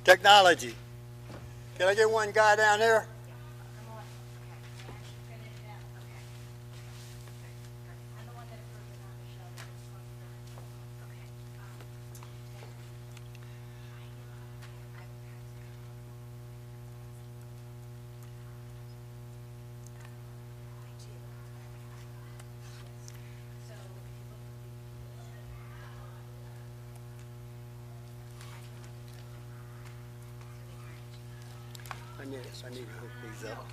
Technology. Can I get one guy down there? I need to hook these up.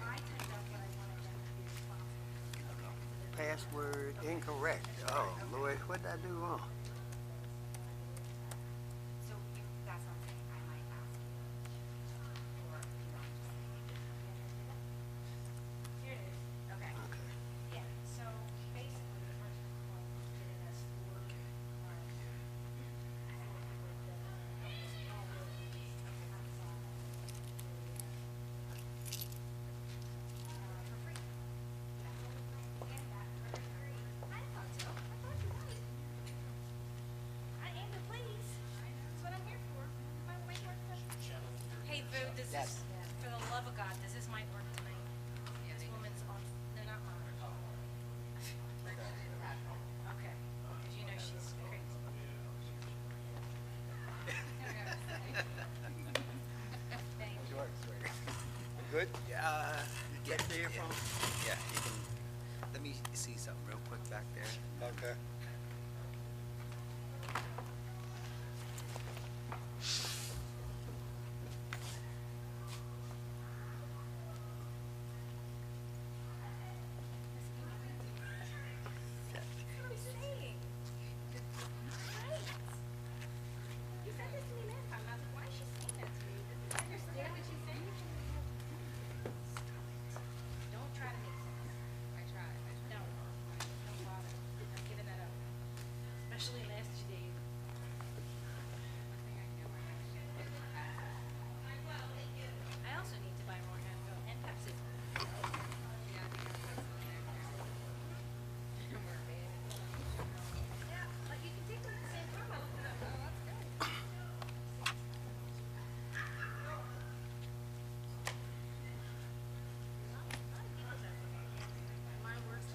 Password incorrect. Oh, Lord, what did I do wrong? Hey, Boo, does this, for the love of God, does this mic work tonight? This woman's on, no, not mine. Okay, because you know she's crazy. Thank you. Good? Get there from? Yeah, you can, let me see something real quick back there. Okay. What are we saying? Right. You said this to me last time, and I was like, why is she saying that to me? Does she understand what she's saying? Don't try to make sense. I tried. Don't bother. I'm giving that up. Especially last Tuesday. I also need to buy more Advil and Pepsi. Yeah, but you can take them at the same time. I looked it up. Oh, that's good. Mine works.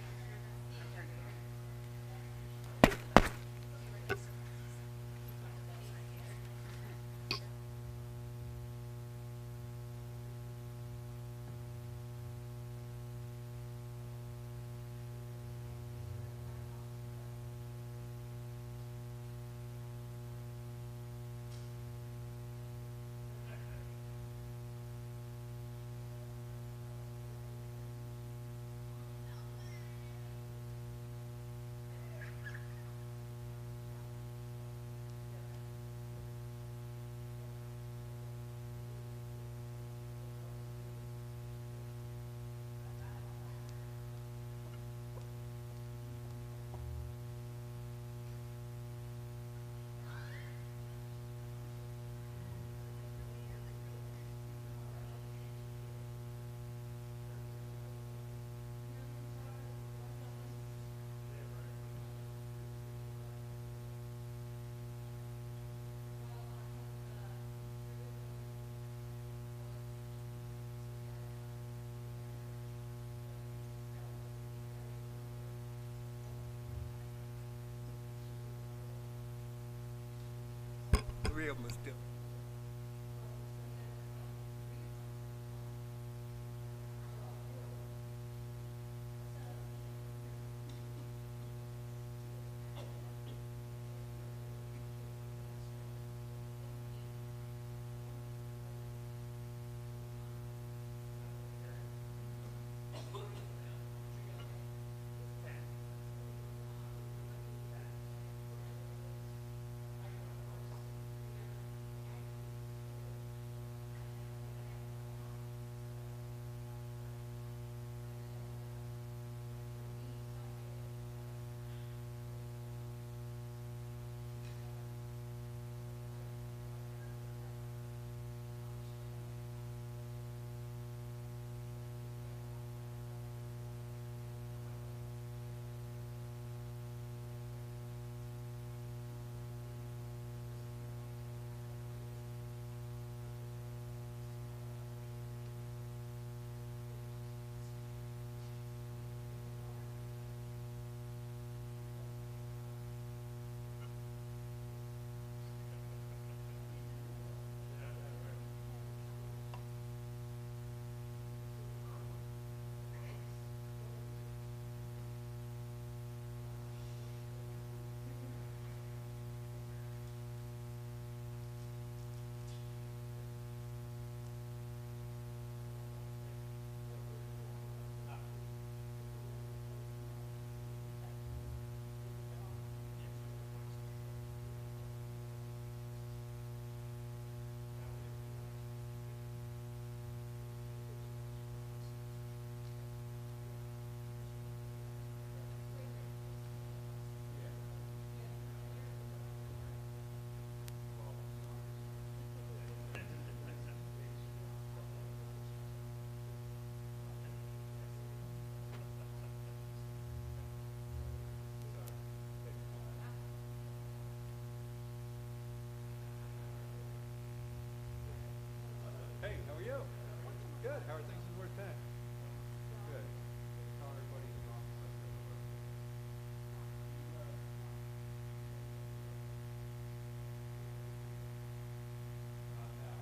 Three of them are still. Good. How are things in Ward 10? Good. Tell everybody in the office I said hello. Not now.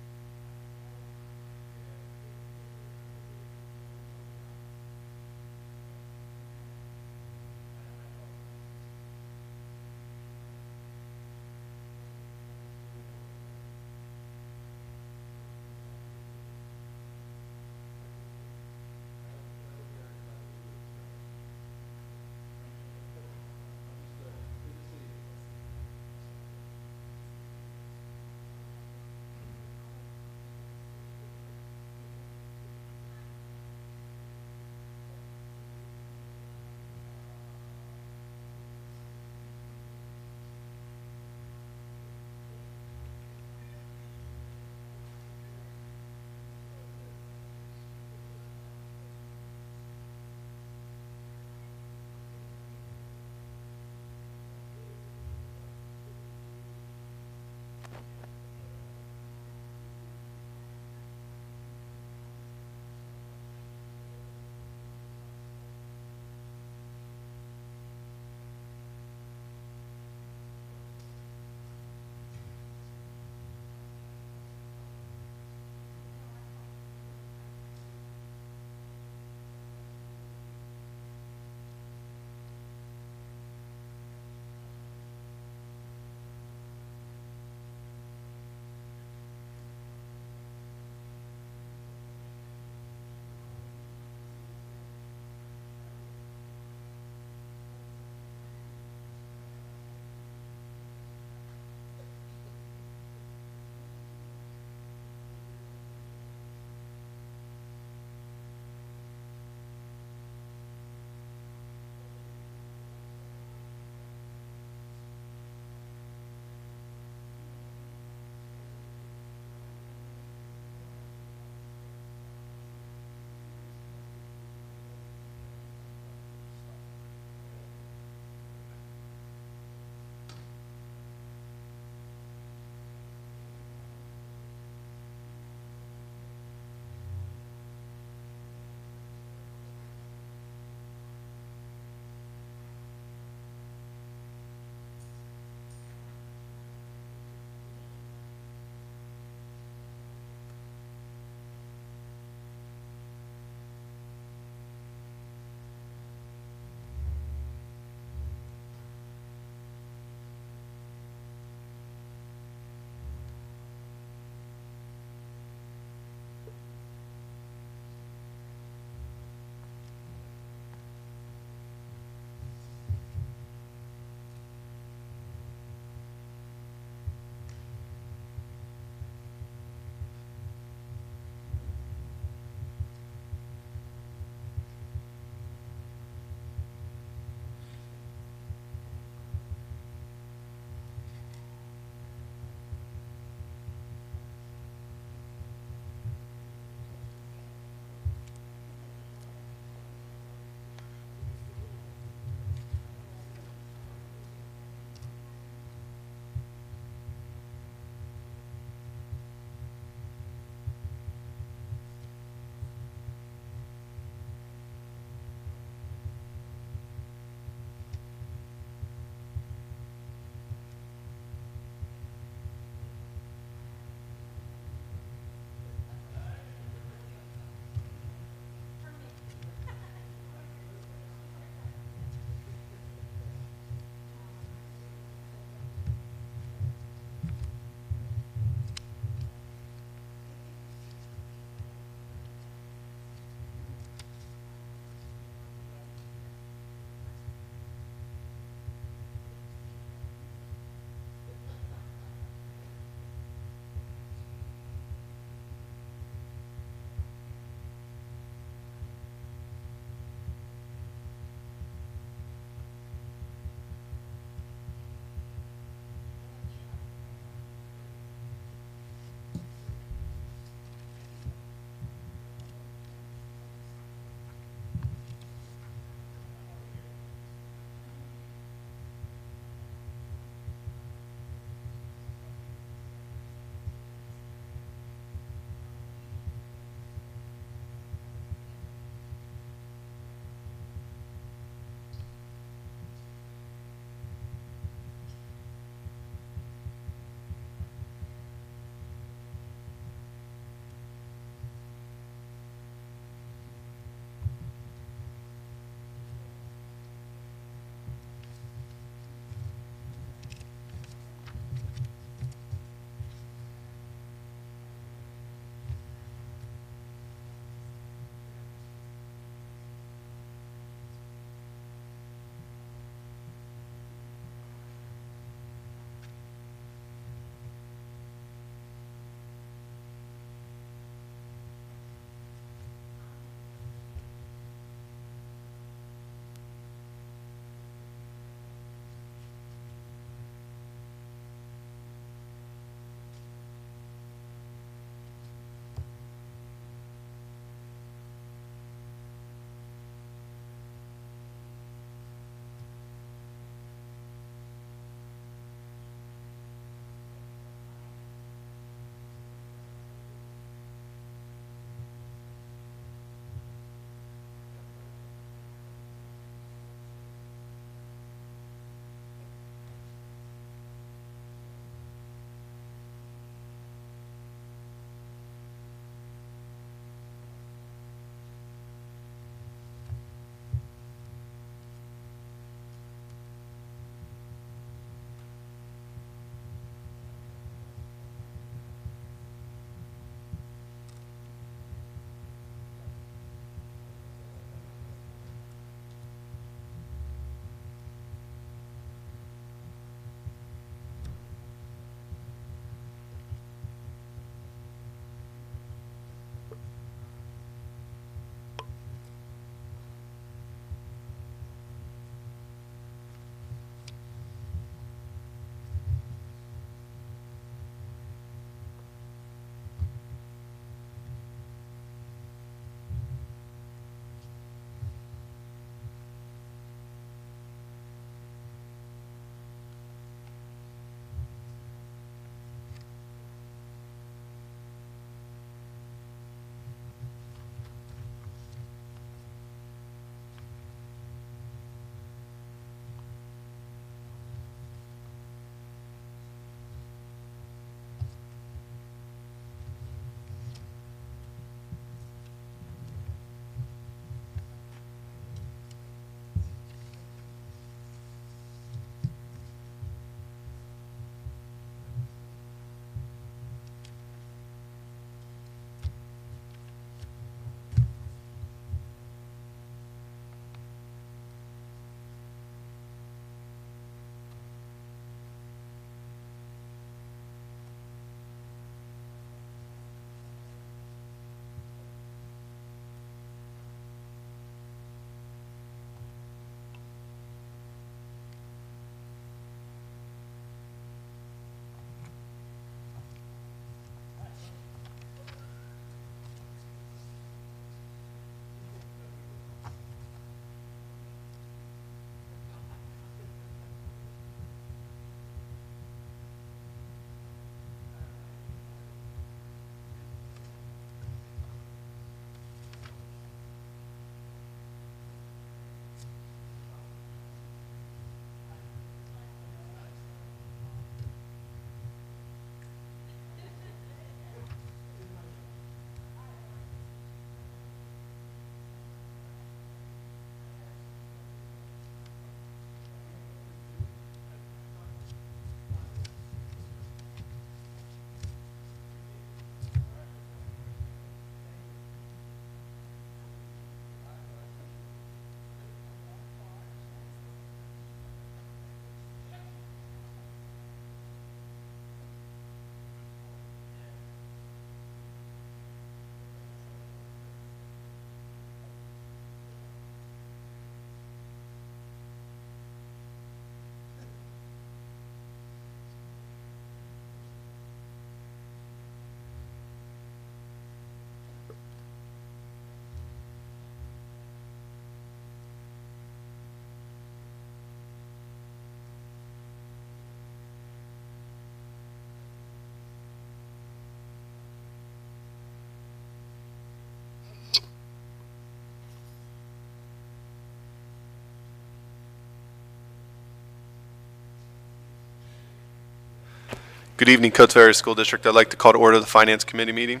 Good evening, Coatesville Area School District. I'd like to call to order the Finance Committee meeting.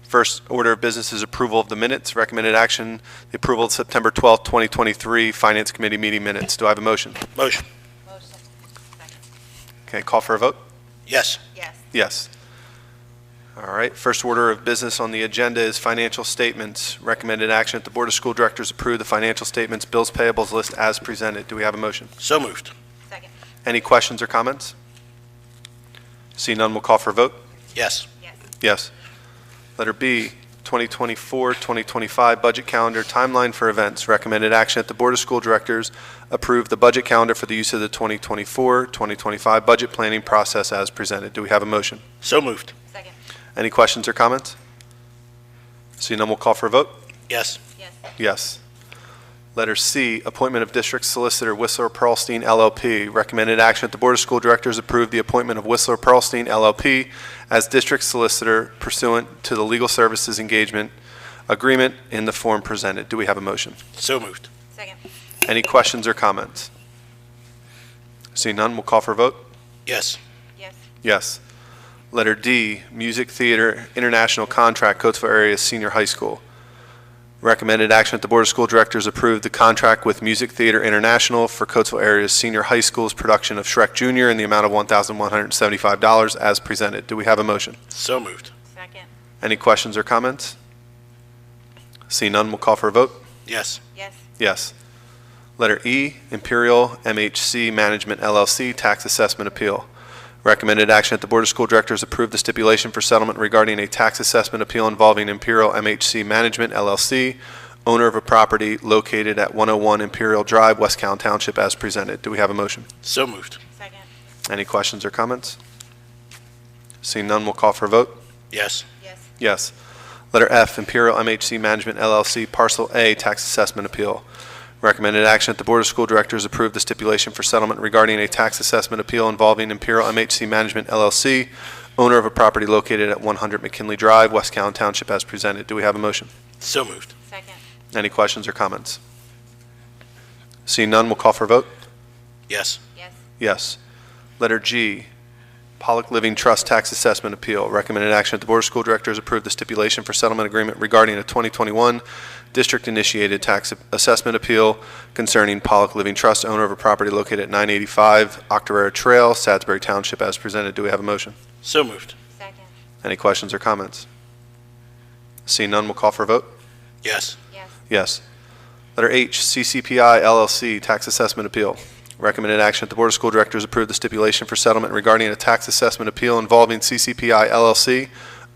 First order of business is approval of the minutes. Recommended action, the approval of September 12th, 2023 Finance Committee meeting minutes. Do I have a motion? Motion. Motion. Second. Okay, call for a vote? Yes. Yes. Yes. All right, first order of business on the agenda is financial statements. Recommended action that the Board of School Directors approve the financial statements, bills payables list as presented. Do we have a motion? So moved. Second. Any questions or comments? See none, we'll call for a vote. Yes. Yes. Yes. Letter B, 2024-2025 budget calendar timeline for events. Recommended action that the Board of School Directors approve the budget calendar for the use of the 2024-2025 budget planning process as presented. Do we have a motion? So moved. Second. Any questions or comments? See none, we'll call for a vote. Yes. Yes. Yes. Letter C, appointment of District Solicitor Whistler Pearlstein LLP. Recommended action that the Board of School Directors approve the appointment of Whistler Pearlstein LLP as District Solicitor pursuant to the Legal Services Engagement Agreement in the form presented. Do we have a motion? So moved. Second. Any questions or comments? See none, we'll call for a vote. Yes. Yes. Yes. Letter D, Music Theater International Contract, Coatesville Area Senior High School. Recommended action that the Board of School Directors approve the contract with Music Theater International for Coatesville Area's Senior High School's production of Shrek Jr. in the amount of $1,175 as presented. Do we have a motion? So moved. Second. Any questions or comments? See none, we'll call for a vote. Yes. Yes. Yes. Letter E, Imperial MHC Management LLC Tax Assessment Appeal. Recommended action that the Board of School Directors approve the stipulation for settlement regarding a tax assessment appeal involving Imperial MHC Management LLC, owner of a property located at 101 Imperial Drive, West Calhoun Township, as presented. Do we have a motion? So moved. Second. Any questions or comments? Seeing none, we'll call for a vote. Yes. Yes. Yes. Letter F, Imperial MHC Management LLC Parcel A Tax Assessment Appeal. Recommended action that the Board of School Directors approve the stipulation for settlement regarding a tax assessment appeal involving Imperial MHC Management LLC, owner of a property located at 100 McKinley Drive, West Calhoun Township, as presented. Do we have a motion? So moved. Second. Any questions or comments? Seeing none, we'll call for a vote. Yes. Yes. Yes. Letter G, Pollock Living Trust Tax Assessment Appeal. Recommended action that the Board of School Directors approve the stipulation for settlement agreement regarding a 2021 district-initiated tax assessment appeal concerning Pollock Living Trust, owner of a property located at 985 Octorara Trail, Sadsbury Township, as presented. Do we have a motion? So moved. Second. Any questions or comments? Seeing none, we'll call for a vote. Yes. Yes. Yes. Letter H, CCPI LLC Tax Assessment Appeal. Recommended action that the Board of School Directors approve the stipulation for settlement regarding a tax assessment appeal involving CCPI LLC,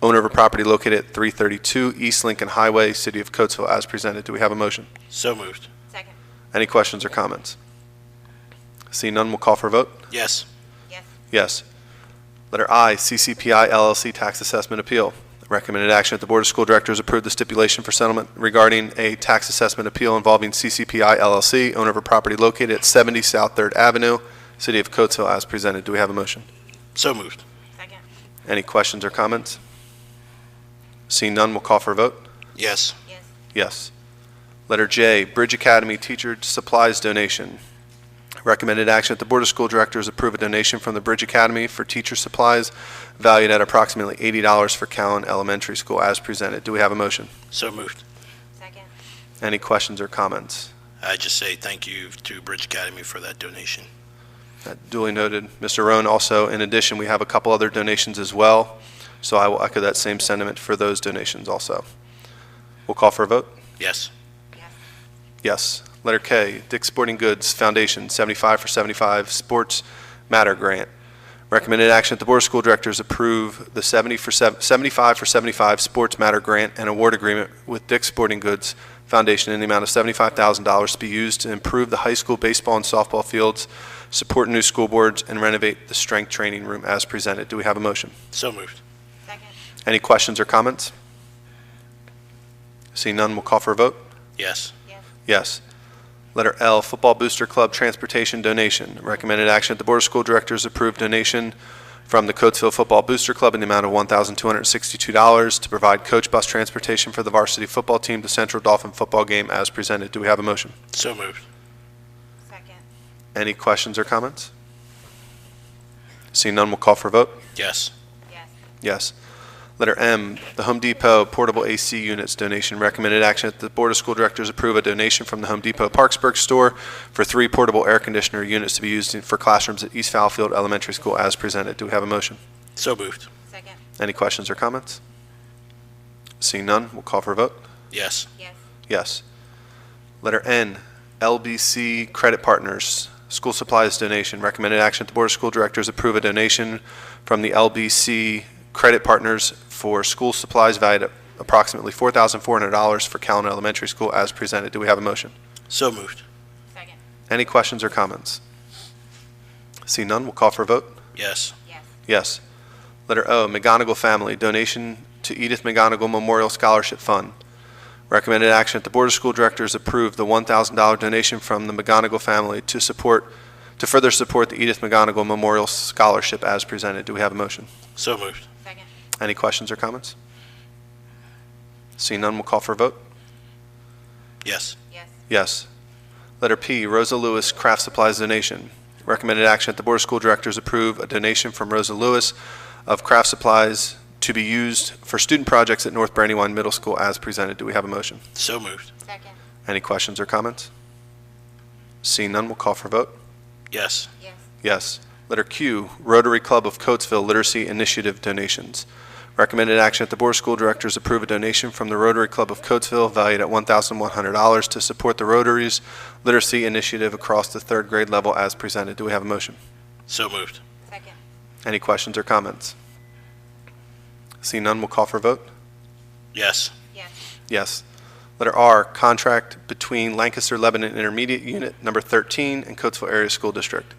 owner of a property located at 332 East Lincoln Highway, City of Coatesville, as presented. Do we have a motion? So moved. Second. Any questions or comments? Seeing none, we'll call for a vote. Yes. Yes. Yes. Letter I, CCPI LLC Tax Assessment Appeal. Recommended action that the Board of School Directors approve the stipulation for settlement regarding a tax assessment appeal involving CCPI LLC, owner of a property located at 70 South 3rd Avenue, City of Coatesville, as presented. Do we have a motion? So moved. Second. Any questions or comments? Seeing none, we'll call for a vote. Yes. Yes. Yes. Letter J, Bridge Academy Teacher Supplies Donation. Recommended action that the Board of School Directors approve a donation from the Bridge Academy for teacher supplies valued at approximately $80 for Calhoun Elementary School as presented. Do we have a motion? So moved. Second. Any questions or comments? I just say thank you to Bridge Academy for that donation. Duly noted. Mr. Roan, also, in addition, we have a couple other donations as well, so I will echo that same sentiment for those donations also. We'll call for a vote. Yes. Yes. Yes. Letter K, Dick's Sporting Goods Foundation, 75 for 75 Sports Matter Grant. Recommended action that the Board of School Directors approve the 75 for 75 Sports Matter Grant and award agreement with Dick's Sporting Goods Foundation in the amount of $75,000 to be used to improve the high school baseball and softball fields, support new school boards, and renovate the strength training room as presented. Do we have a motion? So moved. Second. Any questions or comments? Seeing none, we'll call for a vote. Yes. Yes. Yes. Letter L, Football Booster Club Transportation Donation. Recommended action that the Board of School Directors approve donation from the Coatesville Football Booster Club in the amount of $1,262 to provide coach bus transportation for the varsity football team to Central Dolphin football game as presented. Do we have a motion? So moved. Second. Any questions or comments? Seeing none, we'll call for a vote. Yes. Yes. Yes. Letter M, the Home Depot portable AC units donation. Recommended action that the Board of School Directors approve a donation from the Home Depot Parksburg store for 3 portable air conditioner units to be used for classrooms at East Fallowfield Elementary School as presented. Do we have a motion? So moved. Second. Any questions or comments? Seeing none, we'll call for a vote. Yes. Yes. Yes. Letter N, LBC Credit Partners, school supplies donation. Recommended action that the Board of School Directors approve a donation from the LBC Credit Partners for school supplies valued at approximately $4,400 for Callan Elementary School as presented. Do we have a motion? So moved. Second. Any questions or comments? See none, we'll call for a vote. Yes. Yes. Yes. Letter O, McGonigal Family, donation to Edith McGonigal Memorial Scholarship Fund. Recommended action that the Board of School Directors approve the $1,000 donation from the McGonigal family to further support the Edith McGonigal Memorial Scholarship as presented. Do we have a motion? So moved. Second. Any questions or comments? Seeing none, we'll call for a vote. Yes. Yes. Yes. Letter P, Rosa Lewis Craft Supplies donation. Recommended action that the Board of School Directors approve a donation from Rosa Lewis of craft supplies to be used for student projects at North Brandywine Middle School as presented. Do we have a motion? So moved. Second. Any questions or comments? Seeing none, we'll call for a vote. Yes. Yes. Yes. Letter Q, Rotary Club of Coatesville Literacy Initiative donations. Recommended action that the Board of School Directors approve a donation from the Rotary Club of Coatesville valued at $1,100 to support the Rotary's Literacy Initiative across the 3rd grade level as presented. Do we have a motion? So moved. Second. Any questions or comments? Seeing none, we'll call for a vote. Yes. Yes. Yes. Letter R, contract between Lancaster Lebanon Intermediate Unit Number 13 and Coatesville Area School District.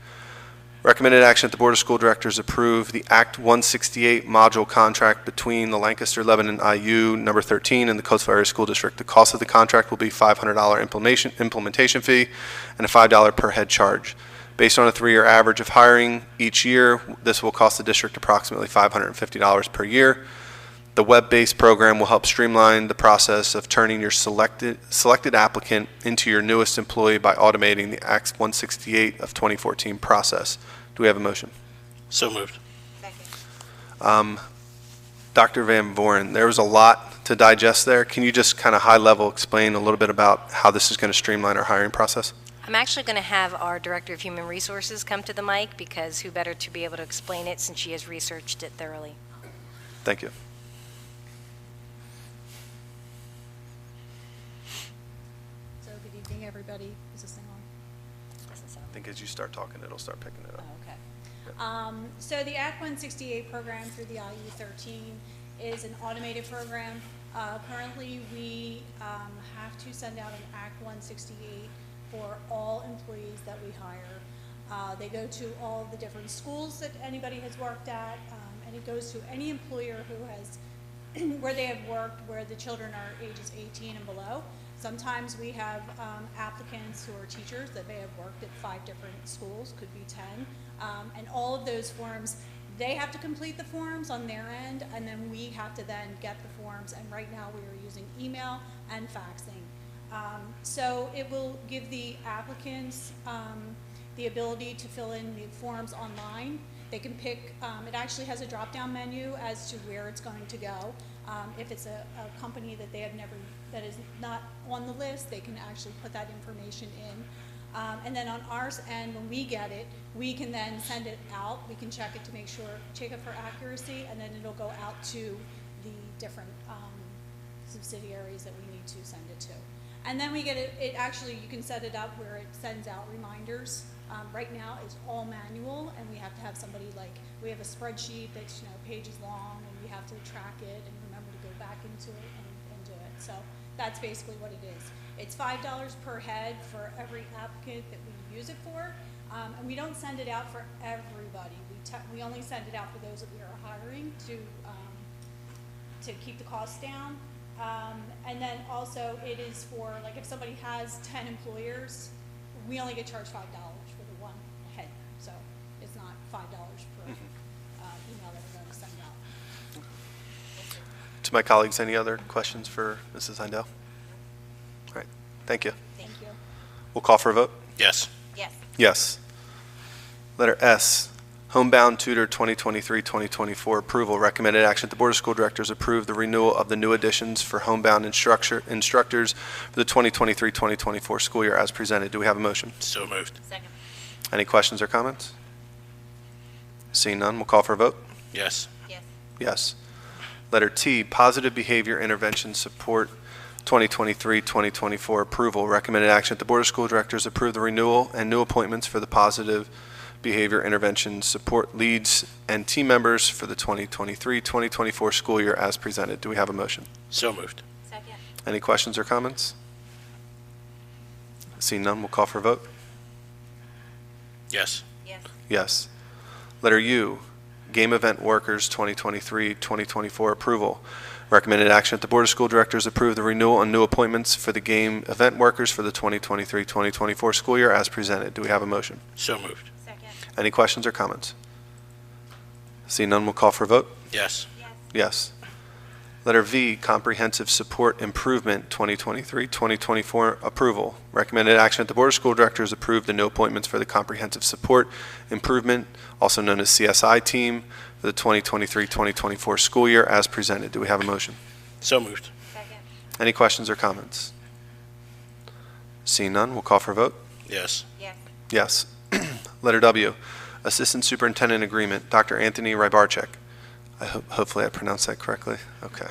Recommended action that the Board of School Directors approve the Act 168 module contract between the Lancaster Lebanon IU Number 13 and the Coatesville Area School District. The cost of the contract will be $500 implementation fee and a $5 per head charge. Based on a 3-year average of hiring each year, this will cost the district approximately $550 per year. The web-based program will help streamline the process of turning your selected applicant into your newest employee by automating the Act 168 of 2014 process. Do we have a motion? So moved. Second. Dr. Van Voren, there was a lot to digest there. Can you just kind of high level explain a little bit about how this is going to streamline our hiring process? I'm actually going to have our Director of Human Resources come to the mic because who better to be able to explain it since she has researched it thoroughly. Thank you. So good evening, everybody. Is this thing on? Doesn't sound I think as you start talking, it'll start picking it up. Oh, okay. So the Act 168 program through the IU13 is an automated program. Currently, we have to send out an Act 168 for all employees that we hire. They go to all the different schools that anybody has worked at, and it goes to any employer who has where they have worked, where the children are ages 18 and below. Sometimes we have applicants who are teachers that may have worked at 5 different schools, could be 10, and all of those forms, they have to complete the forms on their end, and then we have to then get the forms, and right now we are using email and faxing. So it will give the applicants the ability to fill in the forms online. They can pick, it actually has a drop-down menu as to where it's going to go. If it's a company that they have never, that is not on the list, they can actually put that information in. And then on our end, when we get it, we can then send it out. We can check it to make sure, check it for accuracy, and then it'll go out to the different subsidiaries that we need to send it to. And then we get it, it actually, you can set it up where it sends out reminders. Right now, it's all manual, and we have to have somebody we have a spreadsheet that's, pages long, and we have to track it and remember to go back into it and do it. So that's basically what it is. It's $5 per head for every applicant that we use it for, and we don't send it out for everybody. We only send it out for those that we are hiring to keep the costs down. And then also it is for, if somebody has 10 employers, we only get charged $5 for the one head. So it's not $5 per email that we're going to send out. To my colleagues, any other questions for Mrs. Heindel? All right, thank you. Thank you. We'll call for a vote. Yes. Yes. Yes. Letter S, Homebound Tutor 2023-2024 approval. Recommended action that the Board of School Directors approve the renewal of the new additions for homebound instructors for the 2023-2024 school year as presented. Do we have a motion? So moved. Second. Any questions or comments? Seeing none, we'll call for a vote. Yes. Yes. Yes. Letter T, Positive Behavior Intervention Support 2023-2024 approval. Recommended action that the Board of School Directors approve the renewal and new appointments for the Positive Behavior Intervention Support leads and team members for the 2023-2024 school year as presented. Do we have a motion? So moved. Second. Any questions or comments? Seeing none, we'll call for a vote. Yes. Yes. Yes. Letter U, Game Event Workers 2023-2024 approval. Recommended action that the Board of School Directors approve the renewal and new appointments for the Game Event Workers for the 2023-2024 school year as presented. Do we have a motion? So moved. Second. Any questions or comments? Seeing none, we'll call for a vote. Yes. Yes. Yes. Letter V, Comprehensive Support Improvement 2023-2024 approval. Recommended action that the Board of School Directors approve the new appointments for the Comprehensive Support Improvement, also known as CSI team, for the 2023-2024 school year as presented. Do we have a motion? So moved. Second. Any questions or comments? Seeing none, we'll call for a vote. Yes. Yes. Yes. Letter W, Assistant Superintendent Agreement, Dr. Anthony Rybarczyk. Hopefully I pronounced that correctly. Okay.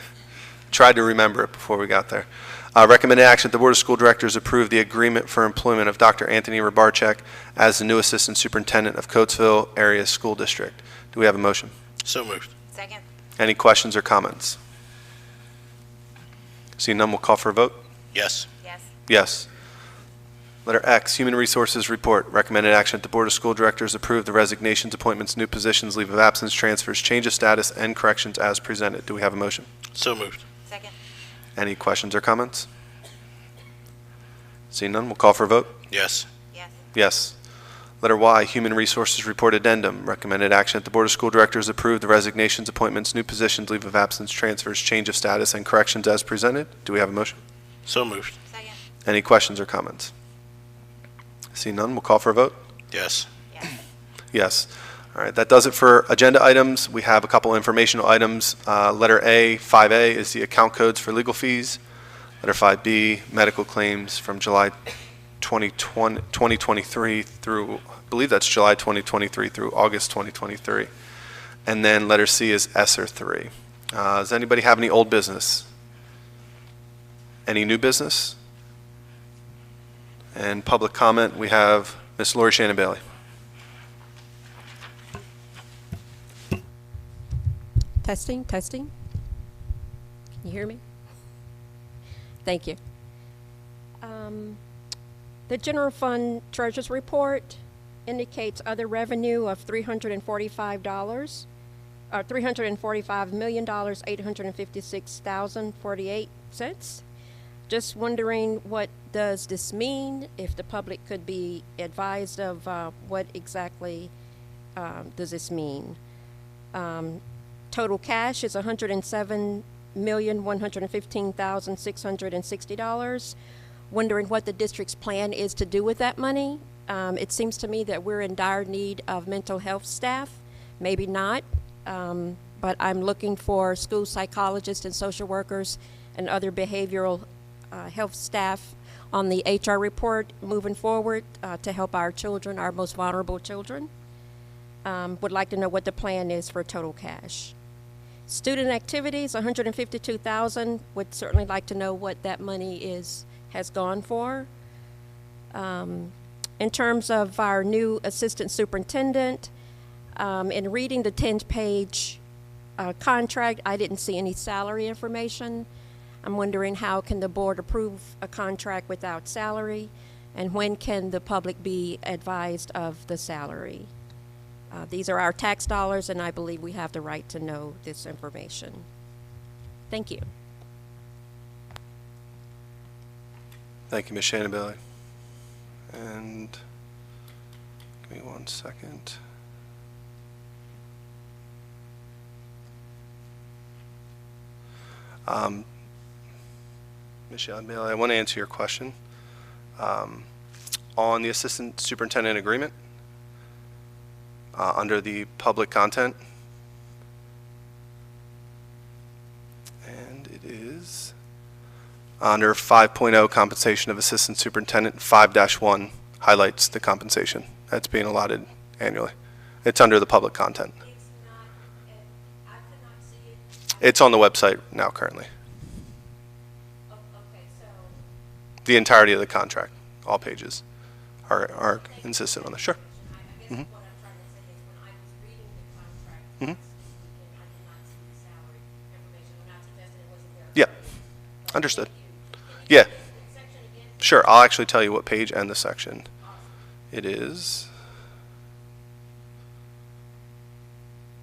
Tried to remember it before we got there. Recommended action that the Board of School Directors approve the agreement for employment of Dr. Anthony Rybarczyk as the new Assistant Superintendent of Coatesville Area School District. Do we have a motion? So moved. Second. Any questions or comments? Seeing none, we'll call for a vote. Yes. Yes. Yes. Letter X, Human Resources Report. Recommended action that the Board of School Directors approve the resignations, appointments, new positions, leave of absence, transfers, change of status, and corrections as presented. Do we have a motion? So moved. Second. Any questions or comments? Seeing none, we'll call for a vote. Yes. Yes. Yes. Letter Y, Human Resources Report Addendum. Recommended action that the Board of School Directors approve the resignations, appointments, new positions, leave of absence, transfers, change of status, and corrections as presented. Do we have a motion? So moved. Second. Any questions or comments? Seeing none, we'll call for a vote. Yes. Yes. Yes. All right, that does it for agenda items. We have a couple informational items. Letter A, 5A is the account codes for legal fees. Letter 5B, medical claims from July 2023 through, I believe that's July 2023 through August 2023. And then letter C is ESSER 3. Does anybody have any old business? Any new business? And public comment, we have Ms. Lori Shannon Bailey. Testing, testing. Can you hear me? Thank you. The general fund treasurer's report indicates other revenue of $345, or $345,856,048. Just wondering, what does this mean? If the public could be advised of what exactly does this mean? Total cash is $107,115,660. Wondering what the district's plan is to do with that money. It seems to me that we're in dire need of mental health staff. Maybe not, but I'm looking for school psychologists and social workers and other behavioral health staff on the HR report moving forward to help our children, our most vulnerable children. Would like to know what the plan is for total cash. Student activities, $152,000. Would certainly like to know what that money has gone for. In terms of our new assistant superintendent, in reading the 10-page contract, I didn't see any salary information. I'm wondering, how can the board approve a contract without salary, and when can the public be advised of the salary? These are our tax dollars, and I believe we have the right to know this information. Thank you. Thank you, Ms. Shannon Bailey. And give me 1 second. Ms. Shannon Bailey, I want to answer your question. On the assistant superintendent agreement, under the public content. And it is under 5.0 compensation of assistant superintendent. 5-1 highlights the compensation that's being allotted annually. It's under the public content. It's not, I could not see it. It's on the website now currently. Okay, so. The entirety of the contract, all pages are insistent on this. Sure. I guess Mhm. what I'm trying to say is when I was reading the contract Mhm. last weekend, I did not see the salary information. I'm not suggesting it wasn't there. Yeah. But Understood. thank you. Can you Yeah. give me the section again? Sure. I'll actually tell you what page and the section. It is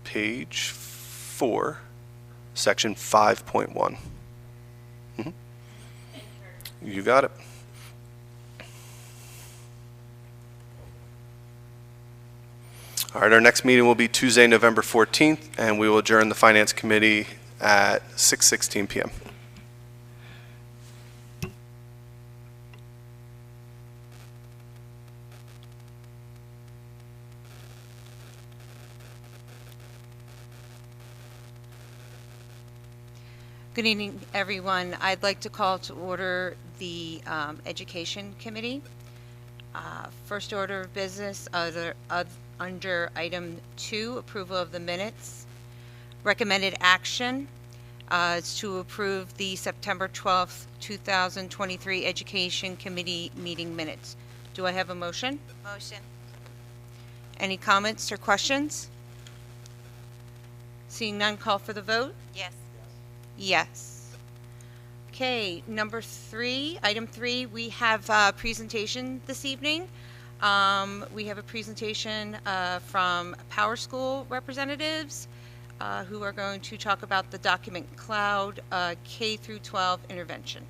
page 4, section 5.1. You got it. All right, our next meeting will be Tuesday, November 14th, and we will adjourn the Finance Committee at 6:16 p.m. Good evening, everyone. I'd like to call to order the Education Committee. First order of business under item 2, approval of the minutes. Recommended action is to approve the September 12th, 2023 Education Committee meeting minutes. Do I have a motion? Motion. Any comments or questions? Seeing none, call for the vote. Yes. Yes. Okay, number 3, item 3, we have a presentation this evening. We have a presentation from Power School representatives who are going to talk about the document cloud K through 12 intervention.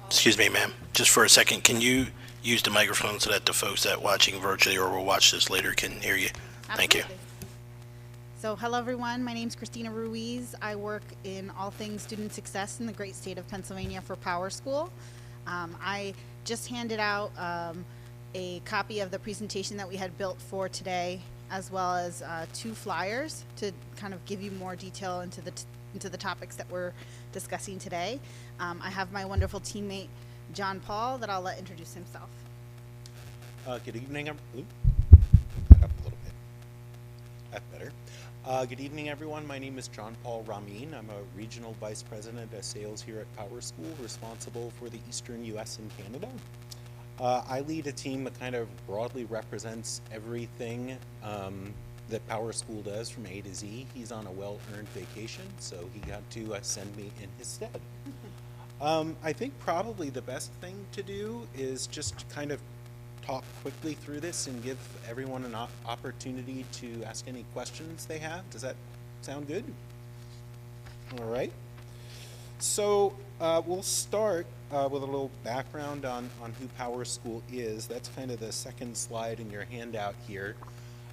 Excuse me, ma'am. Just for a second, can you use the microphone so that the folks that watching virtually or will watch this later can hear you? Thank you. Absolutely. So hello everyone, my name is Christina Ruiz. I work in all things student success in the great state of Pennsylvania for Power School. I just handed out a copy of the presentation that we had built for today, as well as 2 flyers to kind of give you more detail into the topics that we're discussing today. I have my wonderful teammate John Paul that I'll let introduce himself. Good evening. Back up a little bit. That's better. Good evening, everyone. My name is John Paul Ramin. I'm a regional vice president of sales here at Power School, responsible for the Eastern U.S. and Canada. I lead a team that kind of broadly represents everything that Power School does from A to Z. He's on a well-earned vacation, so he got to send me in his stead. I think probably the best thing to do is just kind of talk quickly through this and give everyone an opportunity to ask any questions they have. Does that sound good? All right. So we'll start with a little background on who Power School is. That's kind of the second slide in your handout here.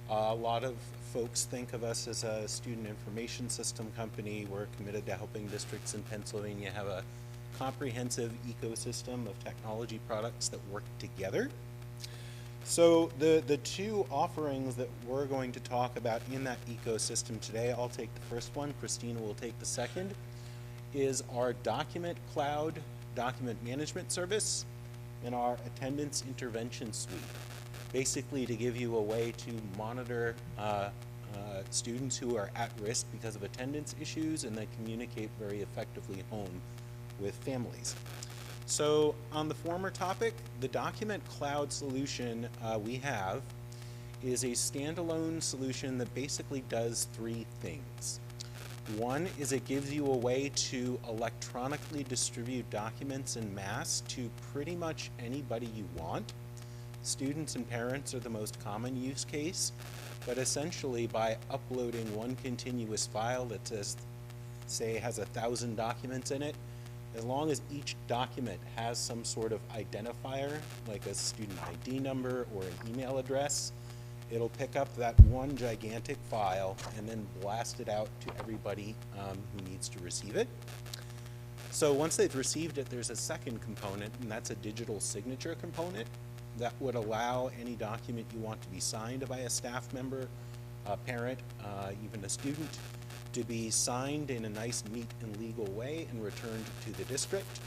A lot of folks think of us as a student information system company. We're committed to helping districts in Pennsylvania have a comprehensive ecosystem of technology products that work together. So the 2 offerings that we're going to talk about in that ecosystem today, I'll take the first one, Christina will take the second, is our document cloud document management service and our attendance intervention suite. Basically to give you a way to monitor students who are at risk because of attendance issues and then communicate very effectively home with families. So on the former topic, the document cloud solution we have is a standalone solution that basically does 3 things. One is it gives you a way to electronically distribute documents en masse to pretty much anybody you want. Students and parents are the most common use case, but essentially by uploading one continuous file that says, say, has 1,000 documents in it, as long as each document has some sort of identifier, like a student ID number or an email address, it'll pick up that one gigantic file and then blast it out to everybody who needs to receive it. So once they've received it, there's a second component, and that's a digital signature component that would allow any document you want to be signed by a staff member, a parent, even a student, to be signed in a nice, neat, and legal way and returned to the district.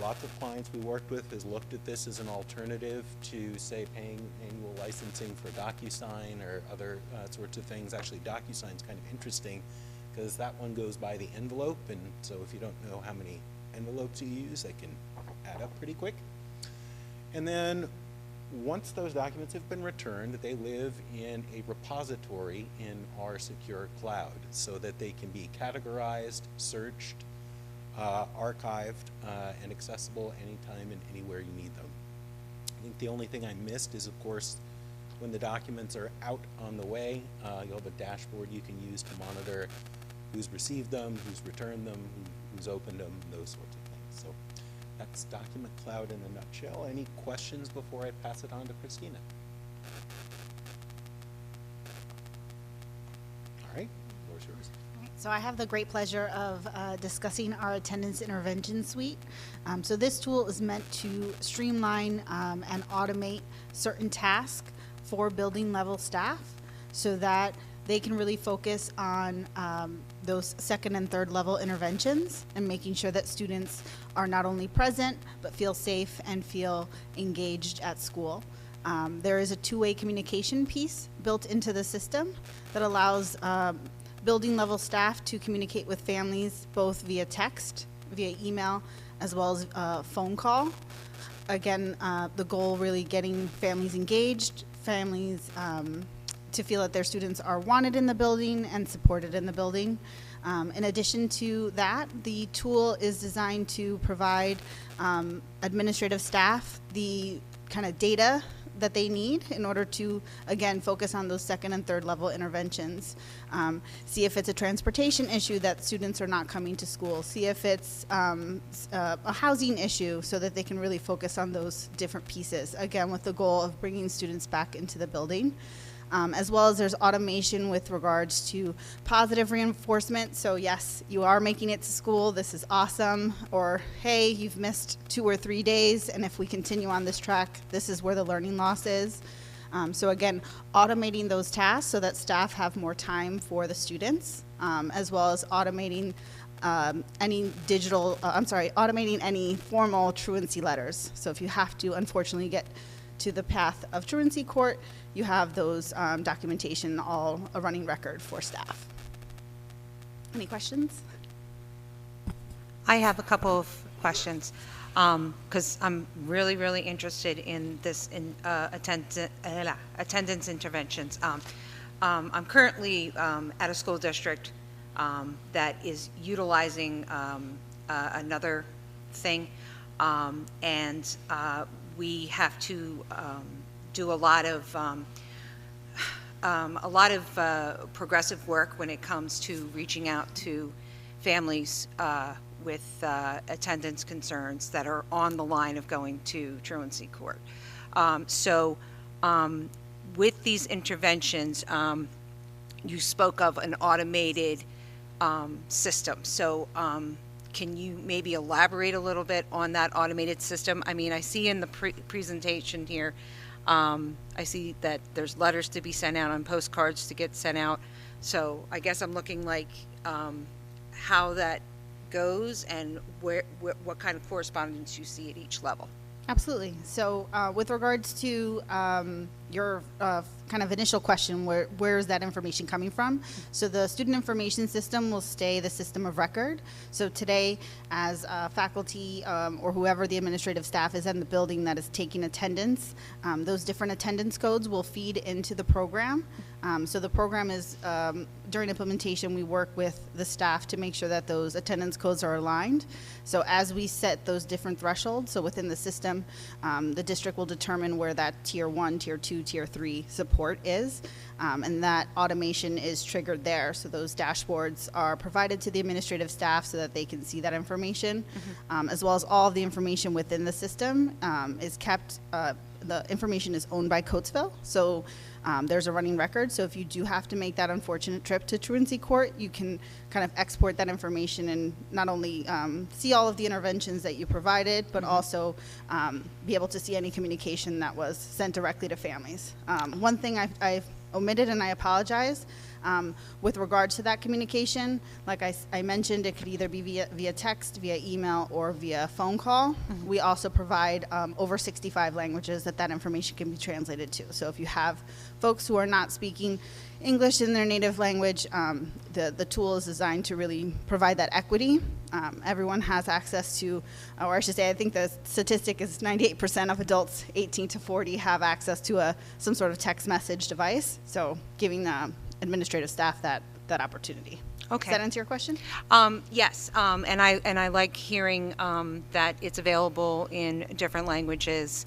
Lots of clients we worked with has looked at this as an alternative to, say, paying annual licensing for DocuSign or other sorts of things. Actually, DocuSign's kind of interesting because that one goes by the envelope, and so if you don't know how many envelopes you use, they can add up pretty quick. And then once those documents have been returned, they live in a repository in our secure cloud so that they can be categorized, searched, archived, and accessible anytime and anywhere you need them. I think the only thing I missed is, of course, when the documents are out on the way, you'll have a dashboard you can use to monitor who's received them, who's returned them, who's opened them, those sorts of things. So that's Document Cloud in a nutshell. Any questions before I pass it on to Christina? All right, the floor's yours. So I have the great pleasure of discussing our attendance intervention suite. So this tool is meant to streamline and automate certain tasks for building level staff so that they can really focus on those second and third level interventions and making sure that students are not only present but feel safe and feel engaged at school. There is a two-way communication piece built into the system that allows building level staff to communicate with families both via text, via email, as well as phone call. Again, the goal really getting families engaged, families to feel that their students are wanted in the building and supported in the building. In addition to that, the tool is designed to provide administrative staff the kind of data that they need in order to, again, focus on those second and third level interventions. See if it's a transportation issue that students are not coming to school. See if it's a housing issue so that they can really focus on those different pieces, again, with the goal of bringing students back into the building. As well as there's automation with regards to positive reinforcement. So yes, you are making it to school, this is awesome. Or hey, you've missed 2 or 3 days, and if we continue on this track, this is where the learning loss is. So again, automating those tasks so that staff have more time for the students, as well as automating automating any formal truancy letters. So if you have to, unfortunately, get to the path of truancy court, you have those documentation, all a running record for staff. Any questions? I have a couple of questions because I'm really, really interested in this attendance interventions. I'm currently at a school district that is utilizing another thing, and we have to do a lot of progressive work when it comes to reaching out to families with attendance concerns that are on the line of going to truancy court. With these interventions, you spoke of an automated system. So can you maybe elaborate a little bit on that automated system? I mean, I see in the presentation here, I see that there's letters to be sent out and postcards to get sent out. So I guess I'm looking like how that goes and what kind of correspondence you see at each level. Absolutely. So with regards to your kind of initial question, where is that information coming from? So the student information system will stay the system of record. So today, as faculty or whoever the administrative staff is in the building that is taking attendance, those different attendance codes will feed into the program. So the program is, during implementation, we work with the staff to make sure that those attendance codes are aligned. So as we set those different thresholds, so within the system, the district will determine where that tier 1, tier 2, tier 3 support is, and that automation is triggered there. So those dashboards are provided to the administrative staff so that they can see that information, as well as all of the information within the system is kept. The information is owned by Coatesville, so there's a running record. So if you do have to make that unfortunate trip to truancy court, you can kind of export that information and not only see all of the interventions that you provided, but also be able to see any communication that was sent directly to families. One thing I've omitted, and I apologize, with regard to that communication, like I mentioned, it could either be via text, via email, or via phone call. We also provide over 65 languages that information can be translated to. So if you have folks who are not speaking English in their native language, the tool is designed to really provide that equity. Everyone has access to, or I should say, I think the statistic is 98% of adults 18 to 40 have access to some sort of text message device. So giving the administrative staff that opportunity. Okay. Does that answer your question? Yes, and I like hearing that it's available in different languages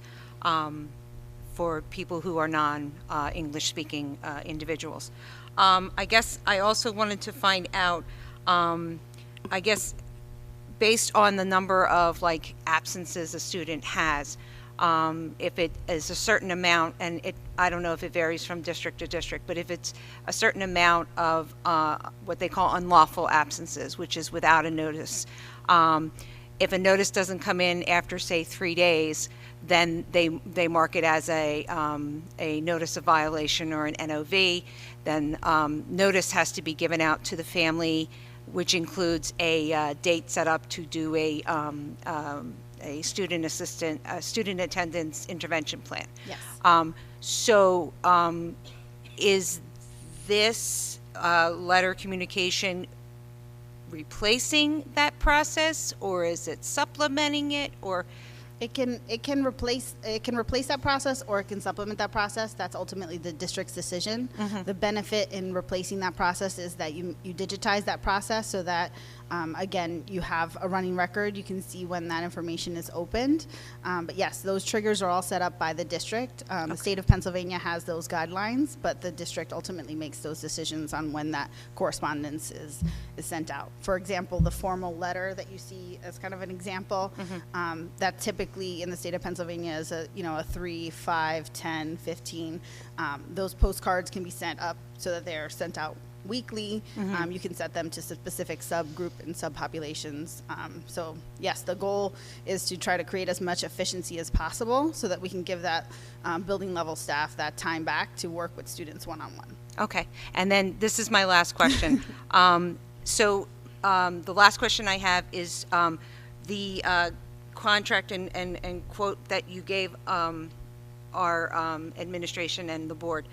for people who are non-English speaking individuals. I guess I also wanted to find out, I guess based on the number of like absences a student has, if it is a certain amount, and I don't know if it varies from district to district, but if it's a certain amount of what they call unlawful absences, which is without a notice, if a notice doesn't come in after, say, 3 days, then they mark it as a notice of violation or an NOV. Then notice has to be given out to the family, which includes a date set up to do a student attendance intervention plan. Yes. So is this letter communication replacing that process, or is it supplementing it, or? It can replace that process, or it can supplement that process. That's ultimately the district's decision. The benefit in replacing that process is that you digitize that process so that again, you have a running record. You can see when that information is opened. But yes, those triggers are all set up by the district. The state of Pennsylvania has those guidelines, but the district ultimately makes those decisions on when that correspondence is sent out. For example, the formal letter that you see as kind of an example, that typically in the state of Pennsylvania is a 3, 5, 10, 15. Those postcards can be sent up so that they're sent out weekly. You can set them to specific subgroup and subpopulations. So yes, the goal is to try to create as much efficiency as possible so that we can give that building level staff that time back to work with students one-on-one. Okay, and then this is my last question. The last question I have is the contract and quote that you gave our administration and the board.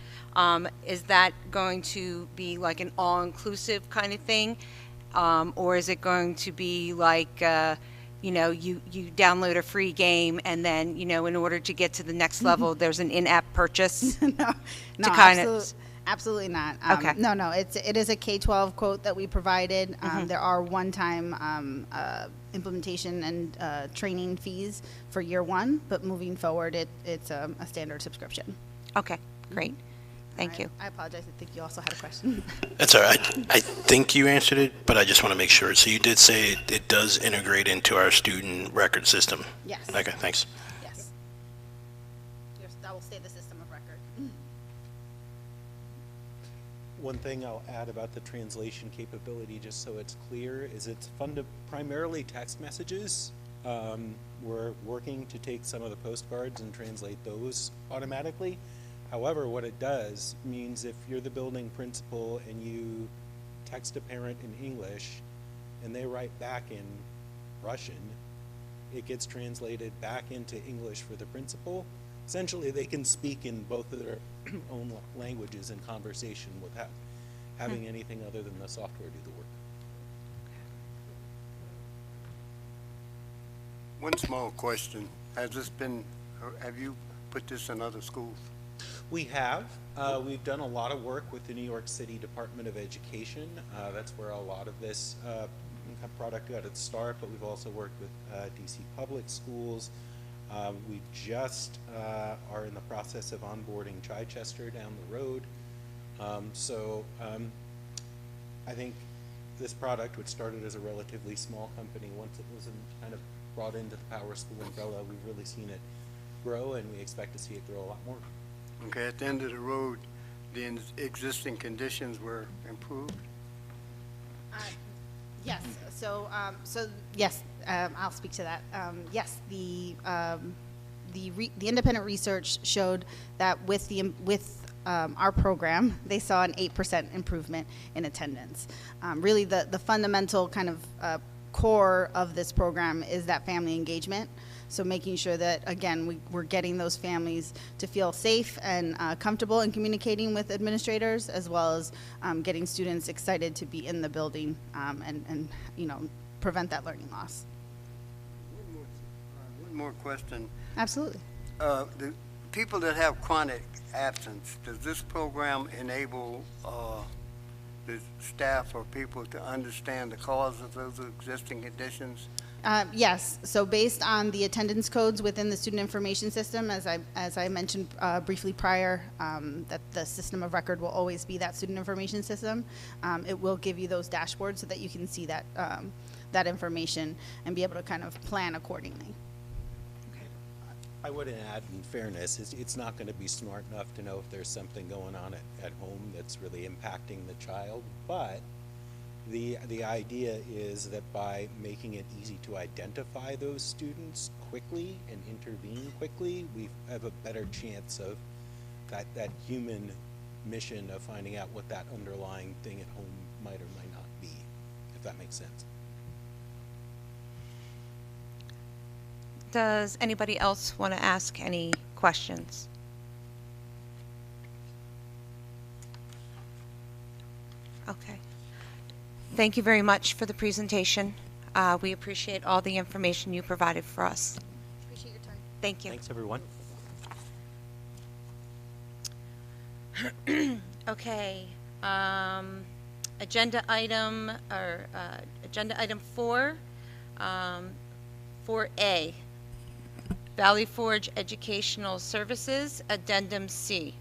Is that going to be like an all-inclusive kind of thing? Or is it going to be like, you download a free game and then, in order to get to the next level, there's an in-app purchase? Absolutely not. Okay. No, it is a K-12 quote that we provided. There are one-time implementation and training fees for year one, but moving forward, it's a standard subscription. Okay, great. Thank you. I apologize. I think you also had a question. That's all right. I think you answered it, but I just want to make sure. So you did say it does integrate into our student record system? Yes. Okay, thanks. Yes. That will stay the system of record. One thing I'll add about the translation capability, just so it's clear, is it's primarily text messages. We're working to take some of the postcards and translate those automatically. However, what it does means if you're the building principal and you text a parent in English and they write back in Russian, it gets translated back into English for the principal. essentially they can speak in both of their own languages in conversation without having anything other than the software do the work. One small question. Has this been, have you put this in other schools? We have. We've done a lot of work with the New York City Department of Education. That's where a lot of this product got its start, but we've also worked with DC Public Schools. We just are in the process of onboarding Chichester down the road. I think this product, which started as a relatively small company, once it was kind of brought into the Power School umbrella, we've really seen it grow, and we expect to see it grow a lot more. Okay, at the end of the road, the existing conditions were improved? Yes. So, yes, I'll speak to that. Yes, the independent research showed that with our program, they saw an 8% improvement in attendance. Really, the fundamental kind of core of this program is that family engagement. So making sure that, again, we're getting those families to feel safe and comfortable in communicating with administrators, as well as getting students excited to be in the building and prevent that learning loss. One more question. Absolutely. The people that have chronic absence, does this program enable the staff or people to understand the cause of those existing conditions? Yes. So based on the attendance codes within the student information system, as I mentioned briefly prior, that the system of record will always be that student information system. It will give you those dashboards so that you can see that that information and be able to kind of plan accordingly. I would add, in fairness, it's not going to be smart enough to know if there's something going on at home that's really impacting the child, but the idea is that by making it easy to identify those students quickly and intervene quickly, we have a better chance of that human mission of finding out what that underlying thing at home might or might not be, if that makes sense. Does anybody else want to ask any questions? Okay. Thank you very much for the presentation. We appreciate all the information you provided for us. Appreciate your time. Thank you. Thanks, everyone. Okay. Agenda item 4, 4A. Valley Forge Educational Services, Addendum C.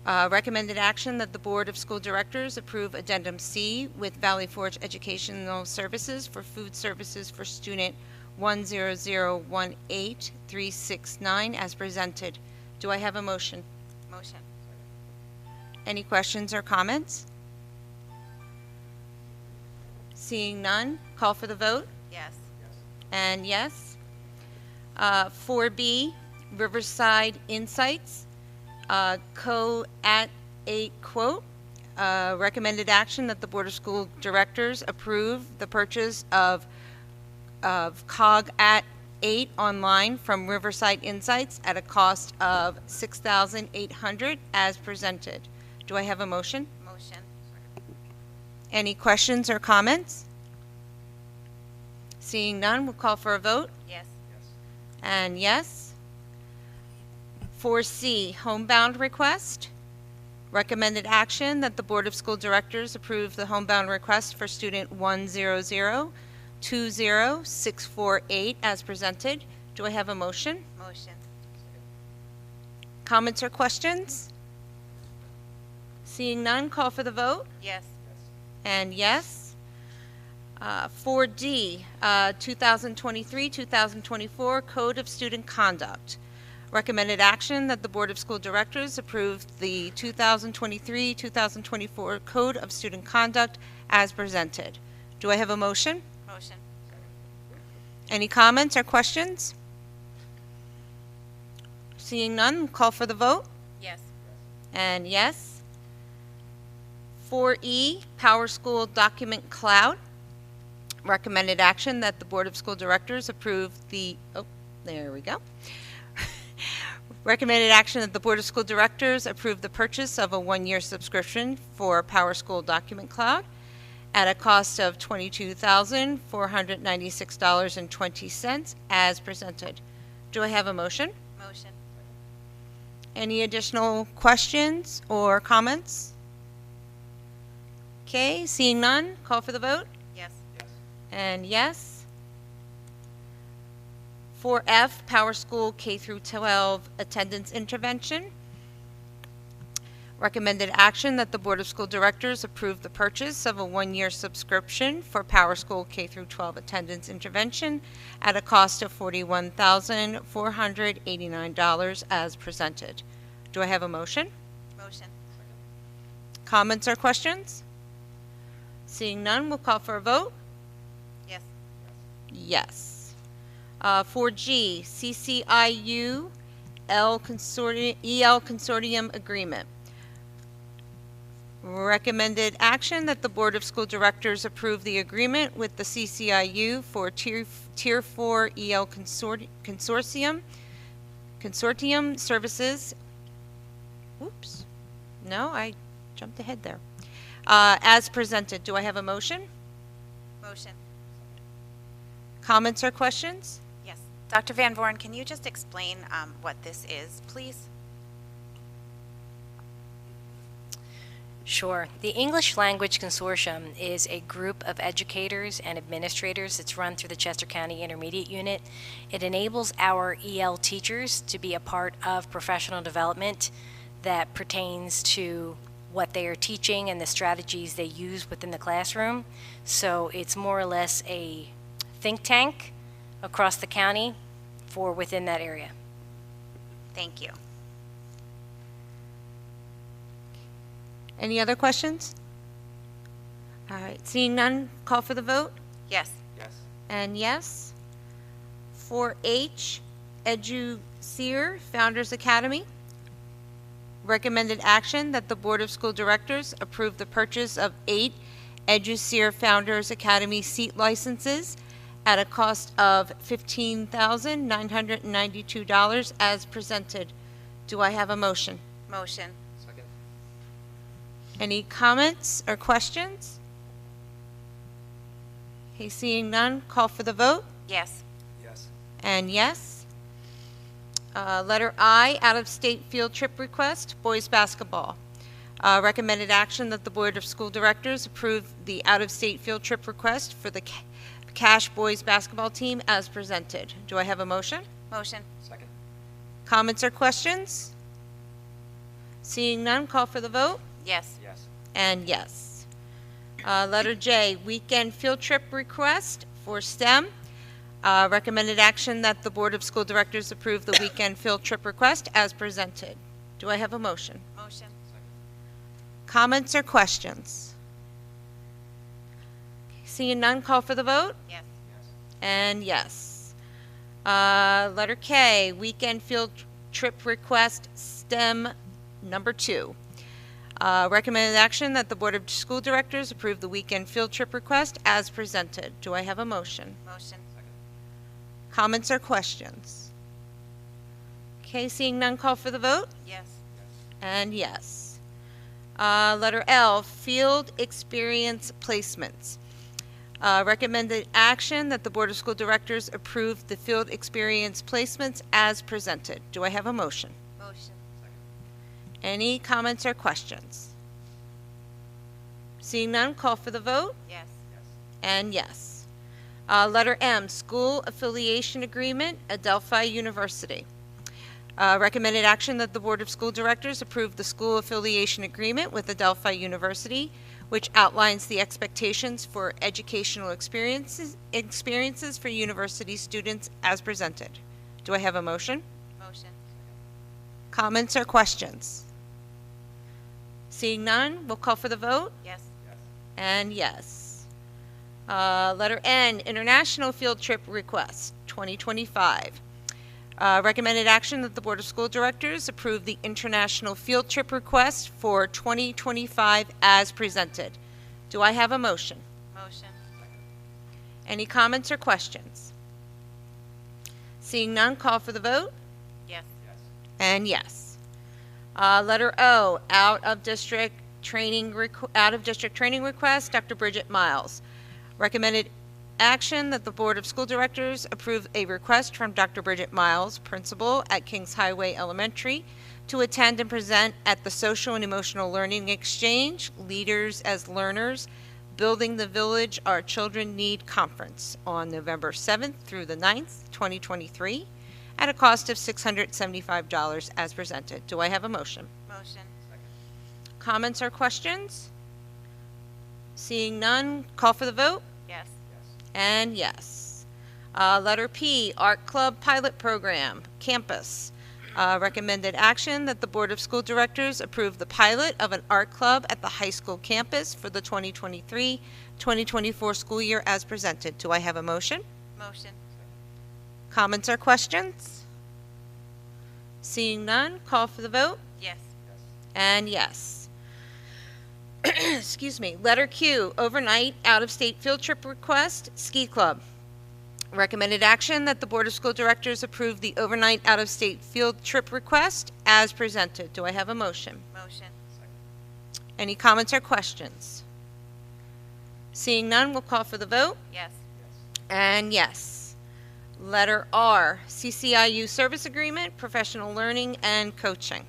Recommended action that the Board of School Directors approve Addendum C with Valley Forge Educational Services for food services for student 10018-369 as presented. Do I have a motion? Motion. Any questions or comments? Seeing none, call for the vote. Yes. And yes. 4B, Riverside Insights, Co-at-8 quote. Recommended action that the Board of School Directors approve the purchase of COG-at-8 online from Riverside Insights at a cost of $6,800 as presented. Do I have a motion? Motion. Any questions or comments? Seeing none, we'll call for a vote. Yes. And yes. 4C, homebound request. Recommended action that the Board of School Directors approve the homebound request for student 100-20648 as presented. Do I have a motion? Motion. Comments or questions? Seeing none, call for the vote. Yes. And yes. 4D, 2023-2024 Code of Student Conduct. Recommended action that the Board of School Directors approve the 2023-2024 Code of Student Conduct as presented. Do I have a motion? Motion. Any comments or questions? Seeing none, call for the vote. Yes. And yes. 4E, Power School Document Cloud. Recommended action that the Board of School Directors approve the, there we go. Recommended action that the Board of School Directors approve the purchase of a one-year subscription for Power School Document Cloud at a cost of $22,496.20 as presented. Do I have a motion? Motion. Any additional questions or comments? Okay, seeing none, call for the vote. Yes. And yes. 4F, Power School K through 12 Attendance Intervention. Recommended action that the Board of School Directors approve the purchase of a one-year subscription for Power School K through 12 Attendance Intervention at a cost of $41,489 as presented. Do I have a motion? Motion. Comments or questions? Seeing none, we'll call for a vote. Yes. Yes. 4G, CCIU EL Consortium Agreement. Recommended action that the Board of School Directors approve the agreement with the CCIU for Tier 4 EL Consortium Services. Oops. No, I jumped ahead there. As presented. Do I have a motion? Motion. Comments or questions? Yes. Dr. Van Voorn, can you just explain what this is, please? Sure. The English Language Consortium is a group of educators and administrators that's run through the Chester County Intermediate Unit. It enables our EL teachers to be a part of professional development that pertains to what they are teaching and the strategies they use within the classroom. So it's more or less a think tank across the county for within that area. Thank you. Any other questions? All right, seeing none, call for the vote. Yes. Yes. And yes. 4H, EduSeer Founders Academy. Recommended action that the Board of School Directors approve the purchase of 8 EduSeer Founders Academy seat licenses at a cost of $15,992 as presented. Do I have a motion? Motion. Second. Any comments or questions? Okay, seeing none, call for the vote. Yes. Yes. And yes. Letter I, out-of-state field trip request, boys basketball. Recommended action that the Board of School Directors approve the out-of-state field trip request for the Cash boys basketball team as presented. Do I have a motion? Motion. Second. Comments or questions? Seeing none, call for the vote. Yes. Yes. And yes. Letter J, weekend field trip request for STEM. Recommended action that the Board of School Directors approve the weekend field trip request as presented. Do I have a motion? Motion. Comments or questions? Seeing none, call for the vote. Yes. And yes. Letter K, weekend field trip request STEM number 2. Recommended action that the Board of School Directors approve the weekend field trip request as presented. Do I have a motion? Motion. Comments or questions? Okay, seeing none, call for the vote. Yes. And yes. Letter L, field experience placements. Recommended action that the Board of School Directors approve the field experience placements as presented. Do I have a motion? Motion. Any comments or questions? Seeing none, call for the vote. Yes. And yes. Letter M, School Affiliation Agreement, Adelphi University. Recommended action that the Board of School Directors approve the School Affiliation Agreement with Adelphi University, which outlines the expectations for educational experiences for university students as presented. Do I have a motion? Motion. Comments or questions? Seeing none, we'll call for the vote. Yes. And yes. Letter N, International Field Trip Request, 2025. Recommended action that the Board of School Directors approve the International Field Trip Request for 2025 as presented. Do I have a motion? Motion. Any comments or questions? Seeing none, call for the vote. Yes. And yes. Letter O, out-of-district training request, Dr. Bridget Miles. Recommended action that the Board of School Directors approve a request from Dr. Bridget Miles, principal at Kings Highway Elementary, to attend and present at the Social and Emotional Learning Exchange, Leaders as Learners, Building the Village Our Children Need Conference on November 7th through the 9th, 2023, at a cost of $675 as presented. Do I have a motion? Motion. Comments or questions? Seeing none, call for the vote? Yes. And yes. Letter P, Art Club Pilot Program, Campus. Recommended action that the Board of School Directors approve the pilot of an art club at the high school campus for the 2023-2024 school year as presented. Do I have a motion? Motion. Comments or questions? Seeing none, call for the vote? Yes. And yes. Excuse me. Letter Q, overnight out-of-state field trip request, Ski Club. Recommended action that the Board of School Directors approve the overnight out-of-state field trip request as presented. Do I have a motion? Motion. Any comments or questions? Seeing none, we'll call for the vote. Yes. And yes. Letter R, CCIU Service Agreement, Professional Learning and Coaching.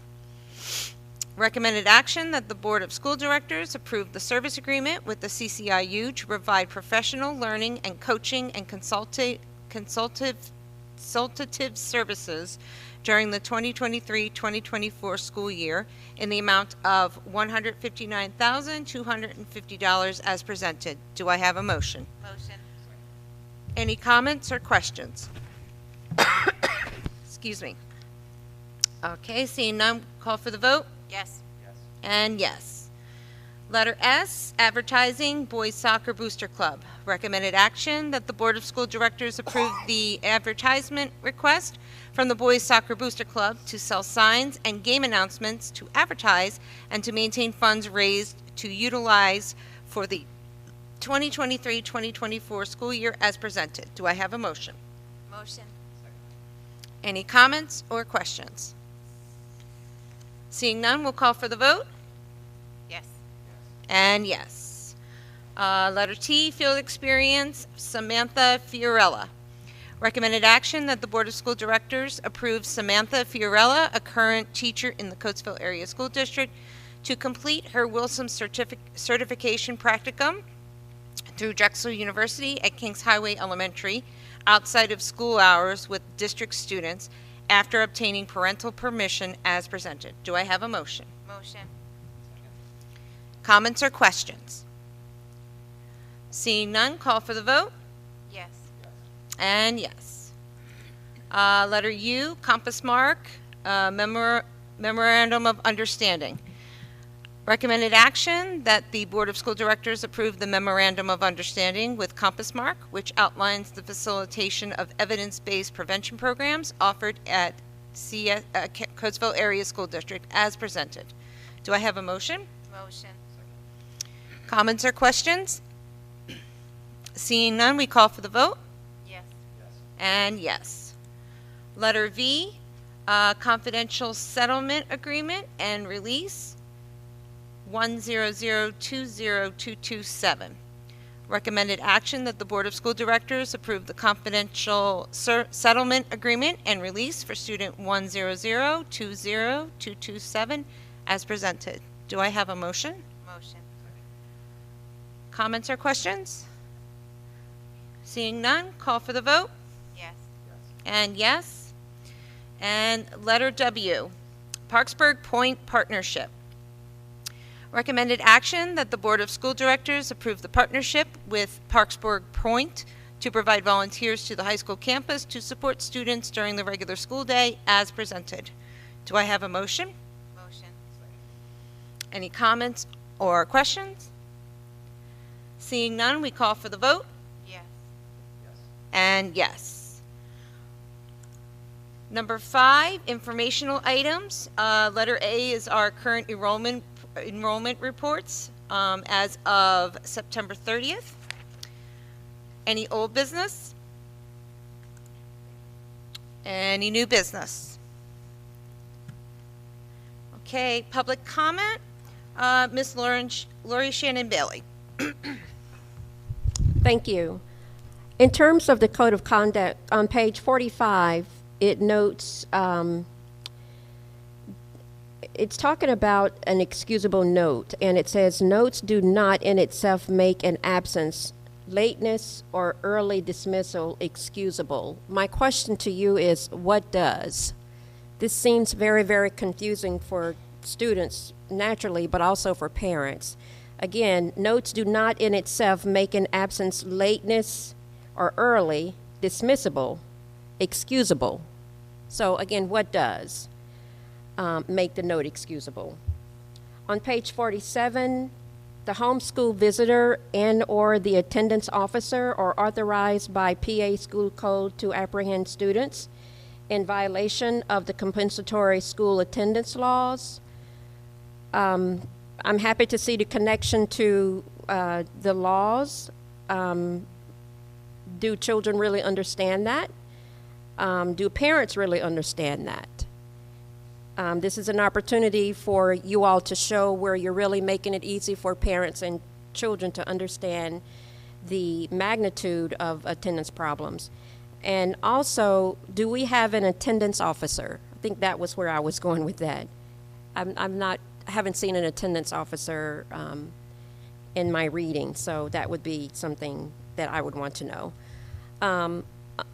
Recommended action that the Board of School Directors approve the service agreement with the CCIU to provide professional learning and coaching and consultative services during the 2023-2024 school year in the amount of $159,250 as presented. Do I have a motion? Motion. Any comments or questions? Excuse me. Okay, seeing none, call for the vote. Yes. And yes. Letter S, advertising, Boys Soccer Booster Club. Recommended action that the Board of School Directors approve the advertisement request from the Boys Soccer Booster Club to sell signs and game announcements, to advertise, and to maintain funds raised to utilize for the 2023-2024 school year as presented. Do I have a motion? Motion. Any comments or questions? Seeing none, we'll call for the vote. Yes. And yes. Letter T, field experience, Samantha Fiorella. Recommended action that the Board of School Directors approve Samantha Fiorella, a current teacher in the Coatesville Area School District, to complete her Wilson certification practicum through Drexel University at Kings Highway Elementary outside of school hours with district students after obtaining parental permission as presented. Do I have a motion? Motion. Comments or questions? Seeing none, call for the vote. Yes. And yes. Letter U, Compass Mark, Memorandum of Understanding. Recommended action that the Board of School Directors approve the Memorandum of Understanding with Compass Mark, which outlines the facilitation of evidence-based prevention programs offered at Coatesville Area School District as presented. Do I have a motion? Motion. Comments or questions? Seeing none, we call for the vote. Yes. And yes. Letter V, confidential settlement agreement and release, 100-20227. Recommended action that the Board of School Directors approve the confidential settlement agreement and release for student 100-20227 as presented. Do I have a motion? Motion. Comments or questions? Seeing none, call for the vote. Yes. And yes. And letter W, Parksburg Point Partnership. Recommended action that the Board of School Directors approve the partnership with Parksburg Point to provide volunteers to the high school campus to support students during the regular school day as presented. Do I have a motion? Motion. Any comments or questions? Seeing none, we call for the vote. Yes. And yes. Number 5, informational items. Letter A is our current enrollment reports as of September 30th. Any old business? Any new business? Okay, public comment. Ms. Lori Shannon Bailey. Thank you. In terms of the code of conduct, on page 45, it notes, it's talking about an excusable note, and it says, notes do not in itself make an absence, lateness, or early dismissal excusable. My question to you is, what does? This seems very, very confusing for students naturally, but also for parents. Again, notes do not in itself make an absence, lateness, or early dismissible excusable. So again, what does make the note excusable? On page 47, the homeschool visitor and/or the attendance officer are authorized by PA school code to apprehend students in violation of the compensatory school attendance laws. I'm happy to see the connection to the laws. Do children really understand that? Do parents really understand that? This is an opportunity for you all to show where you're really making it easy for parents and children to understand the magnitude of attendance problems. And also, do we have an attendance officer? I think that was where I was going with that. I haven't seen an attendance officer in my reading, so that would be something that I would want to know.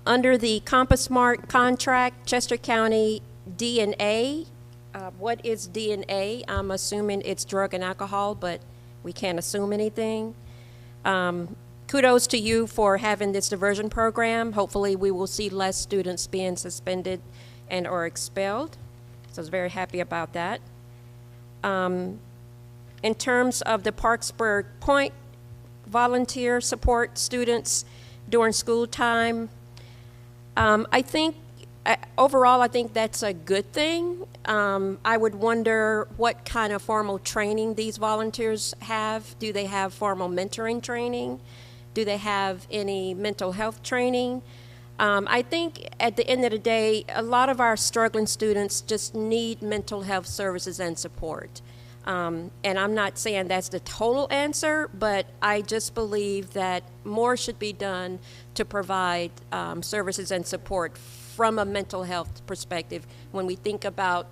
Under the CompaSmart contract, Chester County D&A, what is D&A? I'm assuming it's drug and alcohol, but we can't assume anything. Kudos to you for having this diversion program. Hopefully we will see less students being suspended and or expelled. So I was very happy about that. In terms of the Parksburg Point volunteer support students during school time, I think overall I think that's a good thing. I would wonder what kind of formal training these volunteers have. Do they have formal mentoring training? Do they have any mental health training? I think at the end of the day, a lot of our struggling students just need mental health services and support. And I'm not saying that's the total answer, but I just believe that more should be done to provide services and support from a mental health perspective when we think about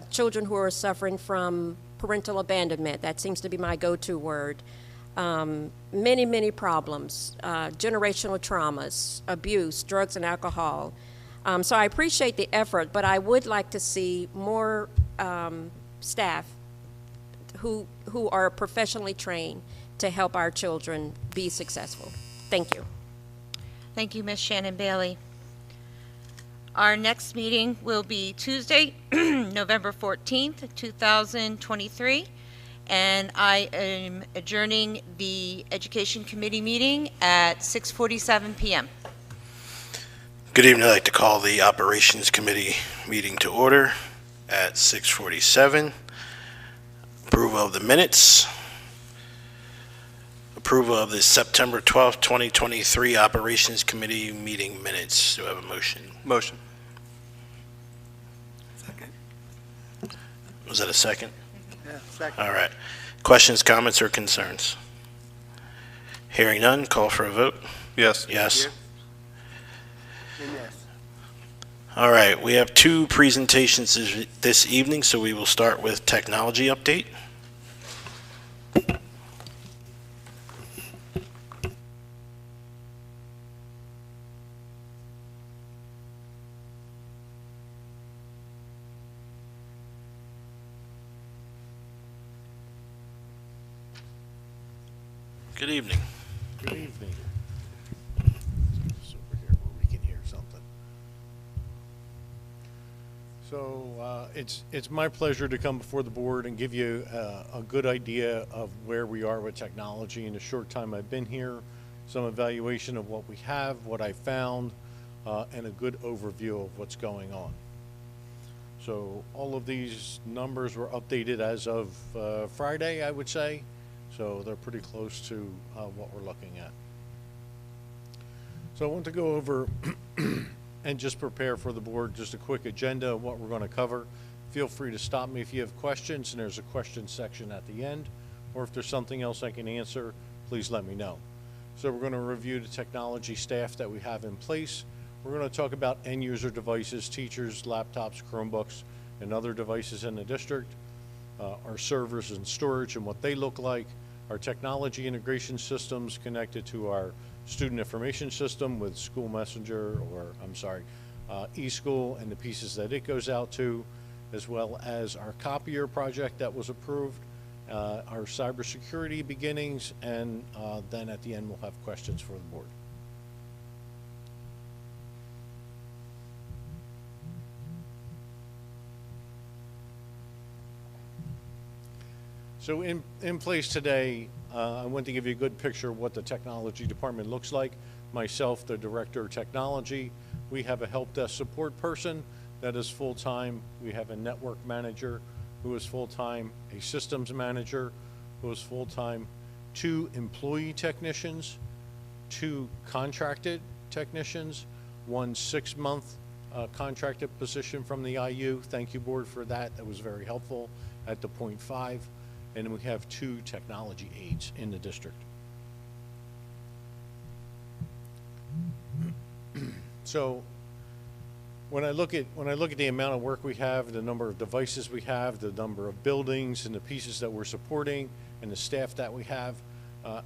children who are suffering from parental abandonment. That seems to be my go-to word. Many, many problems, generational traumas, abuse, drugs and alcohol. So I appreciate the effort, but I would like to see more staff who are professionally trained to help our children be successful. Thank you. Thank you, Ms. Shannon Bailey. Our next meeting will be Tuesday, November 14th, 2023. And I am adjourning the Education Committee meeting at 6:47 p.m. Good evening. I'd like to call the Operations Committee meeting to order at 6:47. Approval of the minutes. Approval of the September 12th, 2023 Operations Committee meeting minutes. Do I have a motion? Motion. Second. Was that a second? Yeah, second. All right. Questions, comments, or concerns? Hearing none, call for a vote. Yes. Yes. And yes. All right. We have two presentations this evening, so we will start with technology update. Good evening. Good evening. It's over here where we can hear something. So it's my pleasure to come before the board and give you a good idea of where we are with technology in the short time I've been here, some evaluation of what we have, what I found, and a good overview of what's going on. So all of these numbers were updated as of Friday, I would say. So they're pretty close to what we're looking at. So I want to go over and just prepare for the board just a quick agenda of what we're going to cover. Feel free to stop me if you have questions, and there's a question section at the end, or if there's something else I can answer, please let me know. So we're going to review the technology staff that we have in place. We're going to talk about end user devices, teachers, laptops, Chromebooks, and other devices in the district, our servers and storage and what they look like, our technology integration systems connected to our student information system with School Messenger, or eSchool and the pieces that it goes out to, as well as our copier project that was approved, our cybersecurity beginnings, and then at the end we'll have questions for the board. So in place today, I want to give you a good picture of what the technology department looks like. Myself, the director of technology. We have a help desk support person that is full-time. We have a network manager who is full-time, a systems manager who is full-time, 2 employee technicians, 2 contracted technicians, 1 6-month contracted position from the IU. Thank you, board, for that. That was very helpful at the .5. And then we have 2 technology aides in the district. So when I look at the amount of work we have, the number of devices we have, the number of buildings and the pieces that we're supporting, and the staff that we have,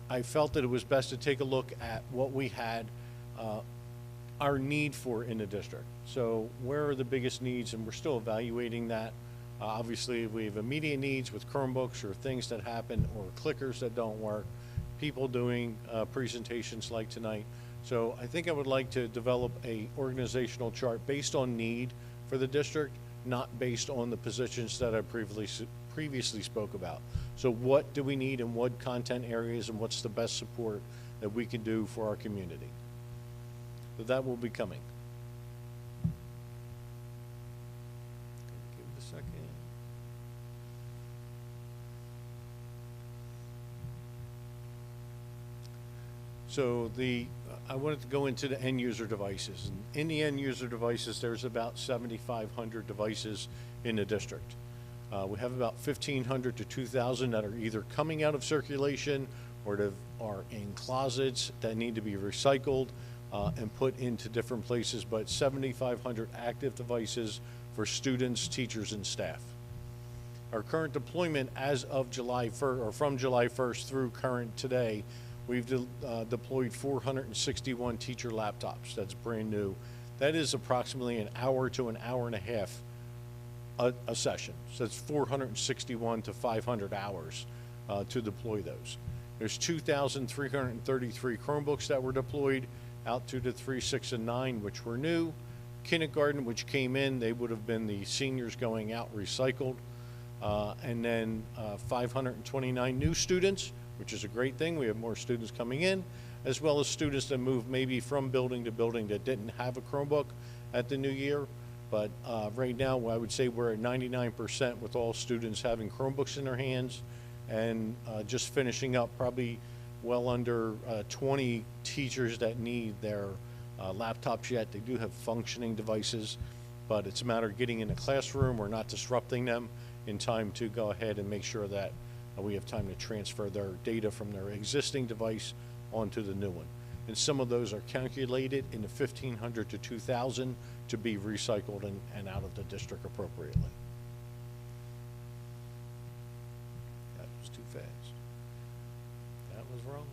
I felt that it was best to take a look at what we had our need for in the district. So where are the biggest needs, and we're still evaluating that. Obviously, we have immediate needs with Chromebooks or things that happen, or clickers that don't work, people doing presentations like tonight. So I think I would like to develop a organizational chart based on need for the district, not based on the positions that I previously spoke about. So what do we need in what content areas, and what's the best support that we can do for our community? So that will be coming. Give it a second. So I wanted to go into the end user devices. And in the end user devices, there's about 7,500 devices in the district. We have about 1,500 to 2,000 that are either coming out of circulation or that are in closets that need to be recycled and put into different places, but 7,500 active devices for students, teachers, and staff. Our current deployment as of July 1st, or from July 1st through current today, we've deployed 461 teacher laptops. That's brand new. That is approximately an hour to an hour and a half a session. So that's 461 to 500 hours to deploy those. There's 2,333 Chromebooks that were deployed out to the 3, 6, and 9, which were new. Kindergarten, which came in, they would have been the seniors going out recycled. And then 529 new students, which is a great thing. We have more students coming in, as well as students that move maybe from building to building that didn't have a Chromebook at the new year. But right now, I would say we're at 99% with all students having Chromebooks in their hands, and just finishing up probably well under 20 teachers that need their laptops yet. They do have functioning devices, but it's a matter of getting in the classroom or not disrupting them in time to go ahead and make sure that we have time to transfer their data from their existing device onto the new one. And some of those are calculated in the 1,500 to 2,000 to be recycled and out of the district appropriately. That was too fast. That was wrong.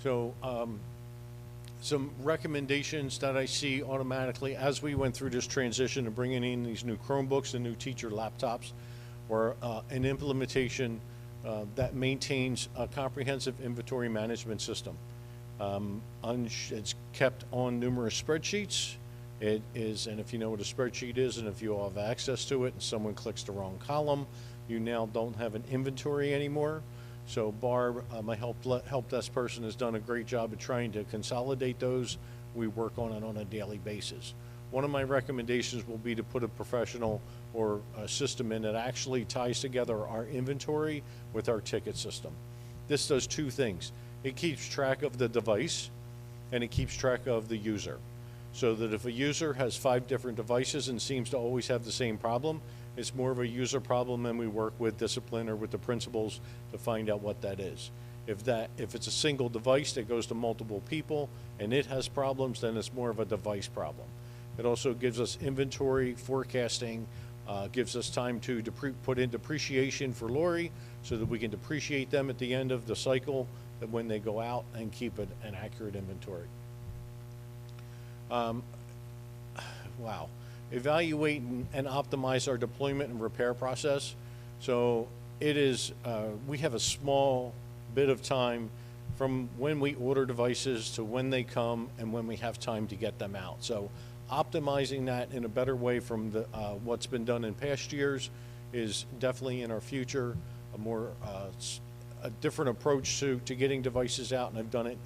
So some recommendations that I see automatically as we went through this transition of bringing in these new Chromebooks and new teacher laptops, were an implementation that maintains a comprehensive inventory management system. It's kept on numerous spreadsheets. It is, and if you know what a spreadsheet is, and if you all have access to it and someone clicks the wrong column, you now don't have an inventory anymore. So Barb, my help desk person, has done a great job of trying to consolidate those. We work on it on a daily basis. One of my recommendations will be to put a professional or a system in that actually ties together our inventory with our ticket system. This does 2 things. It keeps track of the device, and it keeps track of the user. so that if a user has 5 different devices and seems to always have the same problem, it's more of a user problem, and we work with discipline or with the principals to find out what that is. If it's a single device that goes to multiple people and it has problems, then it's more of a device problem. It also gives us inventory forecasting, gives us time to put in depreciation for Lori so that we can depreciate them at the end of the cycle that when they go out, and keep an accurate inventory. Wow. Evaluate and optimize our deployment and repair process. So it is, we have a small bit of time from when we order devices to when they come and when we have time to get them out. So optimizing that in a better way from the, what's been done in past years is definitely in our future, a different approach to getting devices out, and I've done it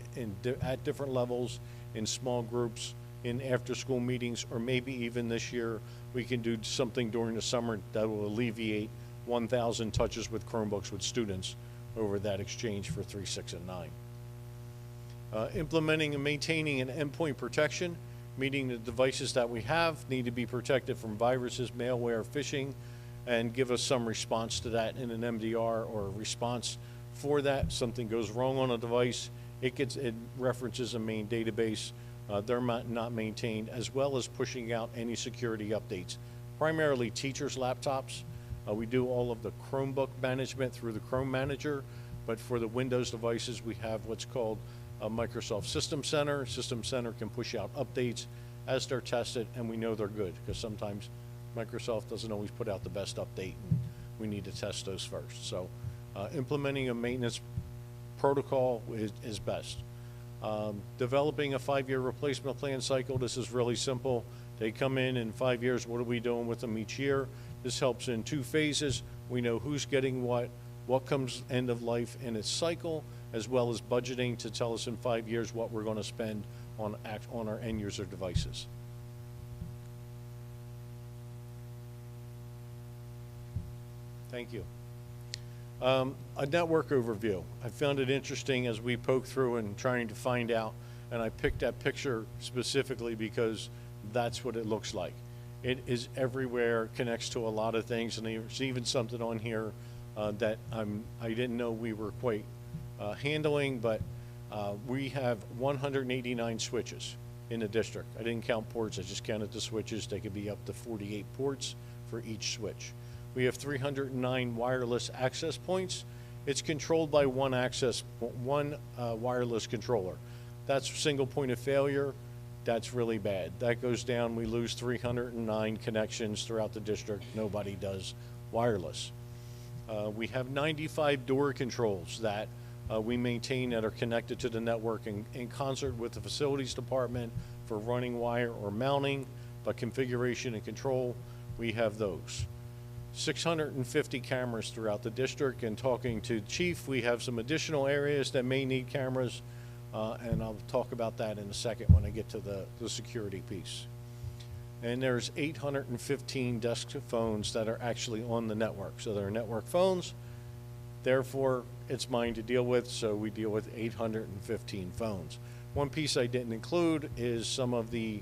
at different levels, in small groups, in after-school meetings, or maybe even this year we can do something during the summer that will alleviate 1,000 touches with Chromebooks with students over that exchange for 3, 6, and 9. Implementing and maintaining an endpoint protection, meaning the devices that we have need to be protected from viruses, malware, phishing, and give us some response to that in an MDR or a response for that. Something goes wrong on a device, it references a main database. They're not maintained, as well as pushing out any security updates, primarily teachers' laptops. We do all of the Chromebook management through the Chrome Manager, but for the Windows devices, we have what's called a Microsoft System Center. System Center can push out updates as they're tested, and we know they're good, because sometimes Microsoft doesn't always put out the best update, and we need to test those first. So implementing a maintenance protocol is best. Developing a 5-year replacement plan cycle. This is really simple. They come in 5 years, what are we doing with them each year? This helps in 2 phases. We know who's getting what comes end of life in its cycle, as well as budgeting to tell us in 5 years what we're going to spend on our end user devices. Thank you. A network overview. I found it interesting as we poke through and trying to find out, and I picked that picture specifically because that's what it looks like. It is everywhere, connects to a lot of things, and there's even something on here that I didn't know we were quite handling, but we have 189 switches in the district. I didn't count ports, I just counted the switches. They could be up to 48 ports for each switch. We have 309 wireless access points. It's controlled by one wireless controller. That's single point of failure. That's really bad. That goes down, we lose 309 connections throughout the district. Nobody does wireless. We have 95 door controls that we maintain that are connected to the network in concert with the facilities department for running wire or mounting, but configuration and control, we have those. 650 cameras throughout the district, and talking to Chief, we have some additional areas that may need cameras, and I'll talk about that in a second when I get to the security piece. And there's 815 desk phones that are actually on the network. So they're network phones, therefore it's mine to deal with, so we deal with 815 phones. One piece I didn't include is some of the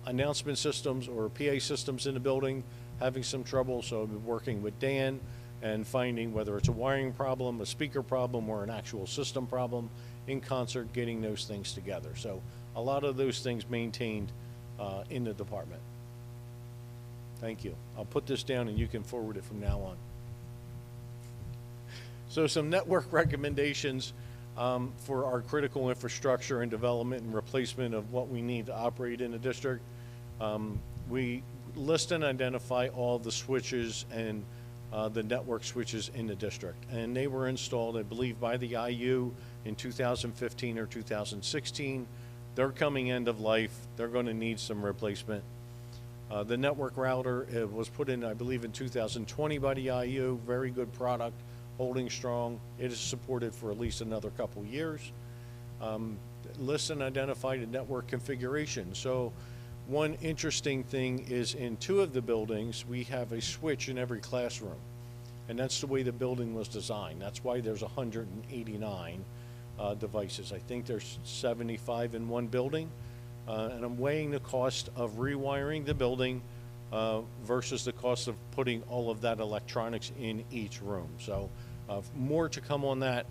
announcement systems or PA systems in the building having some trouble, so I've been working with Dan and finding whether it's a wiring problem, a speaker problem, or an actual system problem, in concert getting those things together. So a lot of those things maintained in the department. Thank you. I'll put this down and you can forward it from now on. So some network recommendations for our critical infrastructure and development and replacement of what we need to operate in the district. We list and identify all the switches and the network switches in the district. And they were installed, I believe, by the IU in 2015 or 2016. They're coming end of life. They're going to need some replacement. The network router was put in, I believe, in 2020 by the IU. Very good product, holding strong. It is supported for at least another couple years. List and identify the network configuration. So one interesting thing is in 2 of the buildings, we have a switch in every classroom. And that's the way the building was designed. That's why there's 189 devices. I think there's 75 in one building. and I'm weighing the cost of rewiring the building versus the cost of putting all of that electronics in each room. So more to come on that,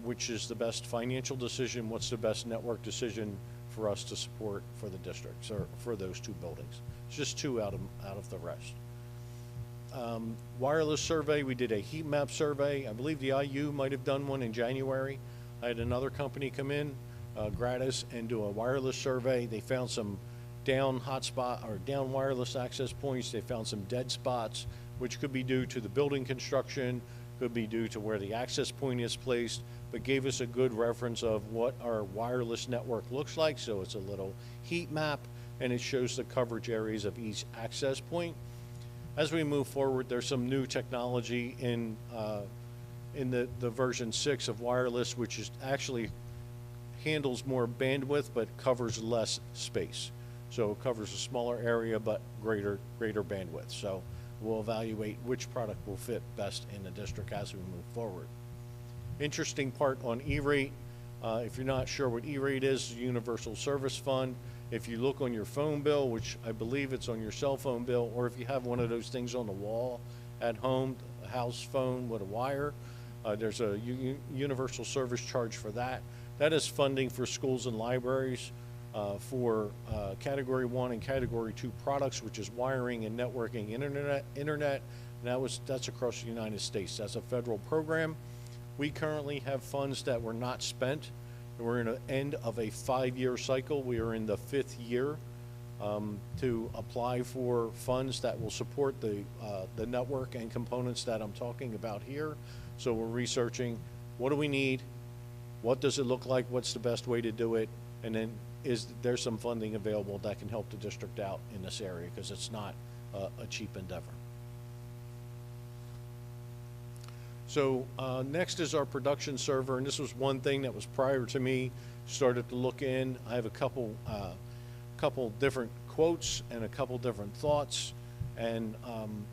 which is the best financial decision, what's the best network decision for us to support for the districts or for those two buildings. It's just two out of the rest. Wireless survey, we did a heat map survey. I believe the IU might have done one in January. I had another company come in, Gratis, and do a wireless survey. They found some down hotspot or down wireless access points. They found some dead spots, which could be due to the building construction, could be due to where the access point is placed, but gave us a good reference of what our wireless network looks like. So it's a little heat map, and it shows the coverage areas of each access point. As we move forward, there's some new technology in the version 6 of wireless, which is actually handles more bandwidth but covers less space. So it covers a smaller area but greater bandwidth. So we'll evaluate which product will fit best in the district as we move forward. Interesting part on E-rate. If you're not sure what E-rate is, Universal Service Fund. If you look on your phone bill, which I believe it's on your cell phone bill, or if you have one of those things on the wall at home, a house phone with a wire, there's a universal service charge for that. That is funding for schools and libraries for Category 1 and Category 2 products, which is wiring and networking internet. And that's across the United States. That's a federal program. We currently have funds that were not spent. We're in the end of a 5-year cycle. We are in the 5th year to apply for funds that will support the network and components that I'm talking about here. So we're researching, what do we need? What does it look like? What's the best way to do it? And then is there some funding available that can help the district out in this area, because it's not a cheap endeavor. So next is our production server, and this was one thing that was prior to me started to look in. I have a couple different quotes and a couple different thoughts, and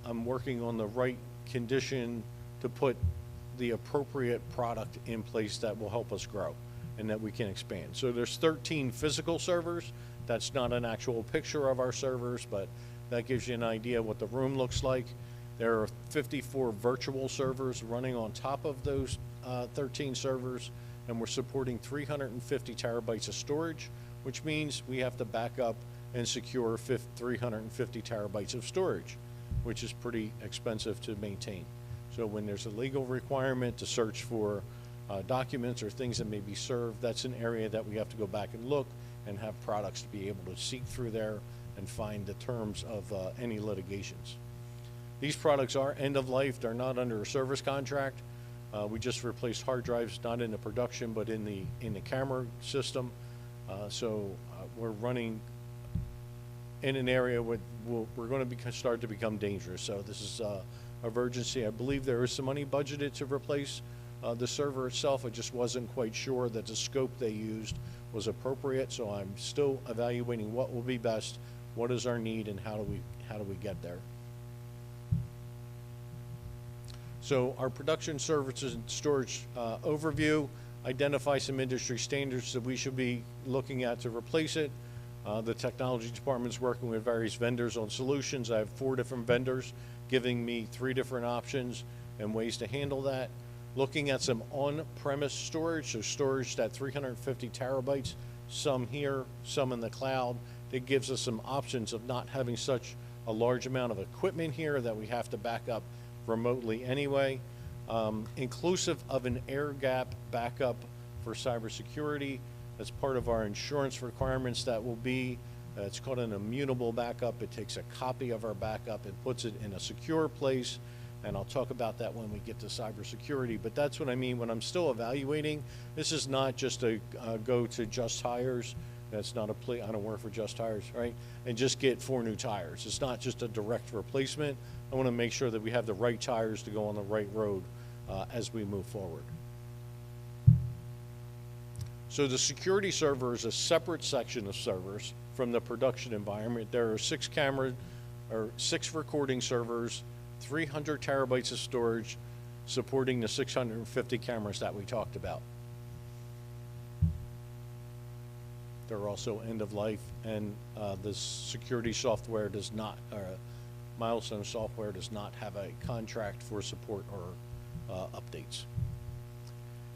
I'm working on the right condition to put the appropriate product in place that will help us grow and that we can expand. So there's 13 physical servers. That's not an actual picture of our servers, but that gives you an idea what the room looks like. There are 54 virtual servers running on top of those 13 servers, and we're supporting 350 terabytes of storage, which means we have to back up and secure 350 terabytes of storage, which is pretty expensive to maintain. So when there's a legal requirement to search for documents or things that may be served, that's an area that we have to go back and look and have products to be able to seek through there and find the terms of any litigations. These products are end of life. They're not under a service contract. We just replaced hard drives, not in the production, but in the camera system. So we're running in an area where we're going to start to become dangerous. So this is of urgency. I believe there is some money budgeted to replace the server itself. I just wasn't quite sure that the scope they used was appropriate. So I'm still evaluating what will be best, what is our need, and how do we get there. So our production services and storage overview, identify some industry standards that we should be looking at to replace it. The technology department's working with various vendors on solutions. I have 4 different vendors giving me 3 different options and ways to handle that. Looking at some on-premise storage, so storage that 350 terabytes, some here, some in the cloud. That gives us some options of not having such a large amount of equipment here that we have to back up remotely anyway. Inclusive of an air gap backup for cybersecurity. That's part of our insurance requirements. That will be, it's called an immutable backup. It takes a copy of our backup and puts it in a secure place, and I'll talk about that when we get to cybersecurity. But that's what I mean when I'm still evaluating. This is not just a go to Just Tires. That's not a plea. I don't work for Just Tires, right? And just get 4 new tires. It's not just a direct replacement. I want to make sure that we have the right tires to go on the right road as we move forward. So the security server is a separate section of servers from the production environment. There are 6 recording servers, 300 terabytes of storage, supporting the 650 cameras that we talked about. they're also end of life, and the security software does not, or Milestone software does not have a contract for support or updates.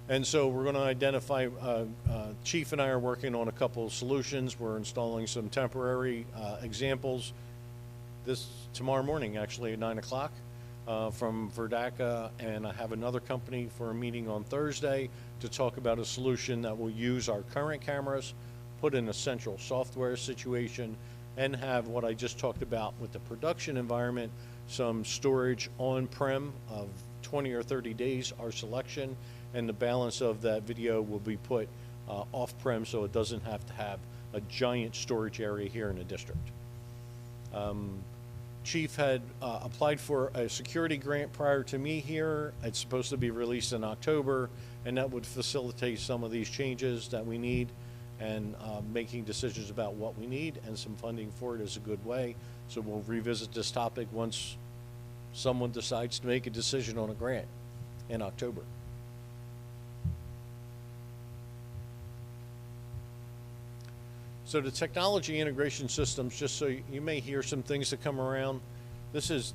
And so we're going to identify, Chief and I are working on a couple of solutions. We're installing some temporary examples tomorrow morning, actually at 9 o'clock from Verdaka, and I have another company for a meeting on Thursday to talk about a solution that will use our current cameras, put in a central software situation, and have what I just talked about with the production environment, some storage on-prem of 20 or 30 days, our selection, and the balance of that video will be put off-prem so it doesn't have to have a giant storage area here in the district. Chief had applied for a security grant prior to me here. It's supposed to be released in October, and that would facilitate some of these changes that we need, and making decisions about what we need, and some funding for it is a good way. So we'll revisit this topic once someone decides to make a decision on a grant in October. So the technology integration systems, just so you may hear some things that come around. This is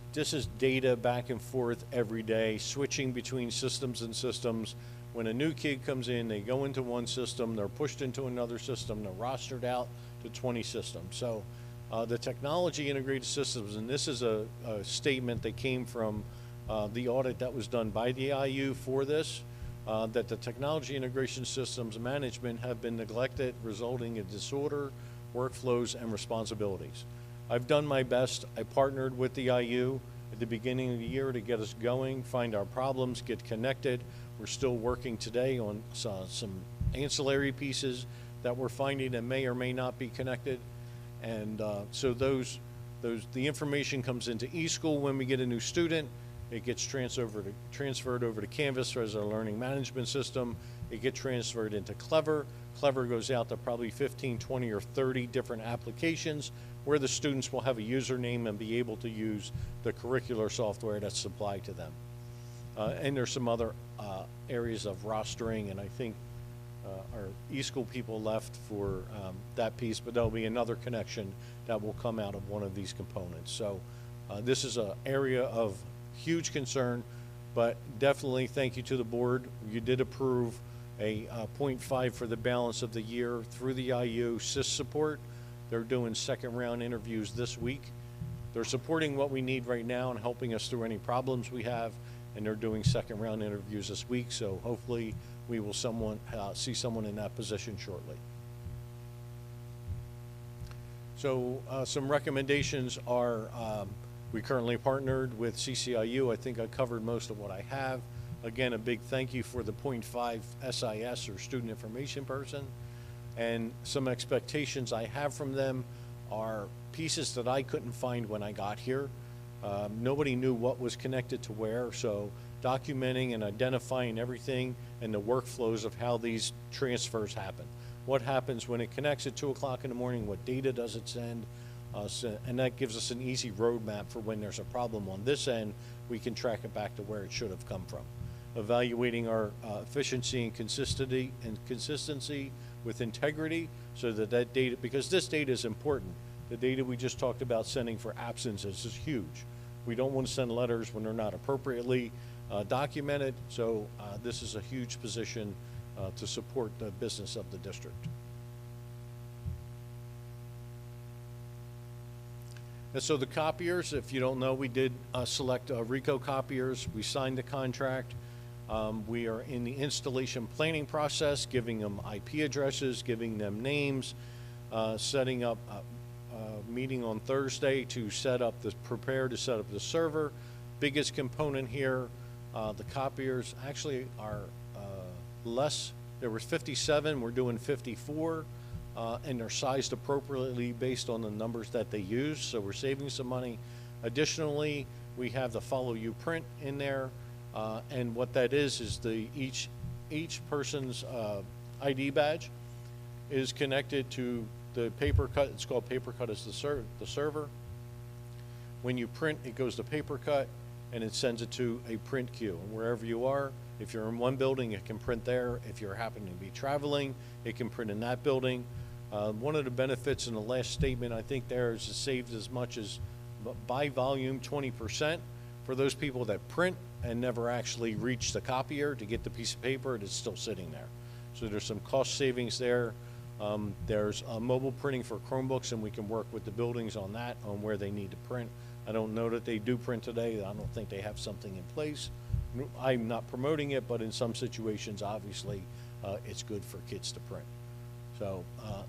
data back and forth every day, switching between systems and systems. When a new kid comes in, they go into one system, they're pushed into another system, they're rostered out to 20 systems. So the technology integrated systems, and this is a statement that came from the audit that was done by the IU for this, that the technology integration systems management have been neglected, resulting in disorder, workflows, and responsibilities. I've done my best. I partnered with the IU at the beginning of the year to get us going, find our problems, get connected. We're still working today on some ancillary pieces that we're finding that may or may not be connected. And so the information comes into eSchool when we get a new student. It gets transferred over to Canvas as our learning management system. It gets transferred into Clever. Clever goes out to probably 15, 20, or 30 different applications where the students will have a username and be able to use the curricular software that's supplied to them. And there's some other areas of rostering, and I think our eSchool people left for that piece, but there'll be another connection that will come out of one of these components. So this is an area of huge concern, but definitely thank you to the board. You did approve a 0.5 for the balance of the year through the IU SIS support. They're doing second round interviews this week. They're supporting what we need right now and helping us through any problems we have, and they're doing second round interviews this week, so hopefully we will see someone in that position shortly. So some recommendations are, we currently partnered with CCIU. I think I covered most of what I have. Again, a big thank you for the 0.5 SIS, or Student Information Person. And some expectations I have from them are pieces that I couldn't find when I got here. Nobody knew what was connected to where, so documenting and identifying everything and the workflows of how these transfers happen. What happens when it connects at 2 o'clock in the morning, what data does it send? And that gives us an easy roadmap for when there's a problem on this end, we can track it back to where it should have come from. Evaluating our efficiency and consistency with integrity, so that that data, because this data is important. The data we just talked about sending for absences is huge. We don't want to send letters when they're not appropriately documented, so this is a huge position to support the business of the district. And so the copiers, if you don't know, we did select Ricoh copiers. We signed the contract. We are in the installation planning process, giving them IP addresses, giving them names, setting up a meeting on Thursday to prepare to set up the server. Biggest component here, the copiers actually are less. There was 57, we're doing 54. And they're sized appropriately based on the numbers that they use, so we're saving some money. Additionally, we have the Follow You print in there, and what that is each person's ID badge is connected to the paper cut. It's called paper cut as the server. When you print, it goes to paper cut, and it sends it to a print queue. And wherever you are, if you're in one building, it can print there. If you're happening to be traveling, it can print in that building. One of the benefits in the last statement, I think there is saved as much as by volume 20% for those people that print and never actually reach the copier to get the piece of paper that's still sitting there. So there's some cost savings there. There's mobile printing for Chromebooks, and we can work with the buildings on that, on where they need to print. I don't know that they do print today. I don't think they have something in place. I'm not promoting it, but in some situations, obviously, it's good for kids to print. So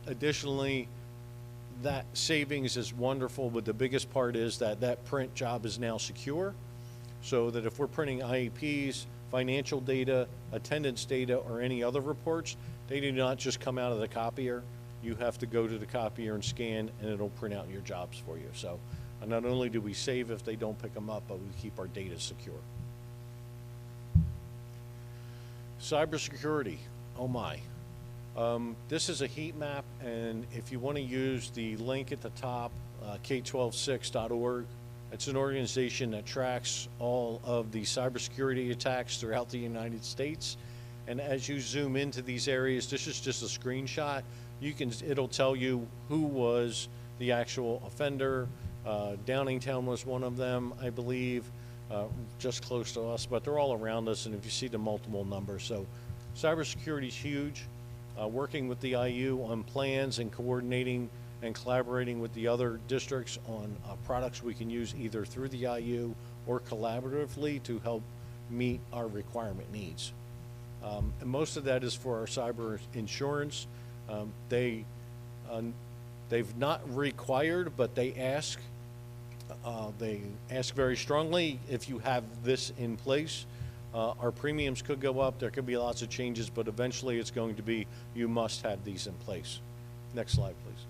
additionally, that savings is wonderful, but the biggest part is that that print job is now secure, so that if we're printing IEPs, financial data, attendance data, or any other reports, they do not just come out of the copier. You have to go to the copier and scan, and it'll print out your jobs for you. So not only do we save if they don't pick them up, but we keep our data secure. Cybersecurity, oh my. This is a heat map, and if you want to use the link at the top, K126.org, it's an organization that tracks all of the cybersecurity attacks throughout the United States. And as you zoom into these areas, this is just a screenshot. It'll tell you who was the actual offender. Downingtown was one of them, I believe, just close to us, but they're all around us, and if you see the multiple numbers. So cybersecurity is huge. Working with the IU on plans and coordinating and collaborating with the other districts on products we can use either through the IU or collaboratively to help meet our requirement needs. And most of that is for our cyber insurance. They've not required, but they ask very strongly if you have this in place. Our premiums could go up, there could be lots of changes, but eventually it's going to be, you must have these in place. Next slide, please.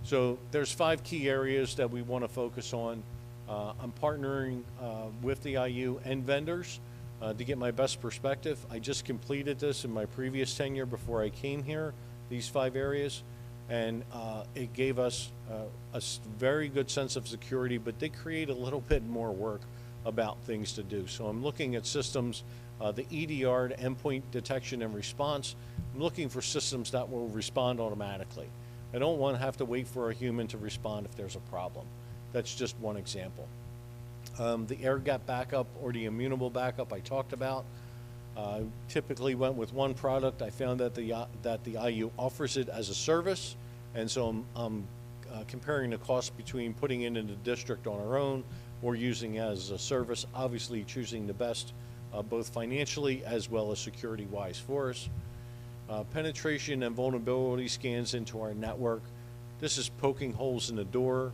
So there's 5 key areas that we want to focus on. I'm partnering with the IU and vendors to get my best perspective. I just completed this in my previous tenure before I came here, these 5 areas, and it gave us a very good sense of security, but did create a little bit more work about things to do. So I'm looking at systems, the EDR, the endpoint detection and response. I'm looking for systems that will respond automatically. I don't want to have to wait for a human to respond if there's a problem. That's just one example. The air gap backup or the immutable backup I talked about. Typically went with one product. I found that the IU offers it as a service, and so I'm comparing the cost between putting it in the district on our own or using it as a service, obviously choosing the best both financially as well as security-wise for us. Penetration and vulnerability scans into our network. This is poking holes in the door.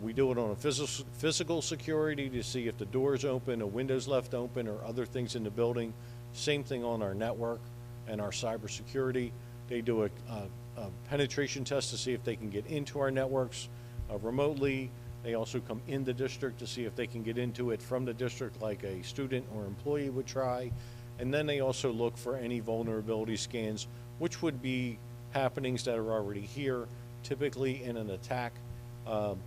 We do it on a physical security to see if the door is open, a window's left open, or other things in the building. Same thing on our network and our cybersecurity. They do a penetration test to see if they can get into our networks remotely. They also come in the district to see if they can get into it from the district like a student or employee would try. And then they also look for any vulnerability scans, which would be happenings that are already here. Typically in an attack,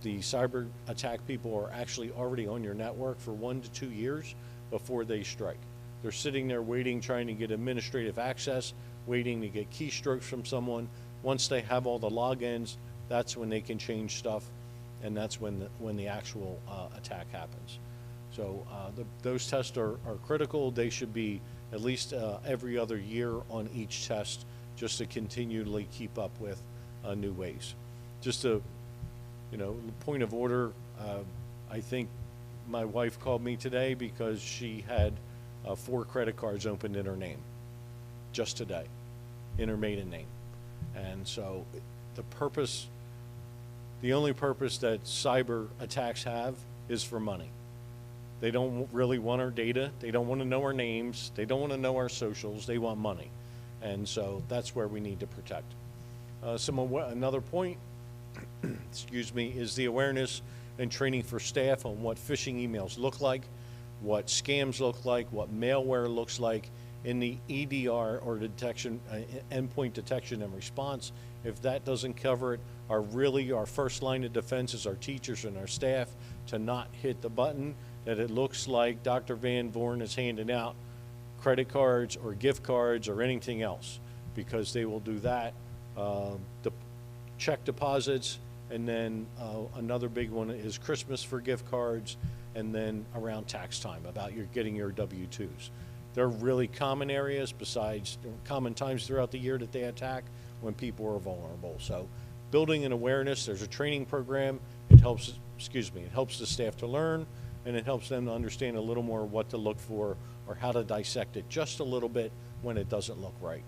the cyber attack people are actually already on your network for 1 to 2 years before they strike. They're sitting there waiting, trying to get administrative access, waiting to get keystrokes from someone. Once they have all the logins, that's when they can change stuff, and that's when the actual attack happens. So those tests are critical. They should be at least every other year on each test, just to continually keep up with new ways. Just a point of order, I think my wife called me today because she had 4 credit cards opened in her name, just today, in her maiden name. And so the only purpose that cyber attacks have is for money. They don't really want our data. They don't want to know our names. They don't want to know our socials. They want money. And so that's where we need to protect. Another point, excuse me, is the awareness and training for staff on what phishing emails look like, what scams look like, what malware looks like in the EDR or detection, endpoint detection and response. If that doesn't cover it, our first line of defense is our teachers and our staff to not hit the button that it looks like Dr. Van Voorn is handing out credit cards or gift cards or anything else, because they will do that the check deposits, and then another big one is Christmas for gift cards, and then around tax time about your getting your W-2s. They're really common areas besides common times throughout the year that they attack when people are vulnerable. So building an awareness, there's a training program. It helps, it helps the staff to learn, and it helps them to understand a little more what to look for or how to dissect it just a little bit when it doesn't look right.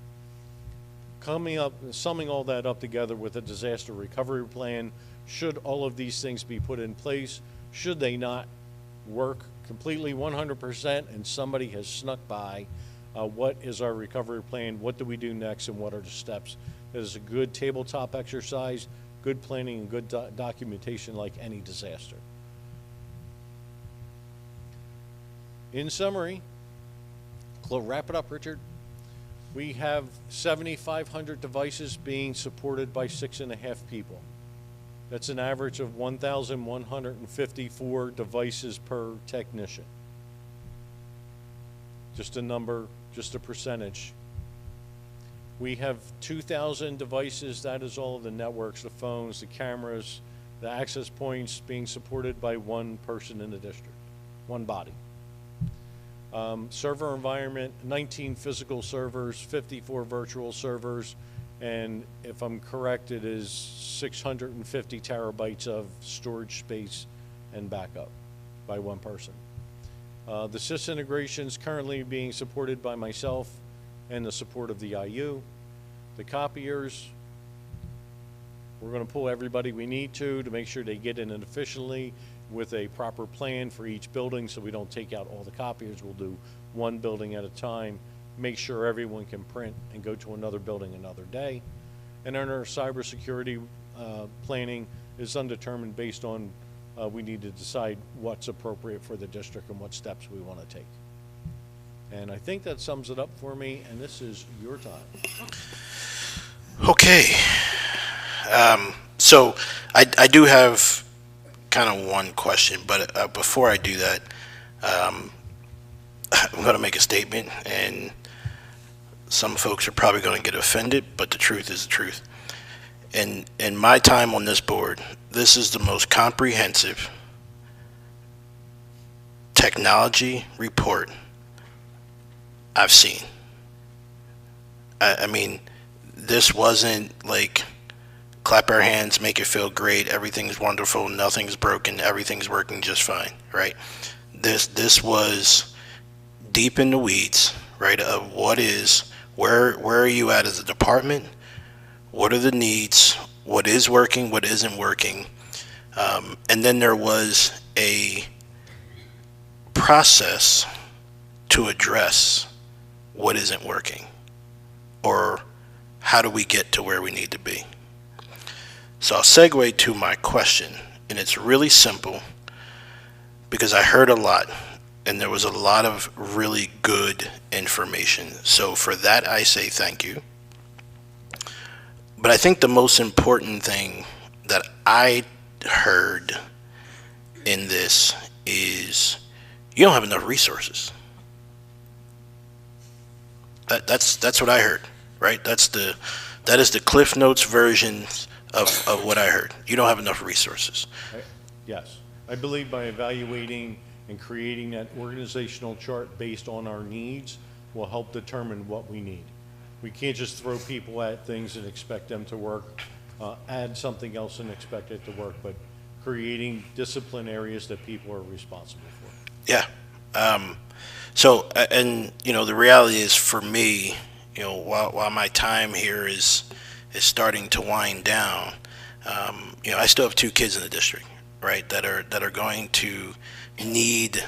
Summing all that up together with a disaster recovery plan, should all of these things be put in place, should they not work completely 100% and somebody has snuck by, what is our recovery plan, what do we do next, and what are the steps? It is a good tabletop exercise, good planning, and good documentation like any disaster. In summary, wrap it up, Richard. We have 7,500 devices being supported by 6.5 people. That's an average of 1,154 devices per technician. Just a number, just a percentage. We have 2,000 devices, that is all of the networks, the phones, the cameras, the access points being supported by one person in the district, one body. Server environment, 19 physical servers, 54 virtual servers, and if I'm correct, it is 650 terabytes of storage space and backup by one person. The sys integrations currently being supported by myself and the support of the IU. The copiers, we're going to pull everybody we need to make sure they get in efficiently with a proper plan for each building, so we don't take out all the copiers. We'll do one building at a time, make sure everyone can print and go to another building another day. And then our cybersecurity planning is undetermined based on we need to decide what's appropriate for the district and what steps we want to take. And I think that sums it up for me, and this is your time. Okay. So I do have kind of one question, but before I do that, I'm going to make a statement, and some folks are probably going to get offended, but the truth is the truth. In my time on this board, this is the most comprehensive technology report I've seen. I mean, this wasn't like clap our hands, make it feel great, everything's wonderful, nothing's broken, everything's working just fine, right? This was deep in the weeds, right, of what is, where are you at as a department, what are the needs, what is working, what isn't working, and then there was a process to address what isn't working, or how do we get to where we need to be. So I'll segue to my question, and it's really simple because I heard a lot, and there was a lot of really good information. So for that, I say thank you. But I think the most important thing that I heard in this is you don't have enough resources. That's what I heard, right? That is the Cliff Notes version of what I heard. You don't have enough resources. Yes. I believe by evaluating and creating that organizational chart based on our needs will help determine what we need. We can't just throw people at things and expect them to work, add something else and expect it to work, but creating discipline areas that people are responsible for. Yeah. So, and, you know, the reality is for me, you know, while my time here is starting to wind down, you know, I still have 2 kids in the district, right, that are going to need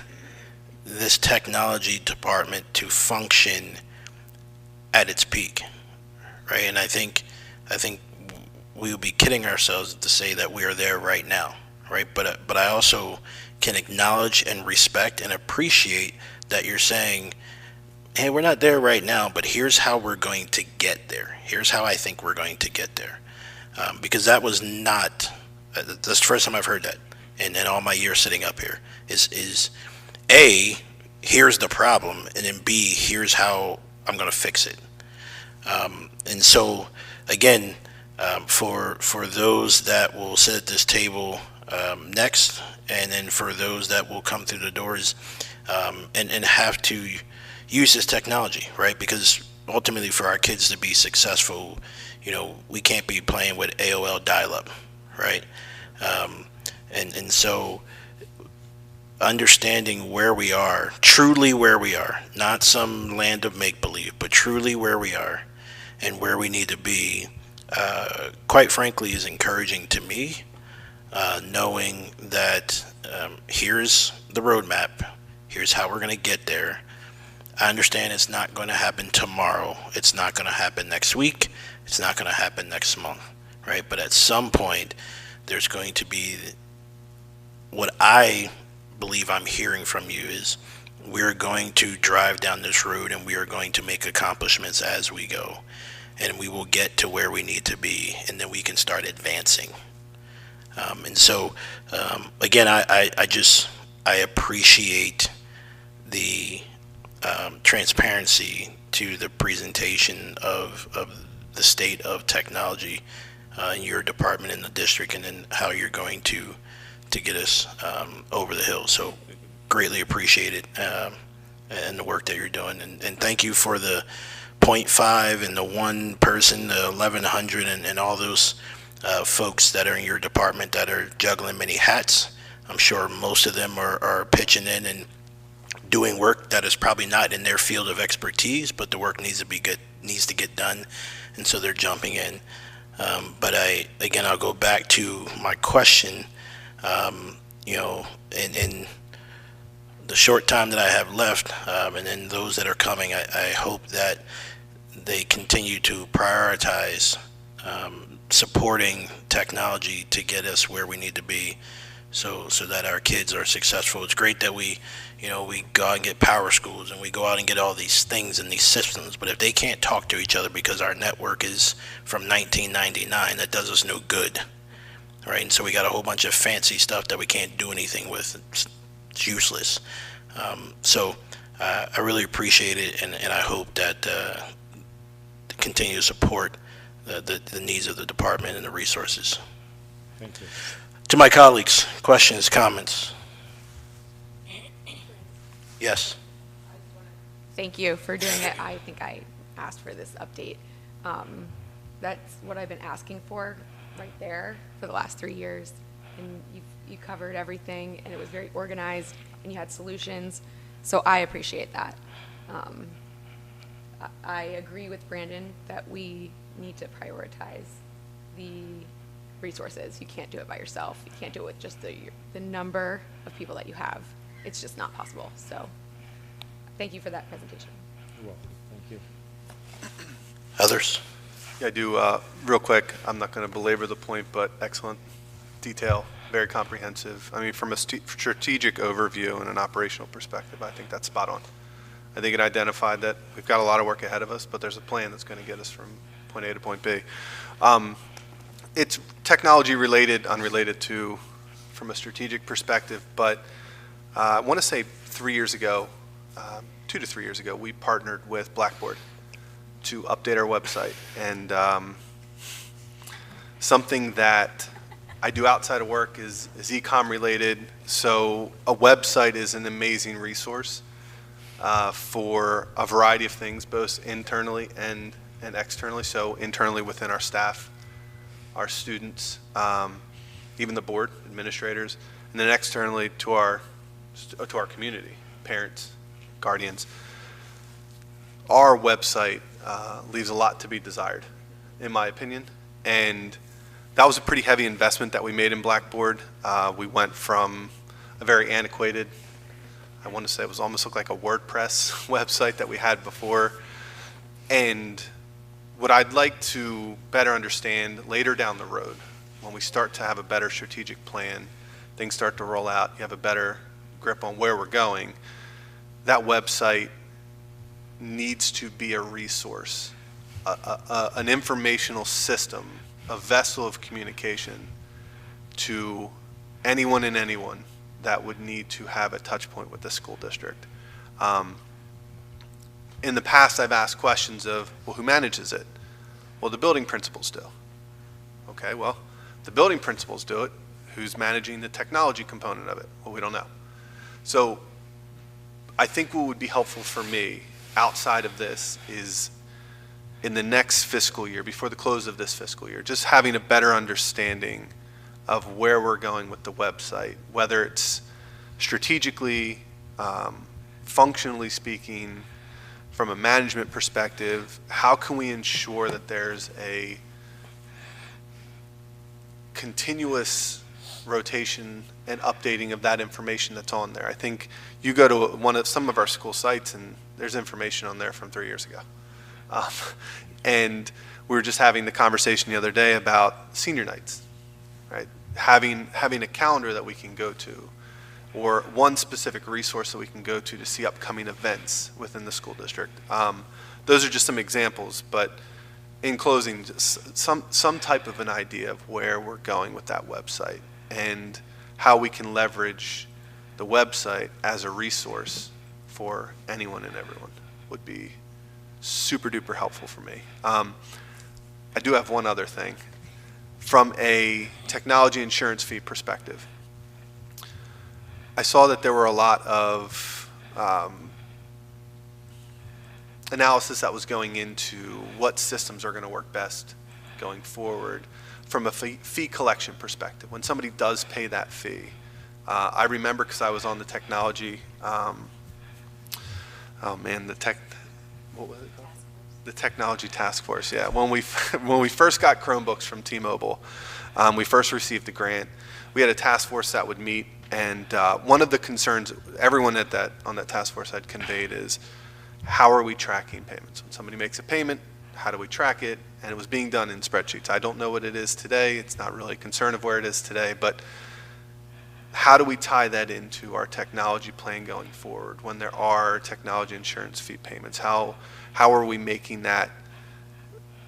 this technology department to function at its peak, right? And I think we would be kidding ourselves to say that we are there right now, right? But I also can acknowledge and respect and appreciate that you're saying, hey, we're not there right now, but here's how we're going to get there. Here's how I think we're going to get there. Because that was not, that's the first time I've heard that in all my years sitting up here, is A, here's the problem, and then B, here's how I'm going to fix it. And so, again, for those that will sit at this table next, and then for those that will come through the doors and have to use this technology, right? Because ultimately, for our kids to be successful, we can't be playing with AOL dial-up, right? And so understanding where we are, truly where we are, not some land of make-believe, but truly where we are and where we need to be, quite frankly, is encouraging to me, knowing that here's the roadmap, here's how we're going to get there. I understand it's not going to happen tomorrow, it's not going to happen next week, it's not going to happen next month, right? But at some point, there's going to be, what I believe I'm hearing from you is, we're going to drive down this road and we are going to make accomplishments as we go, and we will get to where we need to be, and then we can start advancing. And so again, I appreciate the transparency to the presentation of the state of technology in your department in the district, and then how you're going to get us over the hill. So greatly appreciate it, and the work that you're doing. And thank you for the 0.5 and the one person, the 1,100, and all those folks that are in your department that are juggling many hats. I'm sure most of them are pitching in and doing work that is probably not in their field of expertise, but the work needs to get done, and so they're jumping in. But I'll go back to my question. In the short time that I have left, and then those that are coming, I hope that they continue to prioritize supporting technology to get us where we need to be, so that our kids are successful. It's great that we go out and get power schools, and we go out and get all these things and these systems, but if they can't talk to each other because our network is from 1999, that does us no good, right? And so we got a whole bunch of fancy stuff that we can't do anything with. It's useless. So I really appreciate it, and I hope that continue to support the needs of the department and the resources. Thank you. To my colleagues, questions, comments? Yes. Thank you for doing it. I think I asked for this update. That's what I've been asking for right there for the last 3 years. And you covered everything, and it was very organized, and you had solutions. So I appreciate that. I agree with Brandon that we need to prioritize the resources. You can't do it by yourself. You can't do it with just the number of people that you have. It's just not possible. So thank you for that presentation. You're welcome. Thank you. Others? Yeah, I do. Real quick, I'm not going to belabor the point, but excellent detail, very comprehensive. I mean, from a strategic overview and an operational perspective, I think that's spot on. I think it identified that we've got a lot of work ahead of us, but there's a plan that's going to get us from point A to point B. It's technology related, unrelated to from a strategic perspective, but I want to say 3 years ago, 2 to 3 years ago, we partnered with Blackboard to update our website. And something that I do outside of work is e-com related. So a website is an amazing resource for a variety of things, both internally and externally. So internally within our staff, our students, even the board, administrators, and then externally to our community, parents, guardians. Our website leaves a lot to be desired, in my opinion, and that was a pretty heavy investment that we made in Blackboard. We went from a very antiquated, I want to say it was almost looked like a WordPress website that we had before, and what I'd like to better understand later down the road, when we start to have a better strategic plan, things start to roll out, you have a better grip on where we're going, that website needs to be a resource, an informational system, a vessel of communication to anyone and anyone that would need to have a touch point with the school district. In the past, I've asked questions of, well, who manages it? Well, the building principals do. Okay, well, the building principals do it. Who's managing the technology component of it? Well, we don't know. So I think what would be helpful for me outside of this is in the next fiscal year, before the close of this fiscal year, just having a better understanding of where we're going with the website, whether it's strategically, functionally speaking, from a management perspective, how can we ensure that there's a continuous rotation and updating of that information that's on there? I think you go to some of our school sites and there's information on there from 3 years ago. And we were just having the conversation the other day about senior nights, right? Having a calendar that we can go to, or one specific resource that we can go to see upcoming events within the school district. Those are just some examples, but in closing, just some type of an idea of where we're going with that website and how we can leverage the website as a resource for anyone and everyone would be super duper helpful for me. I do have one other thing. From a technology insurance fee perspective, I saw that there were a lot of analysis that was going into what systems are going to work best going forward from a fee collection perspective. When somebody does pay that fee, I remember because I was on the technology, what was it called? The technology task force, yeah. When we first got Chromebooks from T-Mobile, we first received the grant. We had a task force that would meet, and one of the concerns everyone on that task force had conveyed is, how are we tracking payments? When somebody makes a payment, how do we track it? And it was being done in spreadsheets. I don't know what it is today. It's not really a concern of where it is today, but how do we tie that into our technology plan going forward when there are technology insurance fee payments? How are we making that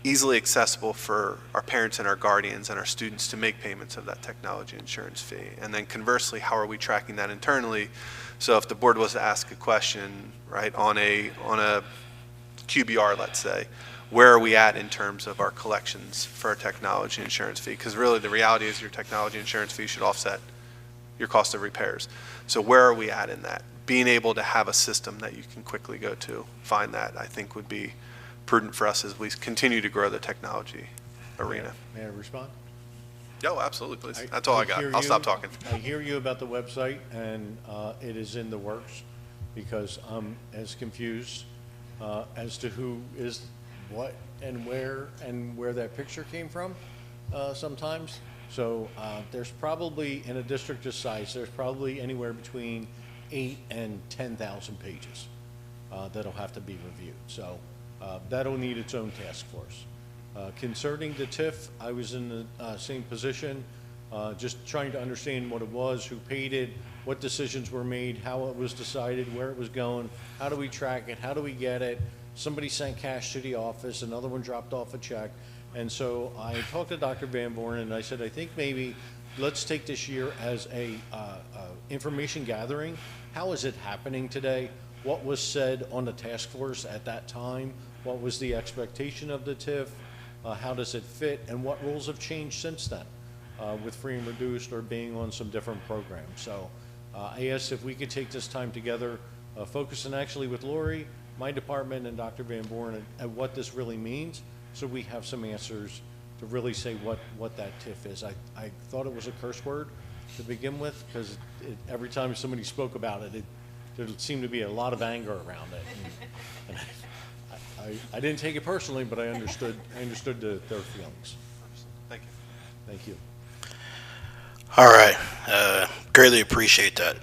easily accessible for our parents and our guardians and our students to make payments of that technology insurance fee? And then conversely, how are we tracking that internally? So if the board was to ask a question, right, on a QBR, let's say, where are we at in terms of our collections for our technology insurance fee? Because really the reality is your technology insurance fee should offset your cost of repairs. So where are we at in that? Being able to have a system that you can quickly go to, find that, I think would be prudent for us as we continue to grow the technology arena. May I respond? Oh, absolutely, please. That's all I got. I'll stop talking. I hear you about the website, and it is in the works, because I'm as confused as to who is what and where that picture came from sometimes. So there's probably, in a district this size, there's probably anywhere between 8 and 10,000 pages that'll have to be reviewed. So that'll need its own task force. Concerning the TIF, I was in the same position, just trying to understand what it was, who paid it, what decisions were made, how it was decided, where it was going, how do we track it, how do we get it. Somebody sent cash to the office, another one dropped off a check. And so I talked to Dr. Van Born, and I said, I think maybe let's take this year as a information gathering. How is it happening today? What was said on the task force at that time? What was the expectation of the TIF? How does it fit? And what rules have changed since then with free and reduced or being on some different programs? So I asked if we could take this time together, focusing actually with Lori, my department, and Dr. Van Born at what this really means, so we have some answers to really say what that TIF is. I thought it was a curse word to begin with, because every time somebody spoke about it, there seemed to be a lot of anger around it. And I didn't take it personally, but I understood their feelings. Thank you. Thank you. All right, greatly appreciate that.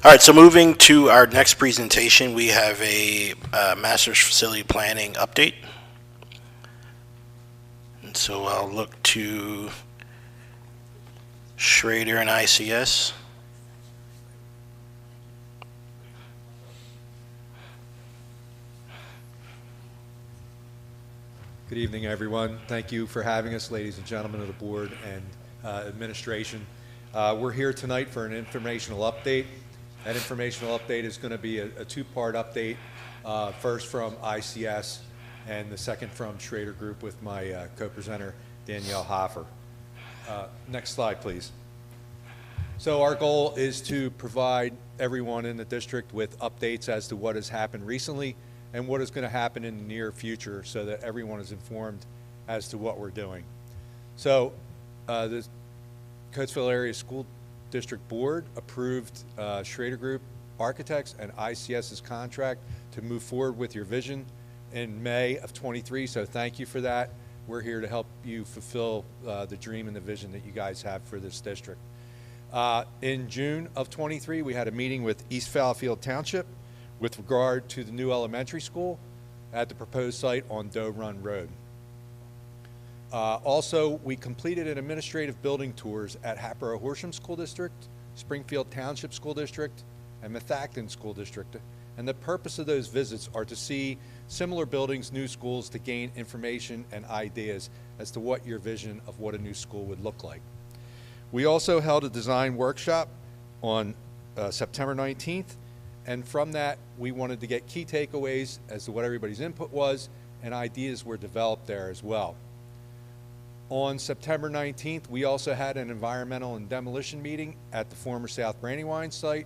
All right, so moving to our next presentation, we have a master's facility planning update. And so I'll look to Schrader and ICS. Good evening, everyone. Thank you for having us, ladies and gentlemen of the board and administration. We're here tonight for an informational update. That informational update is going to be a two-part update, first from ICS and the second from Schrader Group with my co-presenter, Danielle Hoffer. Next slide, please. So our goal is to provide everyone in the district with updates as to what has happened recently and what is going to happen in the near future so that everyone is informed as to what we're doing. So the Coatesville Area School District Board approved Schrader Group Architects and ICS's contract to move forward with your vision in May of 23, so thank you for that. We're here to help you fulfill the dream and the vision that you guys have for this district. In June of 23, we had a meeting with East Fallowfield Township with regard to the new elementary school at the proposed site on Doe Run Road. Also, we completed an administrative building tours at Hatboro Horsham School District, Springfield Township School District, and Methacton School District. And the purpose of those visits are to see similar buildings, new schools, to gain information and ideas as to what your vision of what a new school would look like. We also held a design workshop on September 19th, and from that we wanted to get key takeaways as to what everybody's input was, and ideas were developed there as well. On September 19th, we also had an environmental and demolition meeting at the former South Brandywine site,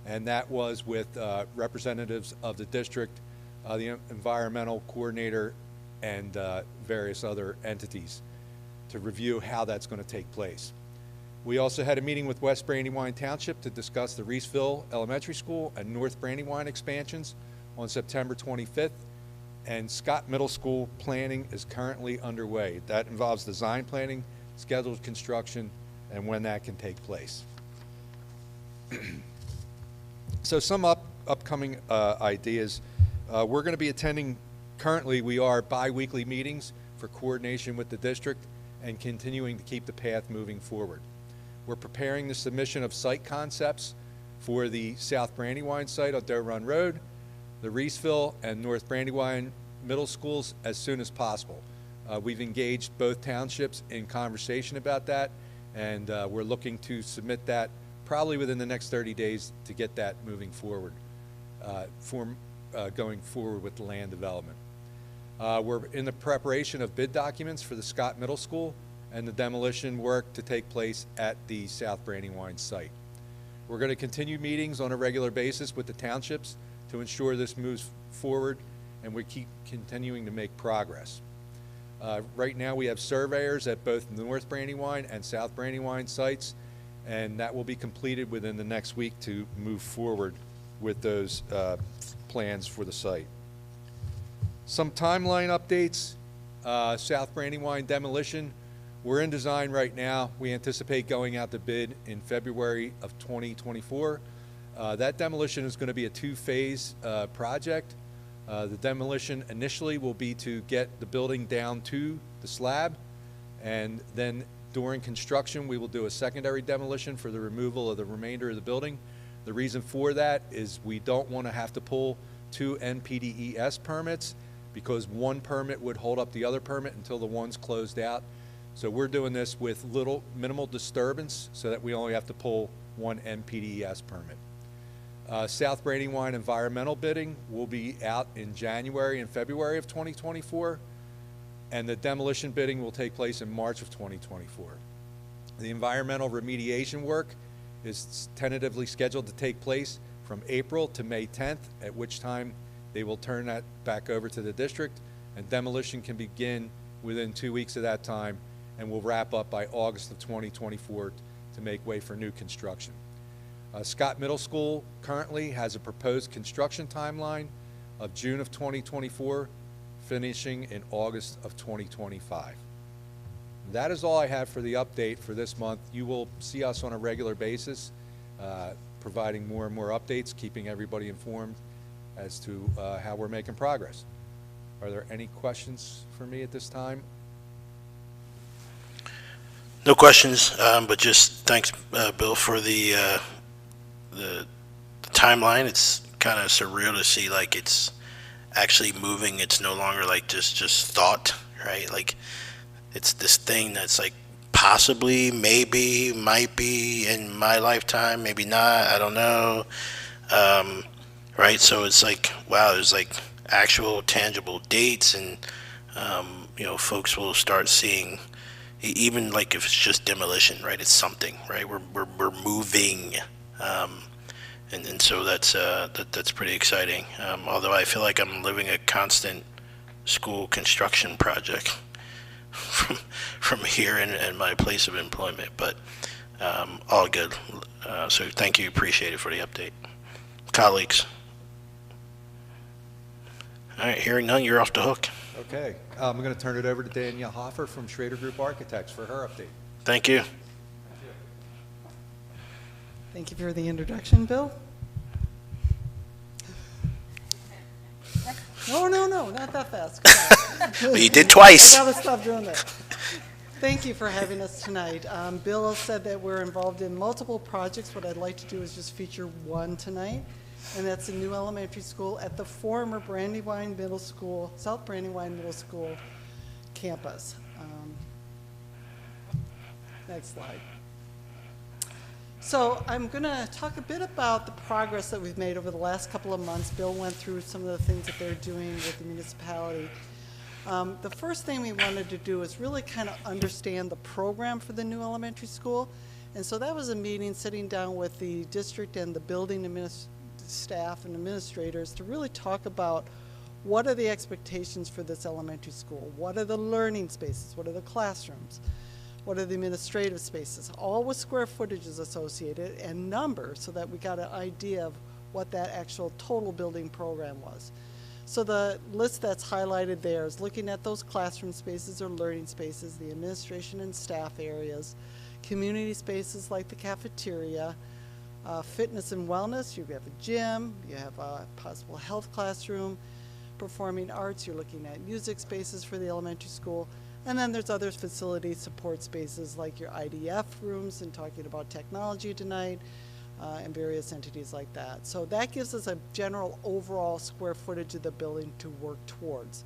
and that was with representatives of the district, the environmental coordinator, and various other entities to review how that's going to take place. We also had a meeting with West Brandywine Township to discuss the Reeseville Elementary School and North Brandywine expansions on September 25th. And Scott Middle School planning is currently underway. That involves design planning, scheduled construction, and when that can take place. So some upcoming ideas. We're going to be attending, currently we are bi-weekly meetings for coordination with the district and continuing to keep the path moving forward. We're preparing the submission of site concepts for the South Brandywine site on Doe Run Road, the Reeseville and North Brandywine middle schools as soon as possible. We've engaged both townships in conversation about that, and we're looking to submit that probably within the next 30 days to get that moving forward, going forward with the land development. We're in the preparation of bid documents for the Scott Middle School and the demolition work to take place at the South Brandywine site. We're going to continue meetings on a regular basis with the townships to ensure this moves forward, and we keep continuing to make progress. Right now we have surveyors at both North Brandywine and South Brandywine sites, and that will be completed within the next week to move forward with those plans for the site. Some timeline updates. South Brandywine demolition, we're in design right now. We anticipate going out to bid in February of 2024. That demolition is going to be a two-phase project. The demolition initially will be to get the building down to the slab, and then during construction we will do a secondary demolition for the removal of the remainder of the building. The reason for that is we don't want to have to pull two NPDES permits because one permit would hold up the other permit until the one's closed out. So we're doing this with minimal disturbance so that we only have to pull one NPDES permit. South Brandywine environmental bidding will be out in January and February of 2024, and the demolition bidding will take place in March of 2024. The environmental remediation work is tentatively scheduled to take place from April to May 10th, at which time they will turn that back over to the district, and demolition can begin within 2 weeks of that time and will wrap up by August of 2024 to make way for new construction. Scott Middle School currently has a proposed construction timeline of June of 2024, finishing in August of 2025. That is all I have for the update for this month. You will see us on a regular basis, providing more and more updates, keeping everybody informed as to how we're making progress. Are there any questions for me at this time? No questions, but just thanks, Bill, for the timeline. It's kind of surreal to see like it's actually moving. It's no longer like just thought, right? Like it's this thing that's like possibly, maybe, might be in my lifetime, maybe not, I don't know. Right, so it's like, wow, there's like actual tangible dates, and you know, folks will start seeing, even like if it's just demolition, right? It's something, right? We're moving, and so that's pretty exciting. Although I feel like I'm living a constant school construction project from here and my place of employment, but all good. So thank you, appreciate it for the update. Colleagues. All right, hearing none, you're off the hook. Okay, I'm going to turn it over to Danielle Hoffer from Schrader Group Architects for her update. Thank you. Thank you for the introduction, Bill. No, not that fast. Well, you did twice. I gotta stop doing that. Thank you for having us tonight. Bill said that we're involved in multiple projects. What I'd like to do is just feature one tonight, and that's a new elementary school at the former Brandywine Middle School, South Brandywine Middle School campus. Next slide. So I'm going to talk a bit about the progress that we've made over the last couple of months. Bill went through some of the things that they're doing with the municipality. The first thing we wanted to do is really kind of understand the program for the new elementary school. And so that was a meeting sitting down with the district and the building staff and administrators to really talk about what are the expectations for this elementary school? What are the learning spaces? What are the classrooms? What are the administrative spaces? All with square footages associated and numbers so that we got an idea of what that actual total building program was. So the list that's highlighted there is looking at those classroom spaces or learning spaces, the administration and staff areas, community spaces like the cafeteria, fitness and wellness, you have a gym, you have a possible health classroom, performing arts, you're looking at music spaces for the elementary school, and then there's other facility support spaces like your IDF rooms and talking about technology tonight and various entities like that. So that gives us a general overall square footage of the building to work towards.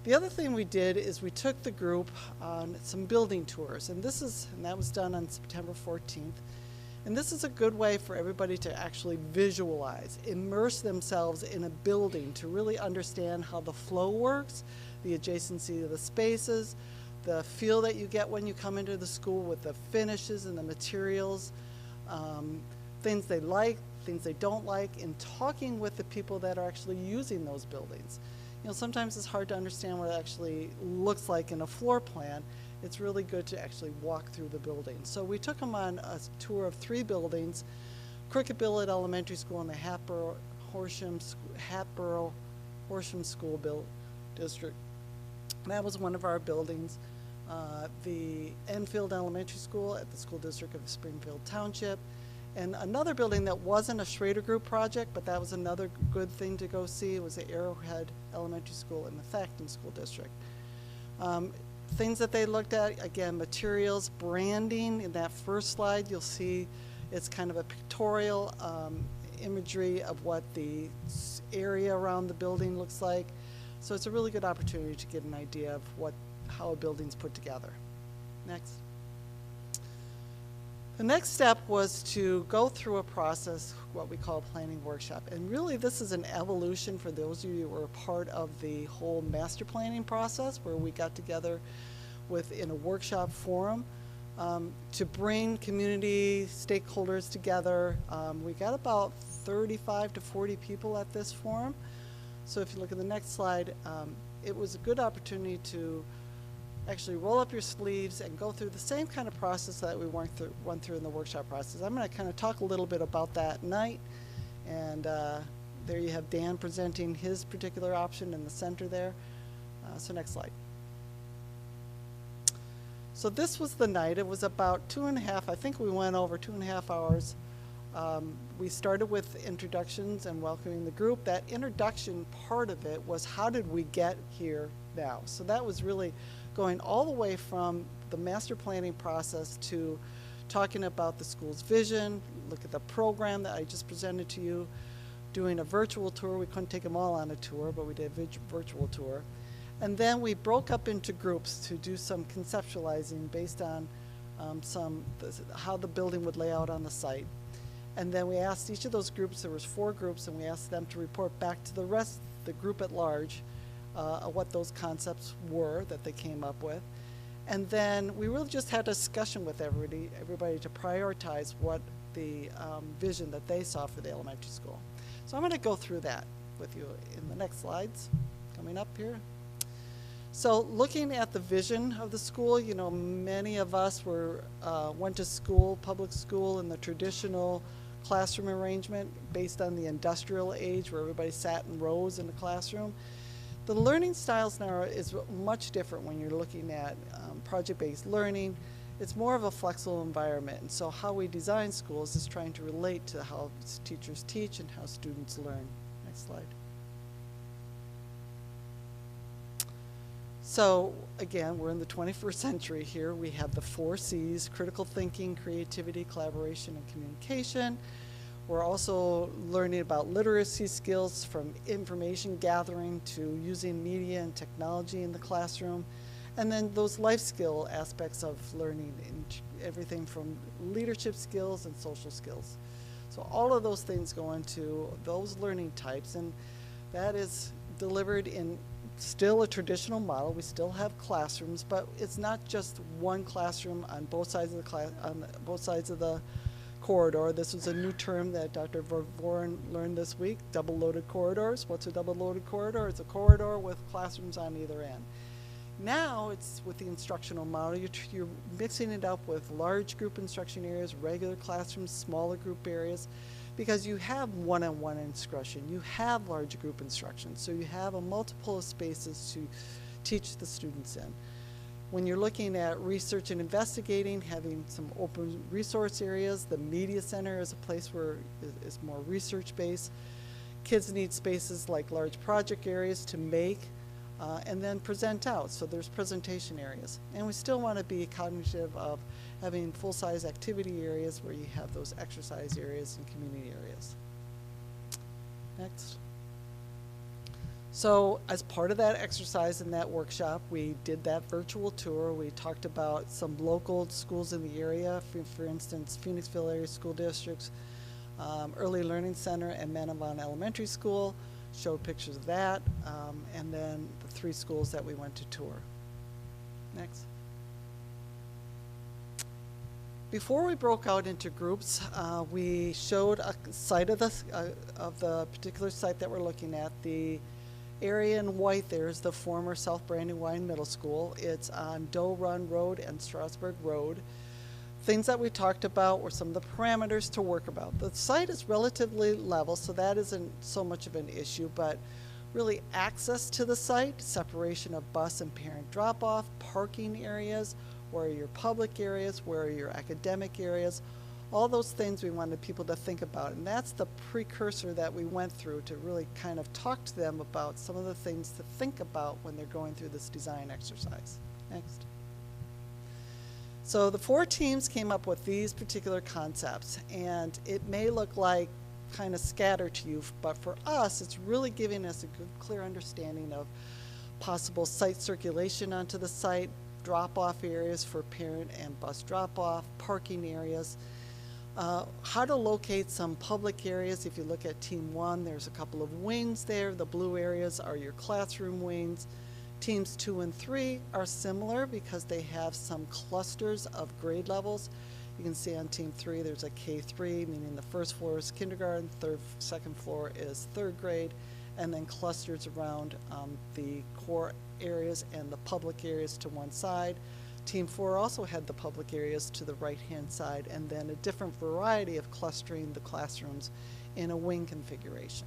The other thing we did is we took the group on some building tours, and that was done on September 14th. And this is a good way for everybody to actually visualize, immerse themselves in a building to really understand how the flow works, the adjacency of the spaces, the feel that you get when you come into the school with the finishes and the materials, things they like, things they don't like, and talking with the people that are actually using those buildings. You know, sometimes it's hard to understand what it actually looks like in a floor plan. It's really good to actually walk through the building. So we took them on a tour of 3 buildings, Cricket Billet Elementary School in the Hatboro Horsham School District. That was one of our buildings. The Enfield Elementary School at the School District of Springfield Township. And another building that wasn't a Schrader Group project, but that was another good thing to go see, was the Arrowhead Elementary School in the Thackton School District. Things that they looked at, again, materials, branding. In that first slide, you'll see it's kind of a pictorial imagery of what the area around the building looks like. So it's a really good opportunity to get an idea of how a building's put together. Next. The next step was to go through a process, what we call a planning workshop. And really this is an evolution for those of you who were part of the whole master planning process, where we got together in a workshop forum to bring community stakeholders together. We got about 35 to 40 people at this forum. So if you look at the next slide, it was a good opportunity to actually roll up your sleeves and go through the same kind of process that we went through in the workshop process. I'm going to kind of talk a little bit about that tonight. And there you have Dan presenting his particular option in the center there. So next slide. So this was the night. It was about 2.5, I think we went over 2.5 hours. We started with introductions and welcoming the group. That introduction part of it was how did we get here now? So that was really going all the way from the master planning process to talking about the school's vision, look at the program that I just presented to you, doing a virtual tour. We couldn't take them all on a tour, but we did a virtual tour. And then we broke up into groups to do some conceptualizing based on how the building would lay out on the site. And then we asked each of those groups, there was 4 groups, and we asked them to report back to the rest, the group at large, what those concepts were that they came up with. And then we really just had a discussion with everybody to prioritize what the vision that they saw for the elementary school. So I'm going to go through that with you in the next slides coming up here. So looking at the vision of the school, you know, many of us went to school, public school, in the traditional classroom arrangement based on the industrial age where everybody sat in rows in the classroom. The learning styles now is much different when you're looking at project-based learning. It's more of a flexible environment, and so how we design schools is trying to relate to how teachers teach and how students learn. Next slide. So again, we're in the 21st century here. We have the 4 C's: critical thinking, creativity, collaboration, and communication. We're also learning about literacy skills, from information gathering to using media and technology in the classroom. And then those life skill aspects of learning, everything from leadership skills and social skills. So all of those things go into those learning types, and that is delivered in still a traditional model. We still have classrooms, but it's not just one classroom on both sides of the corridor. This was a new term that Dr. Voren learned this week, double-loaded corridors. What's a double-loaded corridor? It's a corridor with classrooms on either end. Now it's with the instructional model, you're mixing it up with large group instruction areas, regular classrooms, smaller group areas, because you have one-on-one instruction, you have large group instruction, so you have a multiple of spaces to teach the students in. When you're looking at research and investigating, having some open resource areas, the media center is a place where it's more research-based. Kids need spaces like large project areas to make and then present out. So there's presentation areas. And we still want to be cognitive of having full-size activity areas where you have those exercise areas and community areas. Next. So as part of that exercise in that workshop, we did that virtual tour. We talked about some local schools in the area, for instance, Phoenixville area school districts, Early Learning Center, and Manavon Elementary School. Showed pictures of that, and then the 3 schools that we went to tour. Next. Before we broke out into groups, we showed a site of the particular site that we're looking at. The area in white there is the former South Brandywine Middle School. It's on Doe Run Road and Strasburg Road. Things that we talked about were some of the parameters to work about. The site is relatively level, so that isn't so much of an issue, but really access to the site, separation of bus and parent drop-off, parking areas, where are your public areas, where are your academic areas, all those things we wanted people to think about. And that's the precursor that we went through to really kind of talk to them about some of the things to think about when they're going through this design exercise. Next. So the 4 teams came up with these particular concepts, and it may look like kind of scattered to you, but for us, it's really giving us a good, clear understanding of possible site circulation onto the site, drop-off areas for parent and bus drop-off, parking areas, how to locate some public areas. If you look at Team 1, there's a couple of wings there. The blue areas are your classroom wings. Teams 2 and 3 are similar because they have some clusters of grade levels. You can see on Team 3 there's a K3, meaning the first floor is kindergarten, second floor is 3rd grade, and then clusters around the core areas and the public areas to one side. Team 4 also had the public areas to the right-hand side, and then a different variety of clustering the classrooms in a wing configuration.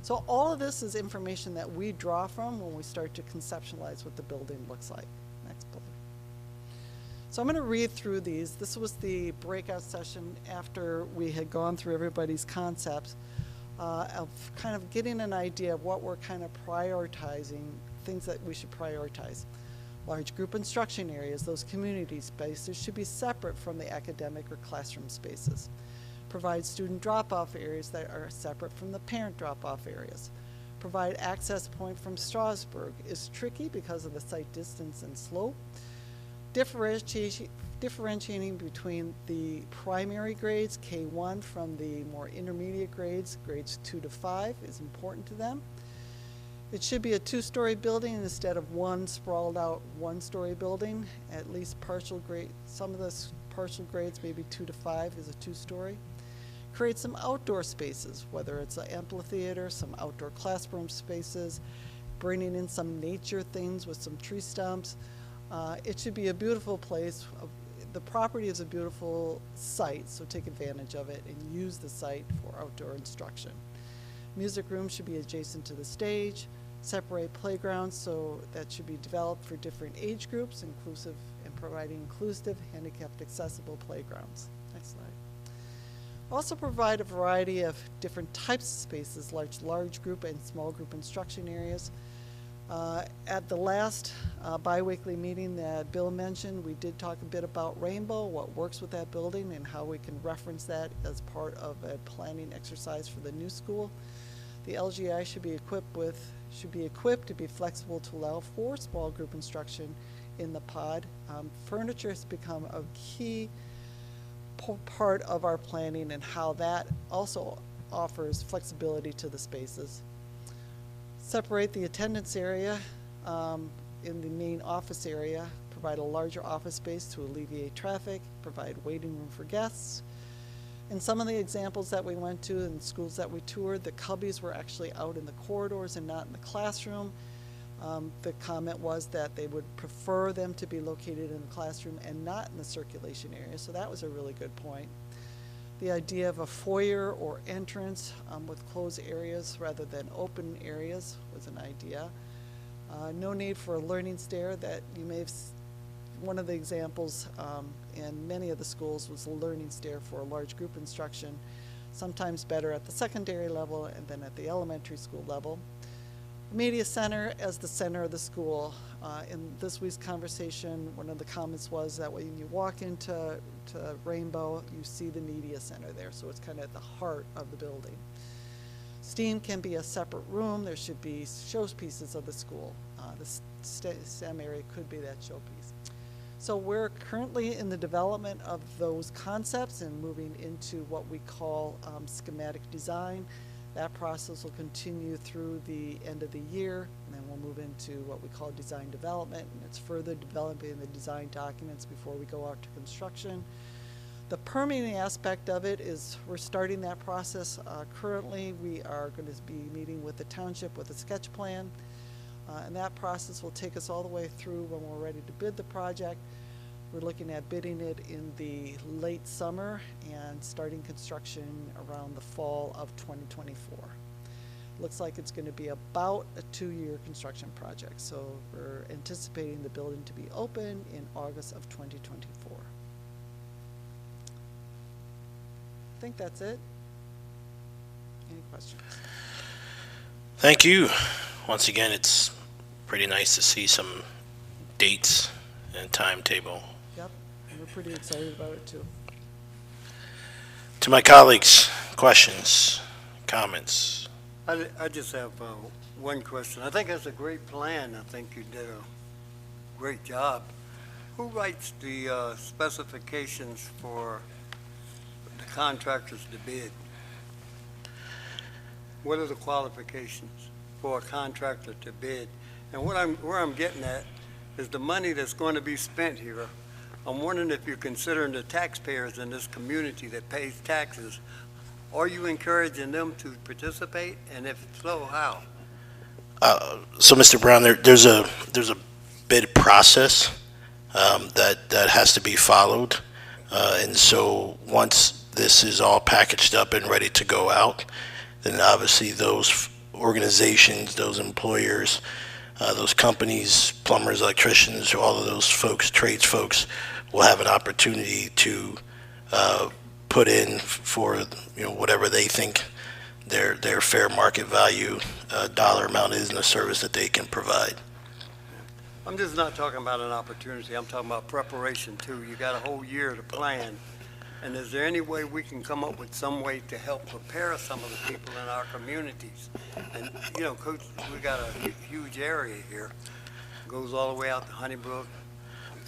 So all of this is information that we draw from when we start to conceptualize what the building looks like. Next building. So I'm going to read through these. This was the breakout session after we had gone through everybody's concepts of kind of getting an idea of what we're kind of prioritizing, things that we should prioritize. Large group instruction areas, those community spaces should be separate from the academic or classroom spaces. Provide student drop-off areas that are separate from the parent drop-off areas. Provide access point from Strasburg is tricky because of the site distance and slope. Differentiating between the primary grades, K1, from the more intermediate grades, grades 2 to 5, is important to them. It should be a two-story building instead of one sprawled out one-story building. At least partial grade, some of the partial grades, maybe 2 to 5 is a two-story. Create some outdoor spaces, whether it's an amphitheater, some outdoor classroom spaces, bringing in some nature things with some tree stumps. It should be a beautiful place. The property is a beautiful site, so take advantage of it and use the site for outdoor instruction. Music room should be adjacent to the stage. Separate playgrounds, so that should be developed for different age groups, inclusive and providing inclusive, handicapped accessible playgrounds. Next slide. Also provide a variety of different types of spaces, large group and small group instruction areas. At the last bi-weekly meeting that Bill mentioned, we did talk a bit about Rainbow, what works with that building, and how we can reference that as part of a planning exercise for the new school. The LGI should be equipped to be flexible to allow for small group instruction in the pod. Furniture has become a key part of our planning and how that also offers flexibility to the spaces. Separate the attendance area in the main office area, provide a larger office space to alleviate traffic, provide waiting room for guests. In some of the examples that we went to in schools that we toured, the cubbies were actually out in the corridors and not in the classroom. The comment was that they would prefer them to be located in the classroom and not in the circulation area, so that was a really good point. The idea of a foyer or entrance with closed areas rather than open areas was an idea. No need for a learning stair that you may have, one of the examples in many of the schools was a learning stair for a large group instruction, sometimes better at the secondary level and then at the elementary school level. Media center as the center of the school. In this week's conversation, one of the comments was that when you walk into Rainbow, you see the media center there, so it's kind of at the heart of the building. STEAM can be a separate room. There should be showpieces of the school. The STEM area could be that showpiece. So we're currently in the development of those concepts and moving into what we call schematic design. That process will continue through the end of the year, and then we'll move into what we call design development, and it's further developing the design documents before we go out to construction. The permitting aspect of it is we're starting that process. Currently, we are going to be meeting with the township with a sketch plan, and that process will take us all the way through when we're ready to bid the project. We're looking at bidding it in the late summer and starting construction around the fall of 2024. Looks like it's going to be about a 2-year construction project, so we're anticipating the building to be open in August of 2024. I think that's it. Any questions? Thank you. Once again, it's pretty nice to see some dates and timetable. Yep, and we're pretty excited about it too. To my colleagues, questions, comments? I just have one question. I think that's a great plan. I think you did a great job. Who writes the specifications for the contractors to bid? What are the qualifications for a contractor to bid? And where I'm getting at is the money that's going to be spent here. I'm wondering if you're considering the taxpayers in this community that pays taxes. Are you encouraging them to participate? And if so, how? So, Mr. Brown, there's a bid process that has to be followed, and so once this is all packaged up and ready to go out, then obviously those organizations, those employers, those companies, plumbers, electricians, all of those folks, trades folks, will have an opportunity to put in for whatever they think their fair market value dollar amount is in the service that they can provide. I'm just not talking about an opportunity. I'm talking about preparation too. You got a whole year to plan. And is there any way we can come up with some way to help prepare some of the people in our communities? And, Coach, we got a huge area here. Goes all the way out to Honeybrook.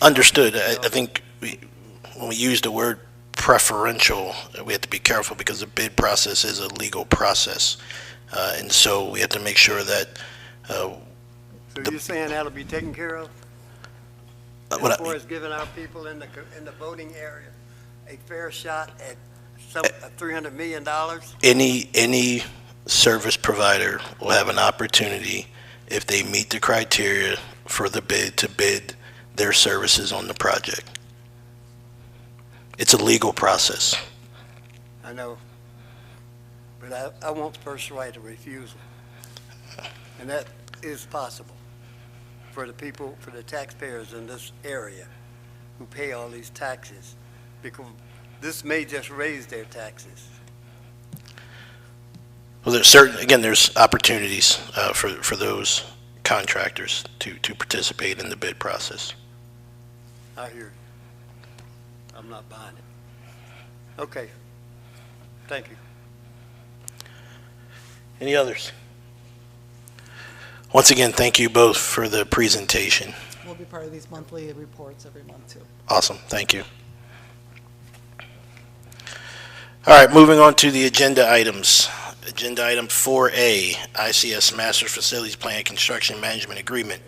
Understood. I think when we use the word preferential, we have to be careful because the bid process is a legal process. And so we have to make sure that So you're saying that'll be taken care of? As what I- far as giving our people in the voting area a fair shot at $300 million? Any service provider will have an opportunity, if they meet the criteria for the bid, to bid their services on the project. It's a legal process. I know, but I want first right of refusal. And that is possible for the people, for the taxpayers in this area who pay all these taxes, because this may just raise their taxes. Well, there's opportunities for those contractors to participate in the bid process. I hear you. I'm not buying it. Okay. Thank you. Any others? Once again, thank you both for the presentation. We'll be part of these monthly reports every month, too. Awesome, thank you. All right, moving on to the agenda items. Agenda item 4A, ICS Master Facilities Plan Construction Management Agreement.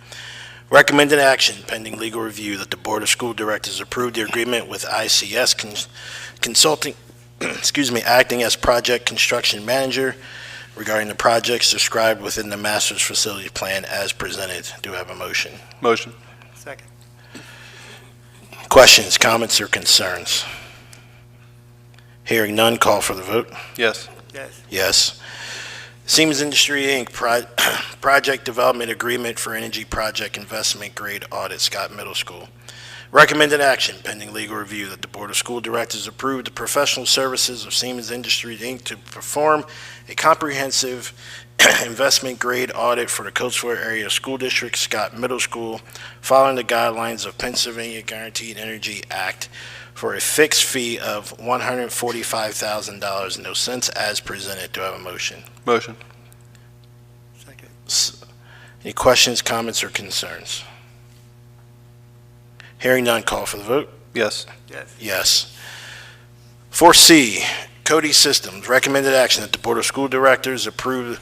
Recommended action pending legal review that the Board of School Directors approve the agreement with ICS Consulting, acting as project construction manager regarding the projects described within the Master's Facilities Plan as presented. Do I have a motion? Motion. Second. Questions, comments, or concerns? Hearing none, call for the vote. Yes. Yes. Yes. Siemens Industry, Inc., Project Development Agreement for Energy Project Investment Grade Audit, Scott Middle School. Recommended action pending legal review that the Board of School Directors approve the professional services of Siemens Industries, Inc. to perform a comprehensive investment grade audit for the Coatesville Area School District, Scott Middle School, following the guidelines of Pennsylvania Guaranteed Energy Act for a fixed fee of $145,000 no cents as presented. Do I have a motion? Motion. Second. Any questions, comments, or concerns? Hearing none, call for the vote. Yes. Yes. Yes. 4C, Cody Systems, recommended action that the Board of School Directors approve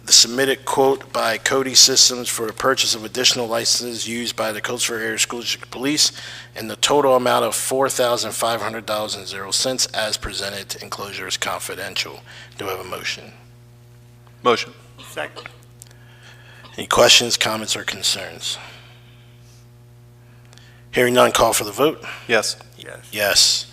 the submitted quote by Cody Systems for the purchase of additional licenses used by the Coatesville Area School District Police in the total amount of $4,500.00 as presented. Enclosure is confidential. Do I have a motion? Motion. Second. Any questions, comments, or concerns? Hearing none, call for the vote. Yes. Yes. Yes.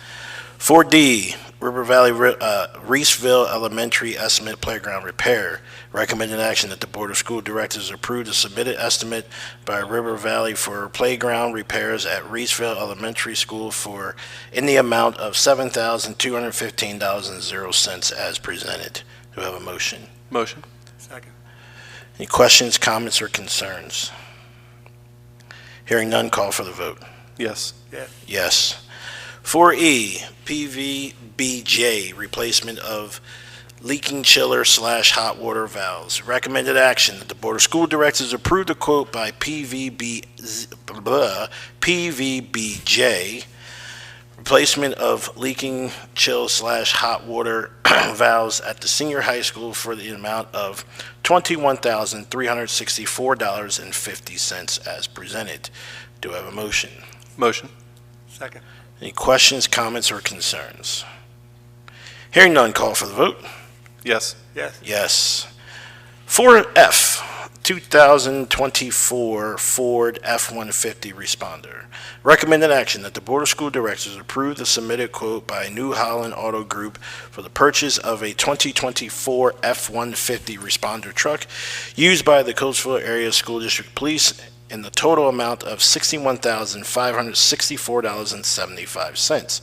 4D, River Valley Reeseville Elementary Estimate Playground Repair. Recommended action that the Board of School Directors approve the submitted estimate by River Valley for playground repairs at Reeseville Elementary School in the amount of $7,215.00 as presented. Do I have a motion? Motion. Second. Any questions, comments, or concerns? Hearing none, call for the vote. Yes. Yes. Yes. 4E, PVBJ, replacement of leaking chiller / hot water valves. Recommended action that the Board of School Directors approve the quote by PVBJ, replacement of leaking chill / hot water valves at the senior high school for the amount of $21,364.50 as presented. Do I have a motion? Motion. Second. Any questions, comments, or concerns? Hearing none, call for the vote. Yes. Yes. Yes. 4F, 2024 Ford F-150 Responder. Recommended action that the Board of School Directors approve the submitted quote by New Holland Auto Group for the purchase of a 2024 F-150 Responder truck used by the Coatesville Area School District Police in the total amount of $61,564.75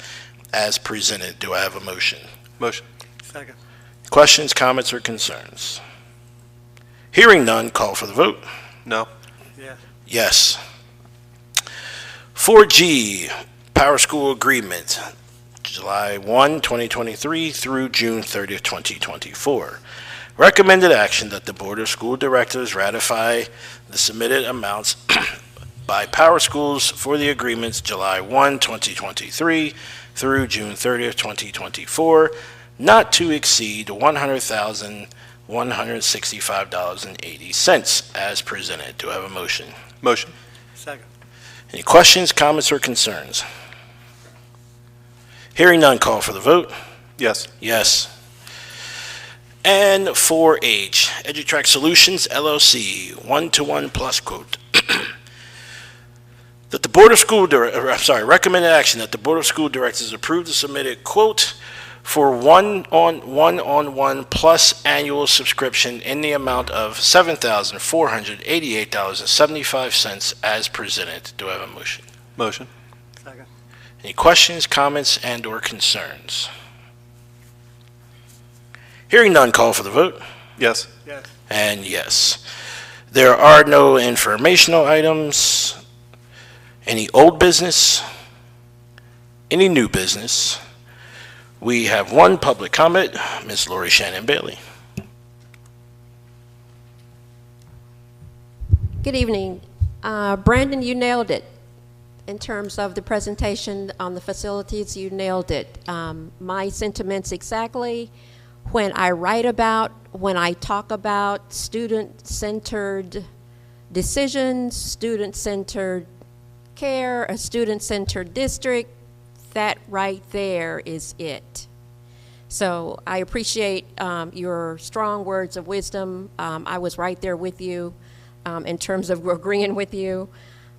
as presented. Do I have a motion? Motion. Second. Questions, comments, or concerns? Hearing none, call for the vote. No. Yes. Yes. 4G, Power School Agreement, July 1, 2023 through June 30, 2024. Recommended action that the Board of School Directors ratify the submitted amounts by Power Schools for the agreements July 1, 2023 through June 30, 2024, not to exceed $100,000 $165.80 as presented. Do I have a motion? Motion. Second. Any questions, comments, or concerns? Hearing none, call for the vote. Yes. Yes. And 4H, EduTrack Solutions LLC, one-to-one plus quote. That the Board of recommended action that the Board of School Directors approve the submitted quote for one-on-one plus annual subscription in the amount of $7,488.75 as presented. Do I have a motion? Motion. Second. Any questions, comments, and/or concerns? Hearing none, call for the vote. Yes. Yes. And yes. There are no informational items. Any old business? Any new business? We have one public comment, Ms. Lori Shannon Bailey. Good evening. Brandon, you nailed it. In terms of the presentation on the facilities, you nailed it. My sentiments exactly. When I write about, when I talk about student-centered decisions, student-centered care, a student-centered district, that right there is it. So I appreciate your strong words of wisdom. I was right there with you in terms of agreeing with you.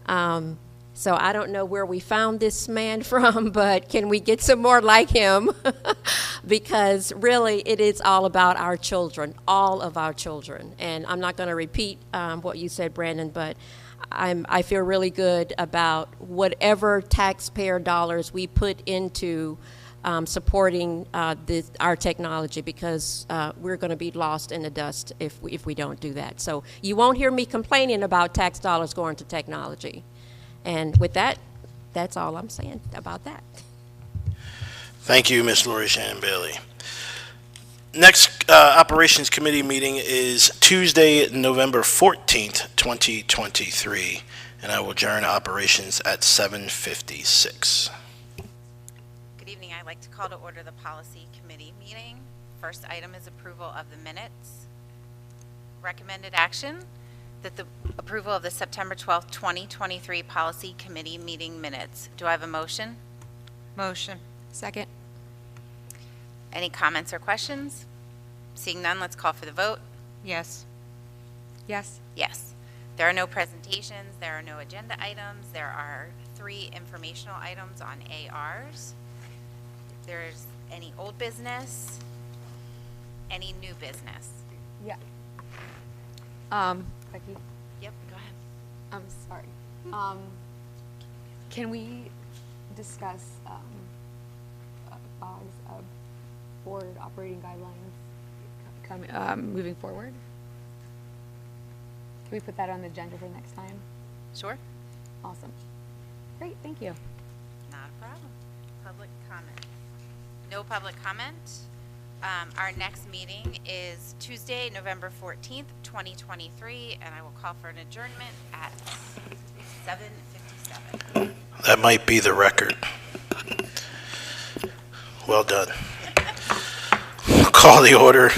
So I don't know where we found this man from, but can we get some more like him? Because really it is all about our children, all of our children. And I'm not going to repeat what you said, Brandon, but I feel really good about whatever taxpayer dollars we put into supporting our technology, because we're going to be lost in the dust if we don't do that. So you won't hear me complaining about tax dollars going to technology. And with that, that's all I'm saying about that. Thank you, Ms. Lori Shannon Bailey. Next Operations Committee meeting is Tuesday, November 14th, 2023, and I will adjourn operations at 7:56. Good evening. I'd like to call to order the Policy Committee meeting. First item is approval of the minutes. Recommended action that the approval of the September 12th, 2023 Policy Committee meeting minutes. Do I have a motion? Motion. Second. Any comments or questions? Seeing none, let's call for the vote. Yes. Yes. Yes. There are no presentations. There are no agenda items. There are 3 informational items on ARs. If there's any old business, any new business. Yeah. Becky? Yep, go ahead. I'm sorry. Can we discuss board operating guidelines moving forward? Can we put that on the agenda for next time? Sure. Awesome. Great, thank you. Not a problem. Public comment. No public comment. Our next meeting is Tuesday, November 14th, 2023, and I will call for an adjournment at 7:57. That might be the record. Well done. Call the order.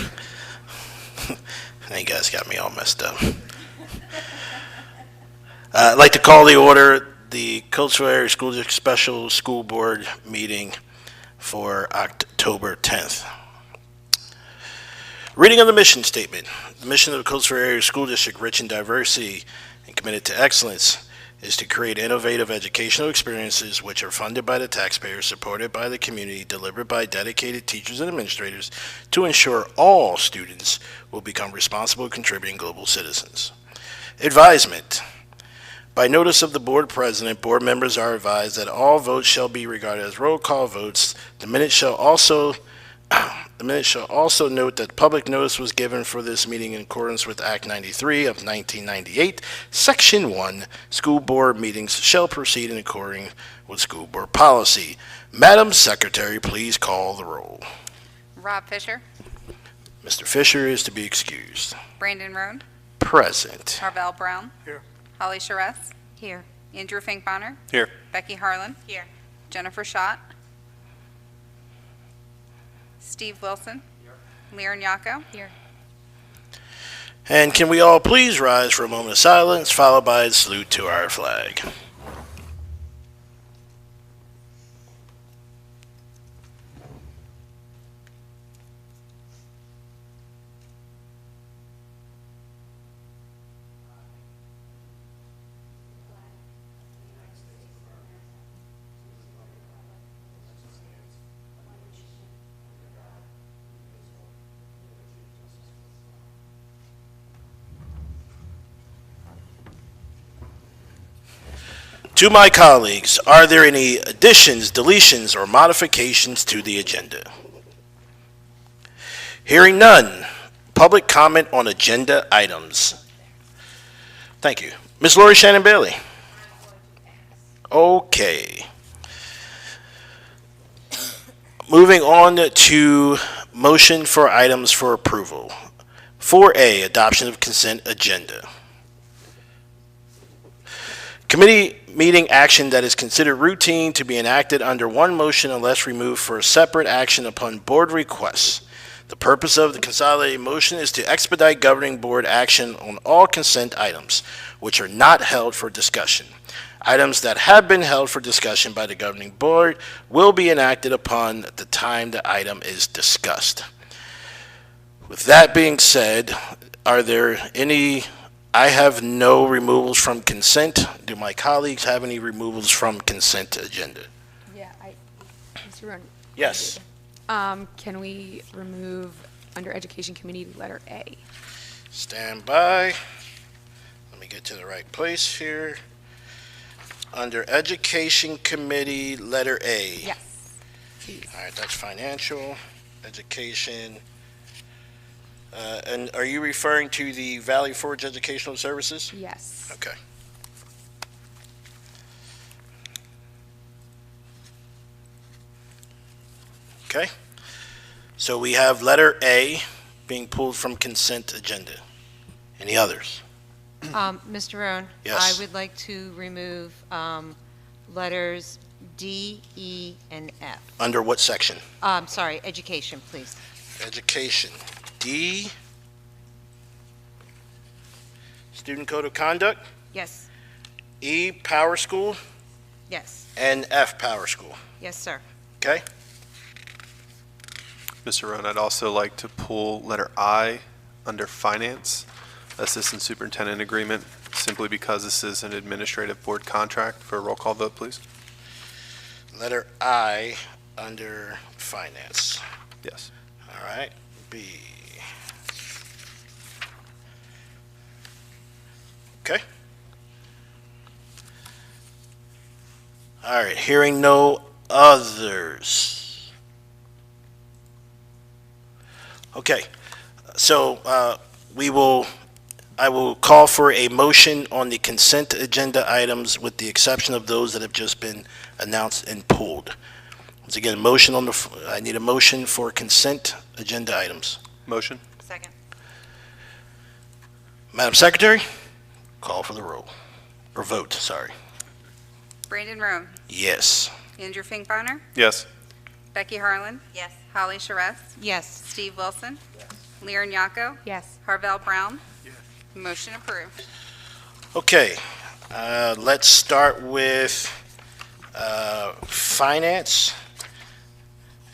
You guys got me all messed up. I'd like to call the order the Coatesville Area School District Special School Board meeting for October 10th. Reading of the mission statement. The mission of the Coatesville Area School District, rich in diversity and committed to excellence, is to create innovative educational experiences which are funded by the taxpayers, supported by the community, delivered by dedicated teachers and administrators to ensure all students will become responsible, contributing global citizens. Advisement. By notice of the board president, board members are advised that all votes shall be regarded as roll call votes. The minutes shall also note that public notice was given for this meeting in accordance with Act 93 of 1998, Section 1. School board meetings shall proceed in accordance with school board policy. Madam Secretary, please call the roll. Rob Fisher, Mr. Fisher is to be excused. Brandon Roan, Present. Marvell Brown. Here. Holly Charest, Here. Andrew Finkbonner, Here. Becky Harlan, Here. Jennifer Schott, Steve Wilson, Liren Yako, Here. And can we all please rise for a moment of silence, followed by a salute to our flag. To my colleagues, are there any additions, deletions, or modifications to the agenda? Hearing none. Public comment on agenda items. Thank you. Ms. Lori Shannon Bailey. Okay. Moving on to motion for items for approval. 4A, adoption of consent agenda. Committee meeting action that is considered routine to be enacted under one motion unless removed for a separate action upon board requests. The purpose of the consolidated motion is to expedite governing board action on all consent items, which are not held for discussion. Items that have been held for discussion by the governing board will be enacted upon the time the item is discussed. With that being said, are there any? I have no removals from consent. Do my colleagues have any removals from consent agenda? Yeah, Mr. Rowan. Yes. Can we remove under Education Committee letter A? Stand by. Let me get to the right place here. Under Education Committee, letter A. Yes. Please. All right, that's financial, education. And are you referring to the Valley Forge Educational Services? Yes. Okay. Okay. So we have letter A being pulled from consent agenda. Any others? Mr. Rowan? Yes. I would like to remove letters D, E, and F. Under what section? Sorry, education, please. Education. D, Student Code of Conduct. Yes. E, Power School. Yes. And F, Power School. Yes, sir. Okay? Mr. Rowan, I'd also like to pull letter I under Finance, Assistant Superintendent Agreement, simply because this is an administrative board contract. For a roll call vote, please. Letter I under Finance. Yes. All right. B. Okay. All right. Hearing no others. Okay. So I will call for a motion on the consent agenda items with the exception of those that have just been announced and pulled. Once again, motion on I need a motion for consent agenda items. Motion. Second. Madam Secretary, call for the roll, or vote, sorry. Brandon Roan. Yes. Andrew Finkbeiner. Yes. Becky Harlan. Yes. Holly Charest. Yes. Steve Wilson. Lear Nyako. Yes. Harvell Brown. Motion approved. Okay, let's start with Finance,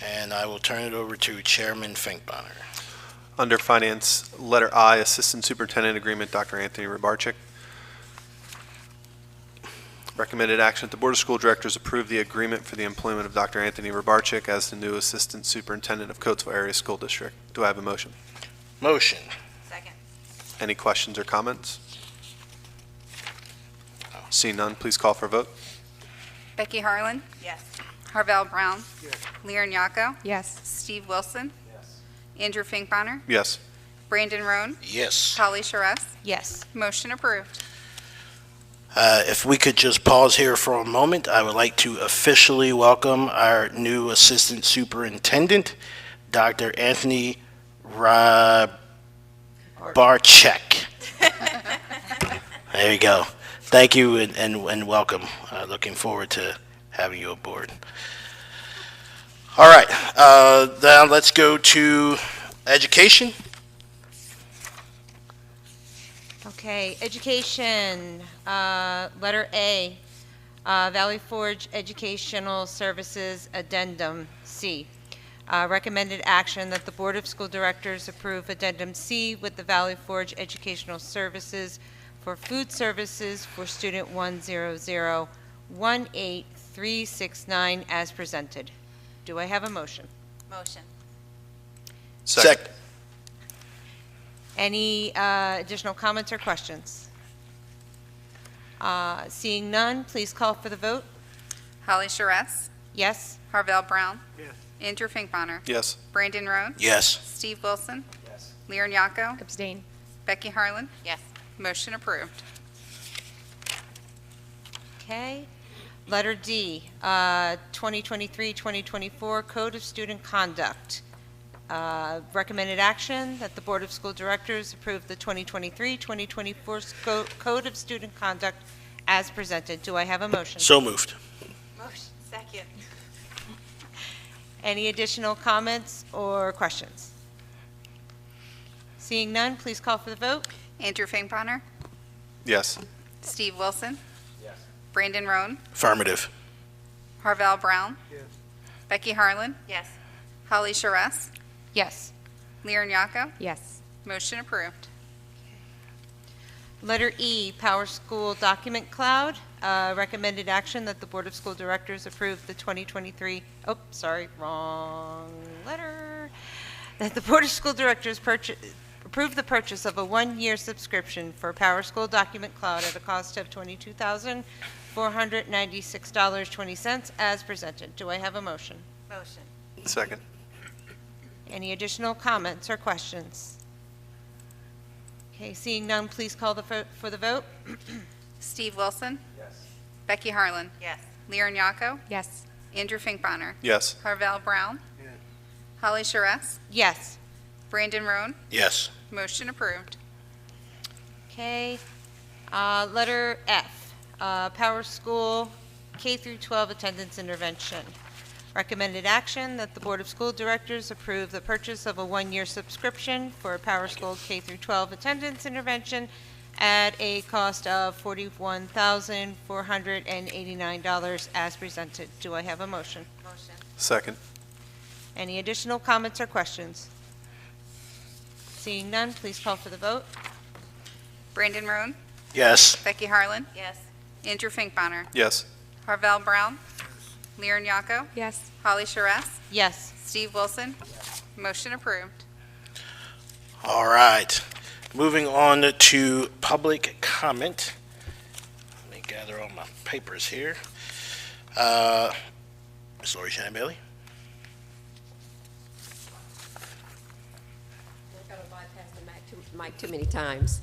and I will turn it over to Chairman Finkbeiner. Under Finance, letter I, Assistant Superintendent Agreement, Dr. Anthony Rybarczyk. Recommended action that the Board of School Directors approve the agreement for the employment of Dr. Anthony Rybarczyk as the new Assistant Superintendent of Coatesville Area School District. Do I have a motion? Motion. Second. Any questions or comments? Seeing none, please call for a vote. Becky Harlan. Yes. Harvell Brown. Lear Nyako. Yes. Steve Wilson. Andrew Finkbeiner. Yes. Brandon Roan. Yes. Holly Charest. Yes. Motion approved. If we could just pause here for a moment, I would like to officially welcome our new Assistant Superintendent, Dr. Anthony Rybarczyk. There you go. Thank you and welcome. Looking forward to having you aboard. All right, now let's go to education. Okay, education, letter A, Valley Forge Educational Services Addendum C. Recommended action that the Board of School Directors approve Addendum C with the Valley Forge Educational Services for food services for student 100-18369 as presented. Do I have a motion? Motion. Second. Any additional comments or questions? Seeing none, please call for the vote. Holly Charess, Yes? Harvell Brown, Yes. Andrew Finkbonner, Yes. Brandon Roan, Yes. Steve Wilson, Yes. Lear Nyako, Abstain. Becky Harlan. Yes. Motion approved. Okay. Letter D, 2023-2024 Code of Student Conduct. Recommended action that the Board of School Directors approve the 2023-2024 Code of Student Conduct as presented. Do I have a motion? So moved. Motion. Second. Any additional comments or questions? Seeing none, please call for the vote. Andrew Finkbonner, Yes. Steve Wilson, Yes. Brandon Roan, Affirmative. Harvell Brown, Yes. Becky Harlan, Yes. Holly Charess, Yes. Lear Nyako. Yes. Motion approved. Letter E, Power School Document Cloud. Recommended action that the Board of School Directors approve the 2023, wrong letter. That the Board of School Directors approve the purchase of a one-year subscription for Power School Document Cloud at a cost of $22,496.20 as presented. Do I have a motion? Motion. Second. Any additional comments or questions? Okay, seeing none, please call for the vote. Steve Wilson, Yes. Becky Harlan, Yes. Lear Nyako, Yes. Andrew Finkbonner, Yes. Harvell Brown, Yes. Holly Charess, Yes. Brandon Roan. Yes. Motion approved. Okay. Letter F, Power School K through 12 Attendance Intervention. Recommended action that the Board of School Directors approve the purchase of a one-year subscription for Power School K through 12 Attendance Intervention at a cost of $41,489 as presented. Do I have a motion? Motion. Second. Any additional comments or questions? Seeing none, please call for the vote. Brandon Roan, Yes. Becky Harlan, Yes. Andrew Finkbonner, Yes. Harvell Brown, Lear Nyako, Yes. Holly Charess, Yes. Steve Wilson. Motion approved. All right. Moving on to public comment. Let me gather all my papers here. Ms. Lori Shannon Bailey. I've got to bypass the mic too many times.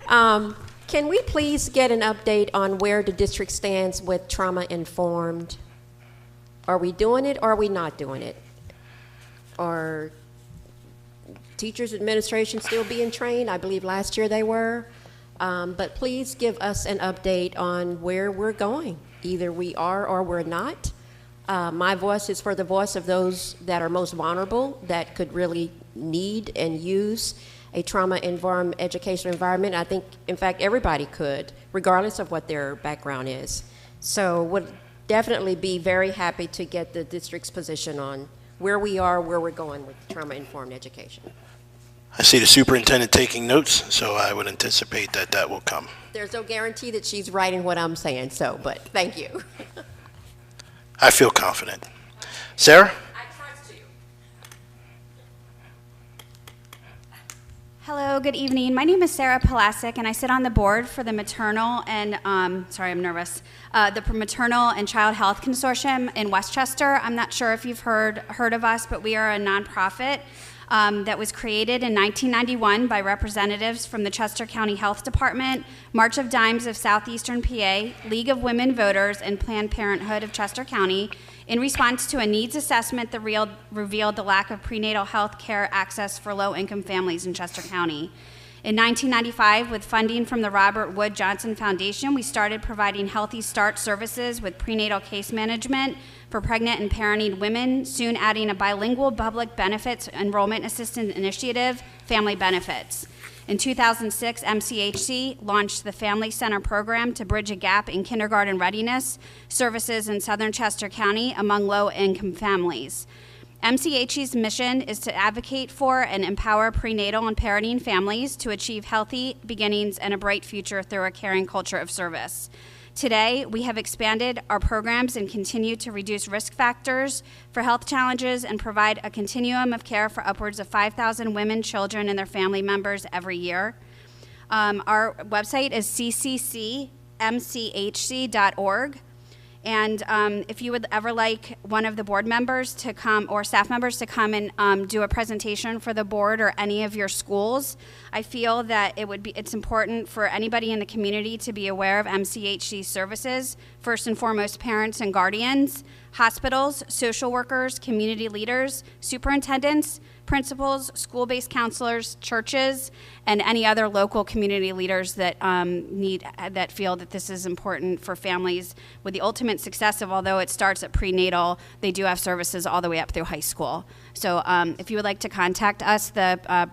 Can we please get an update on where the district stands with trauma-informed? Are we doing it or are we not doing it? Are teachers, administration still being trained? I believe last year they were. But please give us an update on where we're going. Either we are or we're not. My voice is for the voice of those that are most vulnerable, that could really need and use a trauma-informed educational environment. I think, in fact, everybody could, regardless of what their background is. So would definitely be very happy to get the district's position on where we are, where we're going with trauma-informed education. I see the superintendent taking notes, so I would anticipate that that will come. There's no guarantee that she's writing what I'm saying, so, but thank you. I feel confident. Sarah? I trust you. Hello, good evening. My name is Sarah Palasic, and I sit on the board for the maternal and, sorry, I'm nervous, the Maternal and Child Health Consortium in Westchester. I'm not sure if you've heard of us, but we are a nonprofit that was created in 1991 by representatives from the Chester County Health Department, March of Dimes of Southeastern PA, League of Women Voters, and Planned Parenthood of Chester County in response to a needs assessment that revealed the lack of prenatal health care access for low-income families in Chester County. In 1995, with funding from the Robert Wood Johnson Foundation, we started providing Healthy Start services with prenatal case management for pregnant and parenting women, soon adding a bilingual public benefits enrollment assistance initiative, Family Benefits. In 2006, MCHC launched the Family Center program to bridge a gap in kindergarten readiness services in southern Chester County among low-income families. MCHC's mission is to advocate for and empower prenatal and parenting families to achieve healthy beginnings and a bright future through a caring culture of service. Today, we have expanded our programs and continue to reduce risk factors for health challenges and provide a continuum of care for upwards of 5,000 women, children, and their family members every year. Our website is cccmchc.org. And if you would ever like one of the board members to come, or staff members to come and do a presentation for the board or any of your schools, I feel that it's important for anybody in the community to be aware of MCHC services. First and foremost, parents and guardians, hospitals, social workers, community leaders, superintendents, principals, school-based counselors, churches, and any other local community leaders that that feel that this is important for families, with the ultimate success of, although it starts at prenatal, they do have services all the way up through high school. So if you would like to contact us, the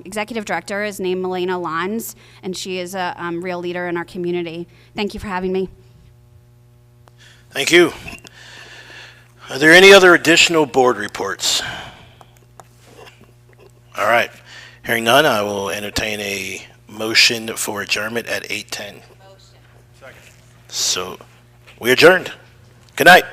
executive director is named Milena Lons, and she is a real leader in our community. Thank you for having me. Thank you. Are there any other additional board reports? All right. Hearing none, I will entertain a motion for adjournment at 8:10. Motion. Second. So we adjourned. Good night.